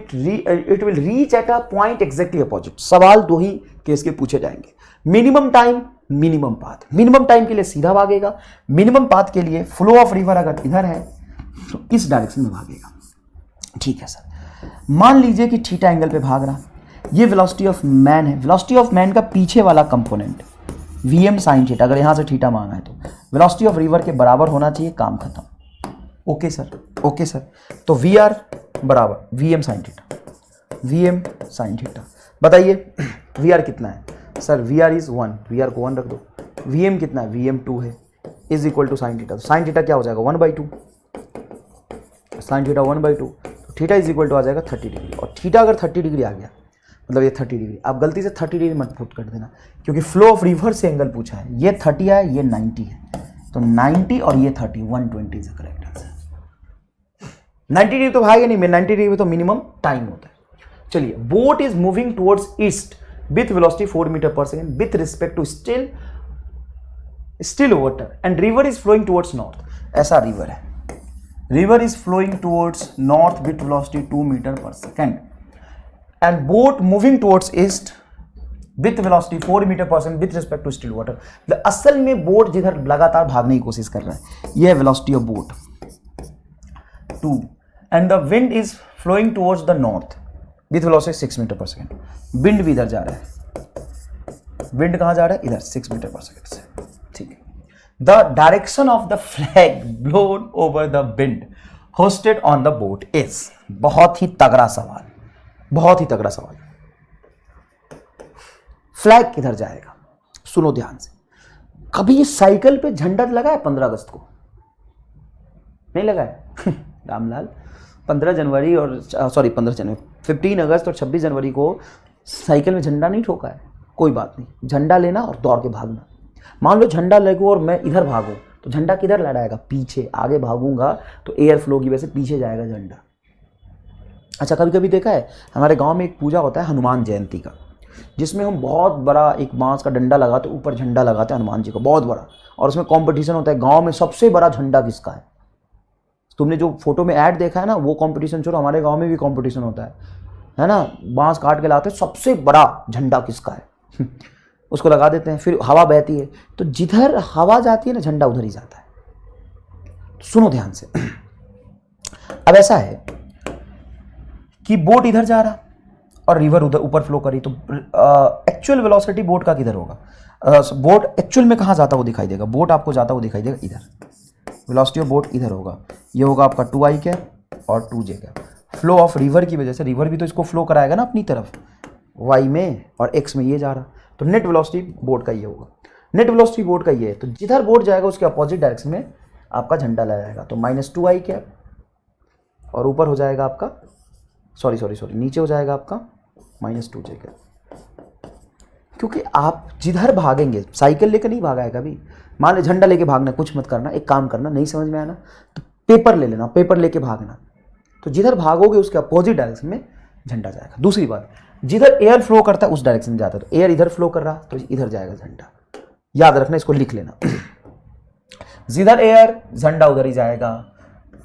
reach at a point exactly opposite। सवाल दो ही case के पूछे जाएंगे। Minimum time, minimum path. Minimum time के लिए सीधा भागेगा, minimum path के लिए फ्लो ऑफ रिवर अगर इधर है तो इस डायरेक्शन में भागेगा, ठीक है सर। मान लीजिए कि थीटा एंगल पे भाग रहा, ये वेलोसिटी ऑफ मैन है, वेलोसिटी ऑफ मैन का पीछे वाला कंपोनेंट vm sin थीटा, अगर यहां से थीटा मांगा है तो वेलोसिटी ऑफ रिवर के बराबर होना चाहिए, काम खत्म। Okay sir, okay sir. तो वी आर बराबर V M sine theta V M sine theta. बताइए वी आर कितना है sir, V R is 1, V R को 1 रख दो। वी एम कितना है, वी एम 2 है, is equal to sine theta. Sine theta क्या हो जाएगा 1/2, साइन थीटा 1/2, तो थीटा इज इक्वल टू आ जाएगा 30 डिग्री। और थीटा अगर 30 डिग्री आ गया मतलब ये 30 डिग्री, आप गलती से 30 डिग्री मत पुट कर देना, क्योंकि फ्लो ऑफ रिवर से एंगल पूछा है। ये 30 है, ये 90 है, तो 90 और ये 30, 120 is the correct answer. 90 degree तो भागेगा नहीं, 90 डिग्री में तो मिनिमम टाइम होता है। चलिए, boat is moving towards east with velocity 4 metre per second with respect to still water and river is flowing towards north. ऐसा रिवर है, river is flowing towards north with velocity 2 metre per second and boat moving towards east with velocity 4 metre per second with respect to still water. असल में boat जिधर लगातार भागने की कोशिश कर रहा है, यह है velocity of boat 2 and the wind is flowing towards the north with velocity 6 metre per second. Wind भी इधर जा रहा है, विंड कहां जा रहा है, इधर 6 मीटर पर सेकेंड से। ठीक है, the direction of the flag blown over the wind hosted on the boat is. बहुत ही तगड़ा सवाल, बहुत ही तगड़ा सवाल। फ्लैग किधर जाएगा, सुनो ध्यान से। कभी ये साइकिल पे झंडा लगा है 15 अगस्त को? नहीं लगा है रामलाल, 15 जनवरी और सॉरी 15 जनवरी 15 अगस्त और 26 जनवरी को साइकिल में झंडा नहीं ठोका है। कोई बात नहीं, झंडा लेना और दौड़ के भागना। मान लो झंडा लगो और मैं इधर भागूं, तो झंडा किधर लहराएगा, पीछे। आगे भागूंगा तो एयर फ्लो की वजह से पीछे जाएगा झंडा। अच्छा, कभी कभी देखा है हमारे गांव में एक पूजा होता है हनुमान जयंती का, जिसमें हम बहुत बड़ा एक बांस का डंडा लगाते, ऊपर झंडा लगाते हैं हनुमान जी का बहुत बड़ा, और उसमें कंपटीशन होता है गांव में सबसे बड़ा झंडा किसका है। तुमने जो फोटो में ऐड देखा है ना, वो कंपटीशन छोड़ो, हमारे गांव में भी कंपटीशन होता है ना। बांस काट के लाते हैं, सबसे बड़ा झंडा किसका है उसको लगा देते हैं, फिर हवा बहती है, तो जिधर हवा जाती है ना झंडा उधर ही जाता है। तो सुनो ध्यान से। अब ऐसा है कि बोट इधर जा रहा और रिवर उधर ऊपर फ्लो करी, तो एक्चुअल वेलोसिटी बोट का किधर होगा, बोट एक्चुअल में कहाँ जाता हुआ दिखाई देगा, बोट आपको जाता हुआ दिखाई देगा इधर, वेलोसिटी ऑफ बोट इधर होगा। ये होगा आपका 2i कैप और 2j cap. Flow of river की वजह से, रिवर भी तो इसको फ्लो कराएगा ना अपनी तरफ, y में और x में ये जा रहा, तो नेट वेलोसिटी बोट का ये होगा। नेट वेलोसिटी बोट का ये है, तो जिधर बोट जाएगा उसके अपोजिट डायरेक्शन में आपका झंडा लगाएगा, तो -2i कैप और ऊपर हो जाएगा आपका सॉरी नीचे हो जाएगा आपका -2j कैप। क्योंकि आप जिधर भागेंगे, साइकिल लेकर नहीं भागा है कभी, मान लो झंडा लेके भागना, कुछ मत करना, एक काम करना, नहीं समझ में आया ना तो पेपर ले लेना, पेपर लेके भागना, तो जिधर भागोगे उसके अपोजिट डायरेक्शन में झंडा जाएगा। दूसरी बात, जिधर एयर फ्लो करता है उस डायरेक्शन में जाता है, तो एयर इधर फ्लो कर रहा तो इधर जाएगा झंडा, याद रखना, इसको लिख लेना। जिधर एयर झंडा उधर ही जाएगा,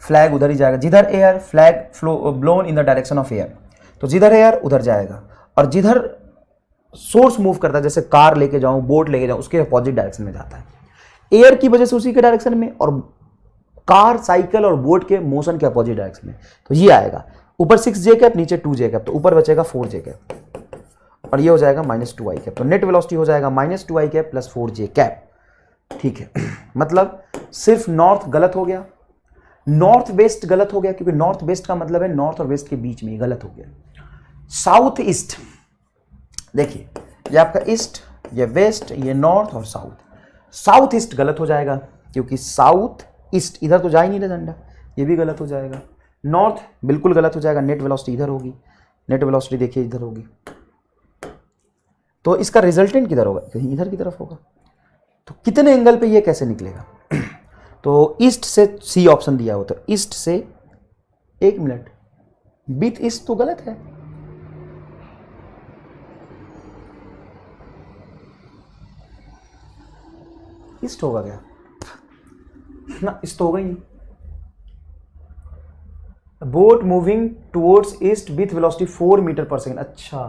फ्लैग उधर ही जाएगा। जिधर air flag flow blown in the direction of air, तो जिधर एयर उधर जाएगा, और जिधर सोर्स मूव करता है, जैसे कार लेके जाऊं, बोट लेके जाऊं, उसके अपोजिट डायरेक्शन में जाता है, एयर की वजह से उसी के डायरेक्शन में, और कार, साइकिल और बोट के मोशन के अपोजिट डायरेक्शन में, तो ये आएगा ऊपर 6j कैप, नीचे 2j कैप, तो ऊपर बचेगा 4j कैप और ये हो जाएगा -2i कैप। तो नेट वेलोसिटी हो जाएगा -2i cap plus 4j cap. ठीक है, मतलब सिर्फ नॉर्थ गलत हो गया, नॉर्थ वेस्ट गलत हो गया, क्योंकि नॉर्थ वेस्ट का मतलब है नॉर्थ और वेस्ट के बीच में, गलत हो गया। साउथ ईस्ट, देखिए ये आपका ईस्ट, ये वेस्ट, ये नॉर्थ और साउथ। साउथ ईस्ट गलत हो जाएगा, क्योंकि साउथ ईस्ट इधर तो जा ही नहीं रहा झंडा, ये भी गलत हो जाएगा। नॉर्थ बिल्कुल गलत हो जाएगा, नेट वेलोसिटी इधर होगी, नेट वेलोसिटी देखिए इधर होगी, तो इसका रिजल्टेंट किधर होगा, कहीं इधर की तरफ होगा। तो कितने एंगल पे ये कैसे निकलेगा तो ईस्ट से सी ऑप्शन दिया हो, तो ईस्ट से, एक मिनट, विथ ईस्ट तो गलत है, ईस्ट होगा क्या ना, ईस्ट तो होगा ही नहीं। Boat moving towards east with velocity 4 metre per second. अच्छा,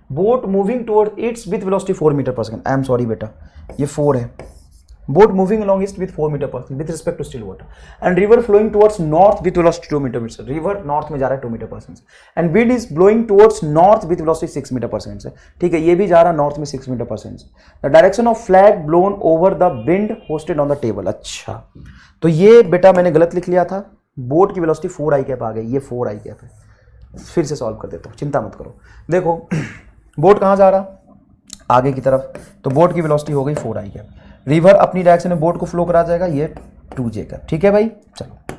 boat moving toward east with velocity 4 metre per second. I am sorry बेटा, ये 4 है। Boat moving along east with 4 metre per second with respect to still water and river flowing towards north with velocity 2 metre per second. River north में जा रहा है 2 metre per second and wind is blowing towards north with velocity 6 metre per second से। ठीक है, ये भी जा रहा है नॉर्थ में 6 मीटर पर सेकेंड से। The direction of flag blown over the wind hosted on the table. अच्छा, तो ये बेटा मैंने गलत लिख लिया था, बोट की वेलोसिटी 4i कैप आ गई, ये 4i कैप है, फिर से सॉल्व कर देता हूँ, चिंता मत करो। देखो बोट कहाँ जा रहा, आगे की तरफ, तो बोट की वेलोसिटी हो गई 4i कैप। रिवर अपनी डायरेक्शन में बोट को फ्लो करा जाएगा, ये 2j कैप। ठीक है भाई, चलो।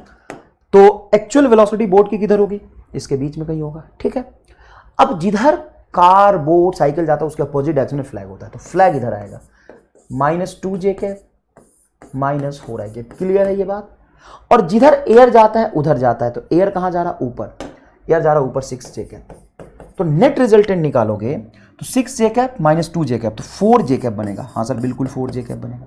तो एक्चुअल वेलोसिटी बोट की किधर होगी, इसके बीच में कहीं होगा। ठीक है, अब जिधर कार बोट साइकिल जाता है उसके अपोजिट डायरेक्शन में फ्लैग होता है, तो फ्लैग इधर आएगा, -2j cap -4i cap. Clear है ये बात। और जिधर एयर जाता है उधर जाता है, तो एयर कहां जा रहा, ऊपर, एयर जा रहा ऊपर 6j कैप। तो नेट रिजल्टेंट निकालोगे तो 6j कैप -2j कैप, तो 4j कैप बनेगा। हाँ सर बिल्कुल 4j कैप बनेगा।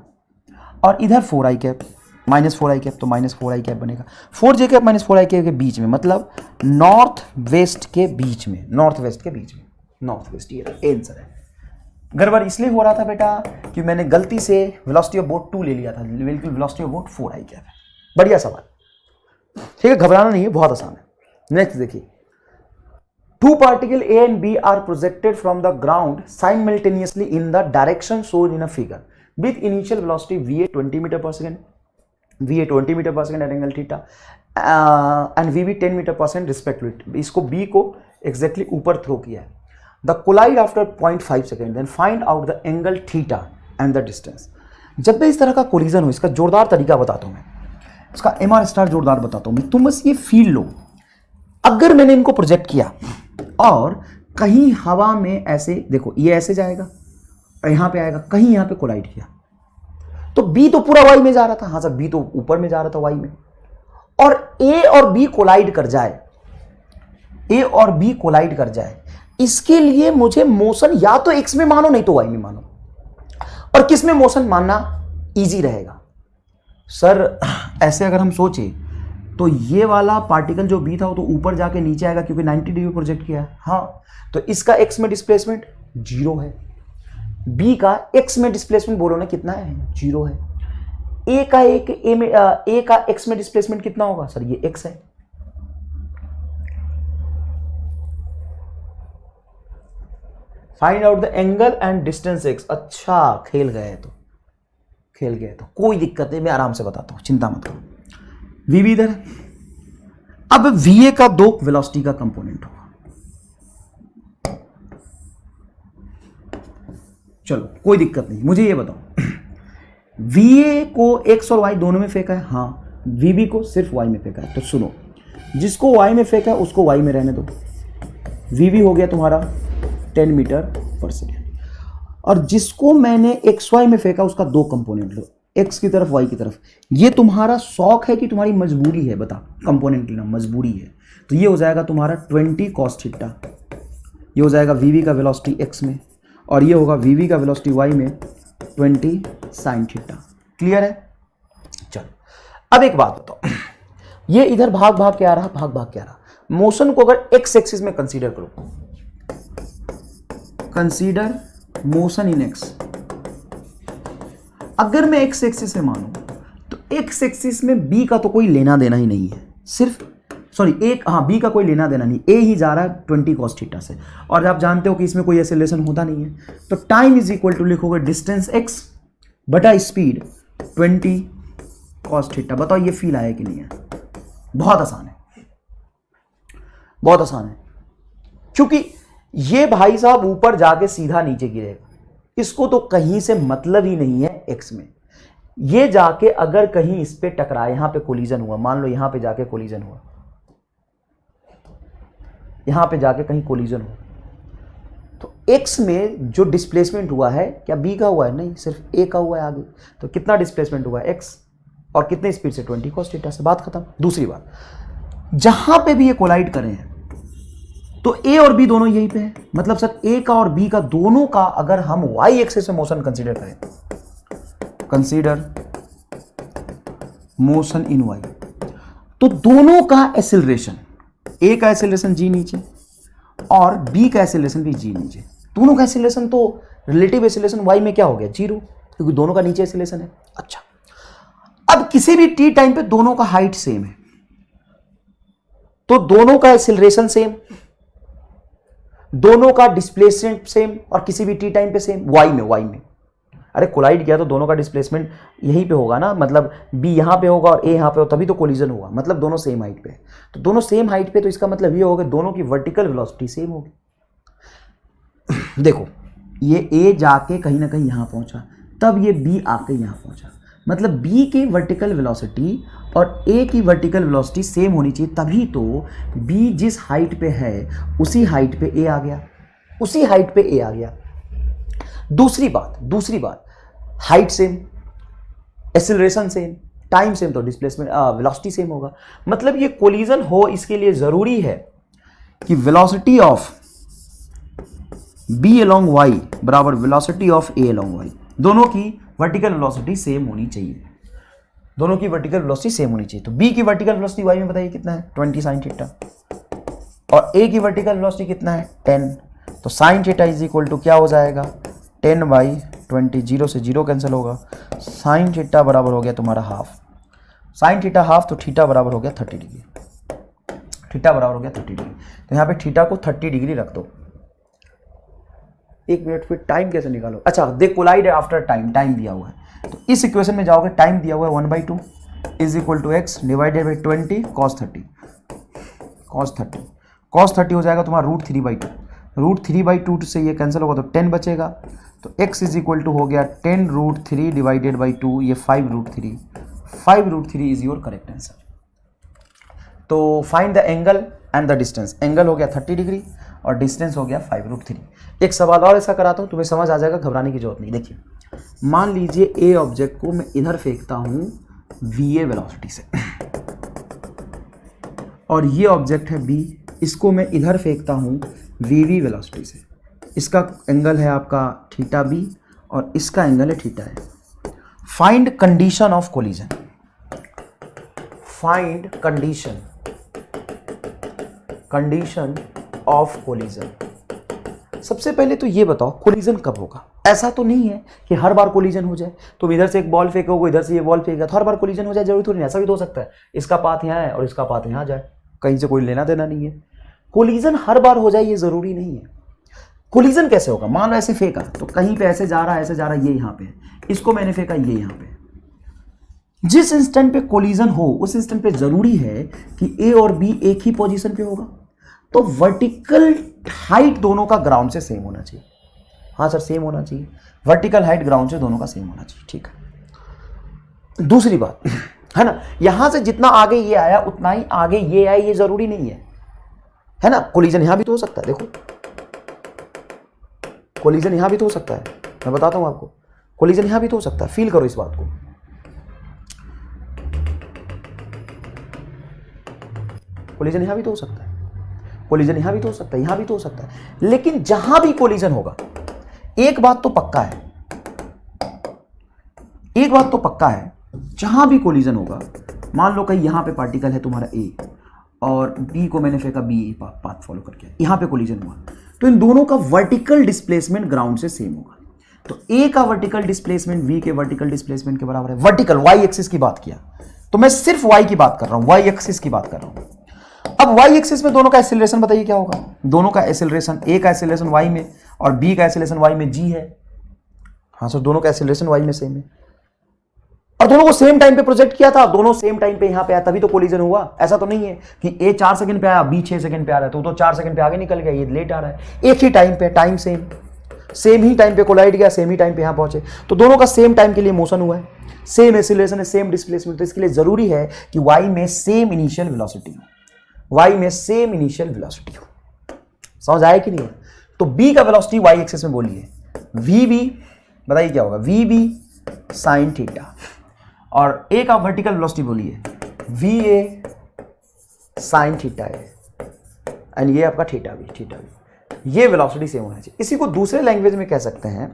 और इधर 4i कैप -4i कैप, तो -4i कैप बनेगा। 4j कैप -4i कैप के बीच में, मतलब नॉर्थ वेस्ट के बीच में, नॉर्थ वेस्ट के बीच में, नॉर्थ वेस्ट, ये आंसर है। गड़बड़ इसलिए हो रहा था बेटा कि मैंने गलती से वेलोसिटी ऑफ बोट 2 ले लिया था, बिल्कुल velocity of boat 4i cap है। बढ़िया सवाल, ठीक है, घबराना नहीं है, बहुत आसान है। नेक्स्ट देखिए, 2 particles A and B are projected from the ground simultaneously in the direction shown in a figure with initial velocity VA 20 meter per second, VA 20 meter per second at angle theta and VB 10 meter per second respectively। इसको B को exactly ऊपर throw किया है। The collide after 0.5 second, then find out the angle theta and the distance। जब भी इस तरह का कोलिजन हो, इसका जोरदार तरीका बताता हूं मैं, इसका MR स्टार जोरदार बताता हूं मैं, तुम बस ये फील लो। अगर मैंने इनको प्रोजेक्ट किया और कहीं हवा में ऐसे, देखो ये ऐसे जाएगा और यहां पे आएगा, कहीं यहां पे कोलाइड किया, तो बी तो पूरा वाई में जा रहा था। हाँ सर, बी तो ऊपर में जा रहा था वाई में, और ए और बी कोलाइड कर जाए, ए और बी कोलाइड कर जाए, इसके लिए मुझे मोशन या तो एक्स में मानो नहीं तो वाई में मानो। और किस में मोशन मानना इजी रहेगा सर, ऐसे अगर हम सोचे तो ये वाला पार्टिकल जो बी था वो तो ऊपर जाके नीचे आएगा क्योंकि 90 डिग्री प्रोजेक्ट किया है। हाँ, तो इसका एक्स में डिस्प्लेसमेंट 0 है, बी का एक्स में डिस्प्लेसमेंट बोलो ना कितना है, 0 है। ए का एक्स में डिस्प्लेसमेंट कितना होगा सर, ये एक्स है। Find out the angle and distance x. अच्छा, खेल गए तो कोई दिक्कत नहीं, मैं आराम से बताता हूं, चिंता मत करो। वीबी इधर, अब वीए का 2 वेलोसिटी का कंपोनेंट होगा। चलो कोई दिक्कत नहीं, मुझे ये बताओ, वीए को एक्स और वाई दोनों में फेंका है, हाँ, वीबी को सिर्फ वाई में फेंका है। तो सुनो, जिसको वाई में फेंका है उसको वाई में रहने दो। वीबी हो गया तुम्हारा 10 मीटर पर सेकेंड, और जिसको मैंने एक्स वाई में फेंका उसका 2 कंपोनेंट लो, एक्स की तरफ वाई की तरफ। ये तुम्हारा शौक है कि तुम्हारी मजबूरी है, बता, कंपोनेंट लेना मजबूरी है। तो ये हो जाएगा तुम्हारा 20 cos थीटा, ये हो जाएगा वीवी का वेलोसिटी एक्स में, और ये होगा वीवी का वेलोसिटी वाई में 20 sin थीटा। क्लियर है? चलो अब एक बात बताओ, ये इधर भाग भाग के आ रहा, भाग भाग के आ रहा, मोशन को अगर एक्स एक्सिस में कंसीडर करो, कंसीडर मोशन इन एक्स, अगर मैं एक्स एक्सिस में मानूं तो एक्स एक्सिस में बी का तो कोई लेना देना ही नहीं है, सिर्फ बी का कोई लेना देना नहीं, ए ही जा रहा है 20 cos थीटा से, और आप जानते हो कि इसमें कोई एक्सेलरेशन होता नहीं है। तो टाइम इज इक्वल टू लिखोगे डिस्टेंस एक्स बटा स्पीड 20 cos थीटा। बताओ ये फील आया कि नहीं है? बहुत आसान है, बहुत आसान है, क्योंकि ये भाई साहब ऊपर जाके सीधा नीचे गिरेगा, इसको तो कहीं से मतलब ही नहीं है एक्स में। ये जाके अगर कहीं इस पे टकराए, यहां पे कोलिजन हुआ, मान लो यहां पे जाके कोलिजन हुआ, यहां पे जाके कहीं कोलिजन हुआ, तो एक्स में जो डिस्प्लेसमेंट हुआ है, क्या बी का हुआ है? नहीं, सिर्फ ए का हुआ है आगे। तो कितना डिस्प्लेसमेंट हुआ है? एक्स, और कितने स्पीड से? 20 cos थीटा से। बात खत्म। दूसरी बात, जहां पे भी ये कोलाइड कर रहे हैं तो ए और बी दोनों यहीं पे है, मतलब सर ए का और बी का दोनों का अगर हम वाई एक्सिस में मोशन कंसीडर करें, कंसीडर मोशन इन वाई, तो दोनों का एक्सेलरेशन, ए का एक्सेलरेशन जी नीचे और बी का एक्सेलरेशन भी जी नीचे, दोनों का एक्सेलरेशन तो रिलेटिव एक्सेलरेशन वाई में क्या हो गया? 0, क्योंकि दोनों का नीचे एक्सेलरेशन है। अच्छा, अब किसी भी टी टाइम पे दोनों का हाइट सेम है, तो दोनों का एक्सेलरेशन सेम, दोनों का डिस्प्लेसमेंट सेम, और किसी भी टी टाइम पे सेम, वाई में अरे कोलाइड किया तो दोनों का डिस्प्लेसमेंट यहीं पे होगा ना, मतलब बी यहाँ पे होगा और ए यहाँ पे हो, तभी तो कोलिजन होगा, मतलब दोनों सेम हाइट पे। तो दोनों सेम हाइट पे, तो इसका मतलब ये होगा दोनों की वर्टिकल वेलोसिटी सेम होगी। देखो ये ए जाके कहीं ना कहीं यहाँ पहुँचा, तब ये बी आके यहाँ पहुँचा, मतलब बी की वर्टिकल वेलोसिटी और ए की वर्टिकल वेलोसिटी सेम होनी चाहिए, तभी तो बी जिस हाइट पे है उसी हाइट पे ए आ गया, उसी हाइट पे ए आ गया। दूसरी बात height same, acceleration same, time same, तो डिस्प्लेसमेंट वेलोसिटी सेम होगा। मतलब ये कोलिजन हो, इसके लिए जरूरी है कि velocity of B along Y बराबर velocity of A along Y, दोनों की वर्टिकल वेलोसिटी सेम होनी चाहिए, दोनों की वर्टिकल वेलोसिटी सेम होनी चाहिए। तो बी की वर्टिकल वेलोसिटी वाई में बताइए कितना है 20 sin थीटा, और ए की वर्टिकल वेलोसिटी कितना है 10, तो sin theta is equal to क्या हो जाएगा 10/20, 0 से 0 कैंसिल होगा, sin थीटा बराबर हो गया तुम्हारा हाफ, sin थीटा हाफ, तो थीटा बराबर हो गया 30 डिग्री, थीटा बराबर हो गया 30 डिग्री। तो यहाँ पे थीटा को 30 डिग्री रख दो। एक मिनट, फिर टाइम कैसे निकालो? अच्छा देख, कोलाइड आफ्टर टाइम दिया हुआ है, तो इस इक्वेशन में जाओगे, टाइम दिया हुआ है 1/2 is equal to X divided by 20 cos 30, cos 30 हो जाएगा तुम्हारा √3/2, √3/2 से ये कैंसिल होगा तो 10 बचेगा, तो x इज इक्वल टू हो गया 10√3 डिवाइडेड बाई 2, ये 5√3 इज योर करेक्ट आंसर। तो find the angle and the distance, angle हो गया 30 डिग्री और डिस्टेंस हो गया 5√3। एक सवाल और ऐसा कराता हूँ, तुम्हें समझ आ जाएगा, घबराने की जरूरत नहीं। देखिए मान लीजिए ए ऑब्जेक्ट को मैं इधर फेंकता हूँ va वेलोसिटी से, और ये ऑब्जेक्ट है बी, इसको मैं इधर फेंकता हूँ vv वेलोसिटी से, इसका एंगल है आपका थीटा बी और इसका एंगल है थीटा है। Find condition of collision, find condition of collision. सबसे पहले तो ये बताओ कोलिजन कब होगा? ऐसा तो नहीं है कि हर बार कोलिजन हो जाए, तुम इधर से एक बॉल फेंकोगे, इधर से ये बॉल फेंकेगा, तो हर बार कोलिजन हो जाए, जरूरी थोड़ी नहीं। ऐसा भी तो हो सकता है इसका पाथ यहाँ है और इसका पाथ यहाँ जाए, कहीं से कोई लेना देना नहीं है। कोलिजन हर बार हो जाए ये जरूरी नहीं है। कोलिजन कैसे होगा? मान लो ऐसे फेंका, तो कहीं पे ऐसे जा रहा है, ऐसे जा रहा है, ये यहाँ पे, इसको मैंने फेंका, ये यहाँ पे। जिस इंस्टेंट पे कोलिजन हो उस इंस्टेंट पे जरूरी है कि ए और बी एक ही पोजीशन पे होगा, तो वर्टिकल हाइट दोनों का ग्राउंड से सेम होना चाहिए। हाँ सर सेम होना चाहिए, वर्टिकल हाइट ग्राउंड से दोनों का सेम होना चाहिए, ठीक है। दूसरी बात है ना, यहां से जितना आगे ये आया उतना ही आगे ये आए, ये जरूरी नहीं है ना। कोलिजन यहां भी तो हो सकता है, देखो कोलिजन यहां भी तो हो सकता है, मैं बताता हूं आपको, कोलिजन यहां भी तो हो सकता है, फील करो इस बात को। कोलिजन यहां भी तो हो सकता है, कोलिजन यहां भी तो हो सकता है, यहां भी तो हो सकता है, लेकिन जहां भी कोलिजन होगा एक बात तो पक्का है, एक बात तो पक्का है, जहां भी कोलिजन होगा, मान लो कहीं यहां पे पार्टिकल है तुम्हारा ए और बी को मैंने फेंका, बी पाथ फॉलो करके यहां पे कोलिजन हुआ, तो इन दोनों का वर्टिकल डिस्प्लेसमेंट ग्राउंड से सेम होगा। तो ए का वर्टिकल डिस्प्लेसमेंट बी के वर्टिकल डिस्प्लेसमेंट के बराबर है। वर्टिकल वाई एक्सिस की बात किया तो मैं सिर्फ वाई की बात कर रहा हूं, वाई एक्सिस की बात कर रहा हूं। अब वाई एक्सिस में दोनों का एक्सेलरेशन बताइए क्या होगा? दोनों का एक्सेलरेशन, ए का एक्सेलरेशन वाई में और बी का एक्सेलरेशन वाई में जी है। हाँ सर दोनों का एक्सेलरेशन वाई में सेम है और दोनों को सेम टाइम पे प्रोजेक्ट किया था, दोनों सेम टाइम पे यहां पे आया, तभी तो कोलिजन हुआ। ऐसा तो नहीं है कि ए 4 सेकंड पे आया बी 6 सेकंड पे आ रहा है, तो 4 सेकंड पे आगे निकल गया, ये लेट आ रहा है। एक ही टाइम पे, टाइम सेम ही टाइम पे कोलाइड गया, सेम ही टाइम पे यहां पहुंचे, तो दोनों का सेम टाइम के लिए मोशन हुआ है, सेम एक्सेलरेशन है, सेम डिस्प्लेसमेंट। तो इसके लिए जरूरी है कि वाई में सेम इनिशियल वेलोसिटी हो, वाई में सेम इनिशियल वेलोसिटी हो। समझ आया कि नहीं? तो बी का वेलोसिटी वाई एक्सिस में बोलिए वी बी, बताइए क्या होगा? वी बी साइन थीटा, और ए का वर्टिकल वेलोसिटी बोलिए वी ए साइन थीटा है, एंड ये आपका थीटा भी। ये वेलोसिटी सेम होना चाहिए। इसी को दूसरे लैंग्वेज में कह सकते हैं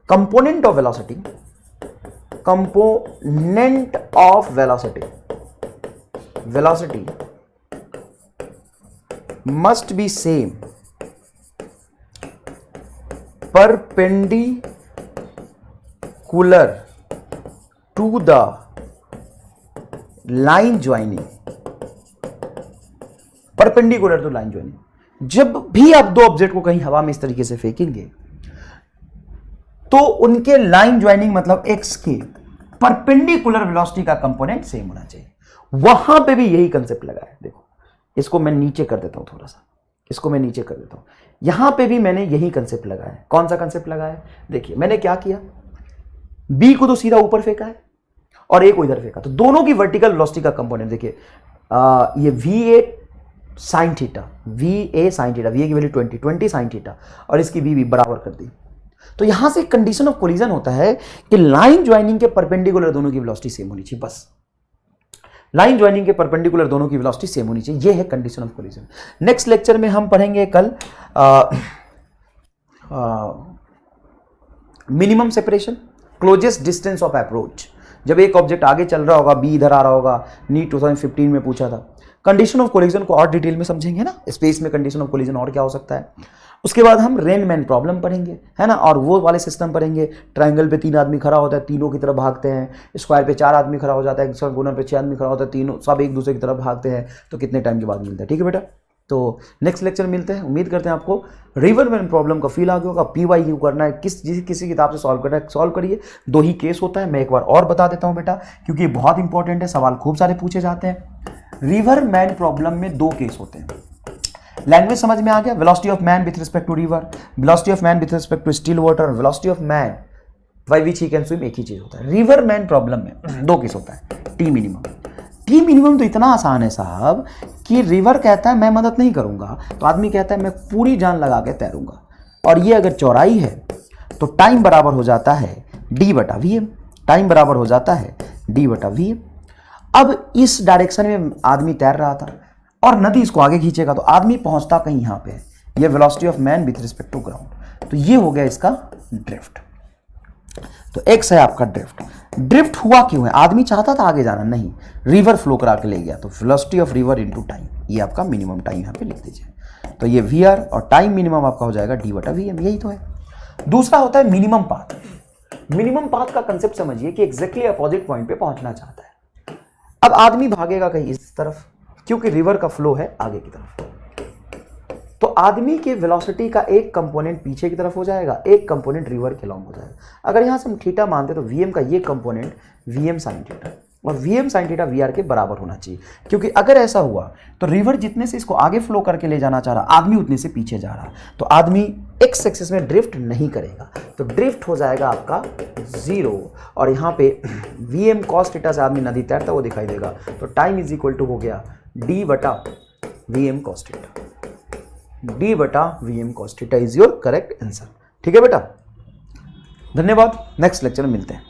component of velocity, component of velocity, velocity must be same perpendicular to the line joining, perpendicular to line joining। जब भी आप दो ऑब्जेक्ट को कहीं हवा में इस तरीके से फेंकेंगे तो उनके लाइन ज्वाइनिंग मतलब एक्स के परपेंडिकुलर वेलोसिटी का कंपोनेंट सेम होना चाहिए। वहां पे भी यही कंसेप्ट लगा है। देखो इसको मैं नीचे कर देता हूं, थोड़ा सा इसको मैं नीचे कर देता हूं। यहां पे भी मैंने यही कंसेप्ट लगाया है। कौन सा कंसेप्ट लगाया है? देखिए मैंने क्या किया, बी को तो सीधा ऊपर फेंका है और ए को इधर फेंका, तो दोनों की वर्टिकल वेलोसिटी का कंपोनेंट देखिए, ये VA sine theta, VA sine theta, VA की वैल्यू 20 साइन थीटा और इसकी भी बराबर कर दी। तो यहां से कंडीशन ऑफ कोलिजन होता है कि लाइन ज्वाइनिंग के परपेंडिकुलर दोनों की वेलोसिटी सेम होनी चाहिए, बस लाइन ज्वाइनिंग के परपेंडिकुलर दोनों की वेलोसिटी सेम होनी चाहिए। ये है condition of collision. Next lecture में हम पढ़ेंगे कल minimum separation, closest distance of approach. जब एक ऑब्जेक्ट आगे चल रहा होगा, बी इधर आ रहा होगा, नीट 2015 में पूछा था। कंडीशन ऑफ कोलिजन को और डिटेल में समझेंगे ना, स्पेस में कंडीशन ऑफ कोलिजन और क्या हो सकता है। उसके बाद हम रेनमैन प्रॉब्लम पढ़ेंगे, है ना, और वो वाले सिस्टम पढ़ेंगे। ट्रायंगल पे 3 आदमी खड़ा होता है, तीनों की तरफ भागते हैं। स्क्वायर पे 4 आदमी खड़ा हो जाता है, हेक्सागोनल पे 6 आदमी खड़ा होता है, तीनों सब एक दूसरे की तरफ भागते हैं, तो कितने टाइम के बाद मिलता है। ठीक है बेटा, तो नेक्स्ट लेक्चर मिलते हैं। उम्मीद करते हैं आपको रिवरमैन प्रॉब्लम का फील आ गया होगा। PYQ करना है, किसी किताब से सॉल्व करना है, सॉल्व करिए। 2 ही केस होता है, मैं एक बार और बता देता हूं बेटा, क्योंकि ये बहुत इंपॉर्टेंट है, सवाल खूब सारे पूछे जाते हैं। रिवरमैन प्रॉब्लम में 2 केस होते हैं। लैंग्वेज समझ में आ गया, velocity of man with respect to river, velocity of man with respect to still water, velocity of man by which he can swim, एक ही चीज होता है। रिवरमैन प्रॉब्लम में 2 केस होता है। टी मिनिमम, टी मिनिमम तो इतना आसान है साहब कि रिवर कहता है मैं मदद नहीं करूंगा, तो आदमी कहता है मैं पूरी जान लगा के तैरूंगा, और ये अगर चौड़ाई है तो टाइम बराबर हो जाता है D/VM, टाइम बराबर हो जाता है D/VM। अब इस डायरेक्शन में आदमी तैर रहा था और नदी इसको आगे खींचेगा, तो आदमी पहुंचता कहीं यहां पे है। ये velocity of man with respect to ground, तो ये हो गया इसका ड्रिफ्ट। तो एक्स है आपका ड्रिफ्ट। ड्रिफ्ट हुआ क्यों है? आदमी चाहता था आगे जाना, नहीं, रिवर फ्लो करा के ले गया, तो velocity of river into time, ये आपका मिनिमम टाइम यहां पे लिख दीजिए। तो ये VR और टाइम मिनिमम आपका हो जाएगा D/VM, यही तो है। दूसरा होता है मिनिमम पाथ। मिनिमम पाथ का कंसेप्ट समझिए कि एग्जैक्टली अपोजिट पॉइंट पे पहुंचना चाहता है। अब आदमी भागेगा कहीं इस तरफ, क्योंकि रिवर का फ्लो है आगे की तरफ, तो आदमी के वेलोसिटी का एक कंपोनेंट पीछे की तरफ हो जाएगा, एक कंपोनेंट रिवर के लॉन्ग हो जाएगा। अगर यहां से हम थीटा मानते तो VM का ये कंपोनेंट VM साइन थीटा, और VM साइन थीटा VR के बराबर होना चाहिए, क्योंकि अगर ऐसा हुआ तो रिवर जितने से इसको आगे फ्लो करके ले जाना चाह रहा, आदमी उतने से पीछे जा रहा, तो आदमी एक्स एक्सिस में ड्रिफ्ट नहीं करेगा, तो ड्रिफ्ट हो जाएगा आपका 0, और यहाँ पे VM cos थीटा से आदमी नदी तैरता वो दिखाई देगा, तो टाइम इज इक्वल टू हो गया D/VM cos theta. D/VM cos theta is your correct answer. ठीक है बेटा, धन्यवाद। नेक्स्ट लेक्चर में मिलते हैं।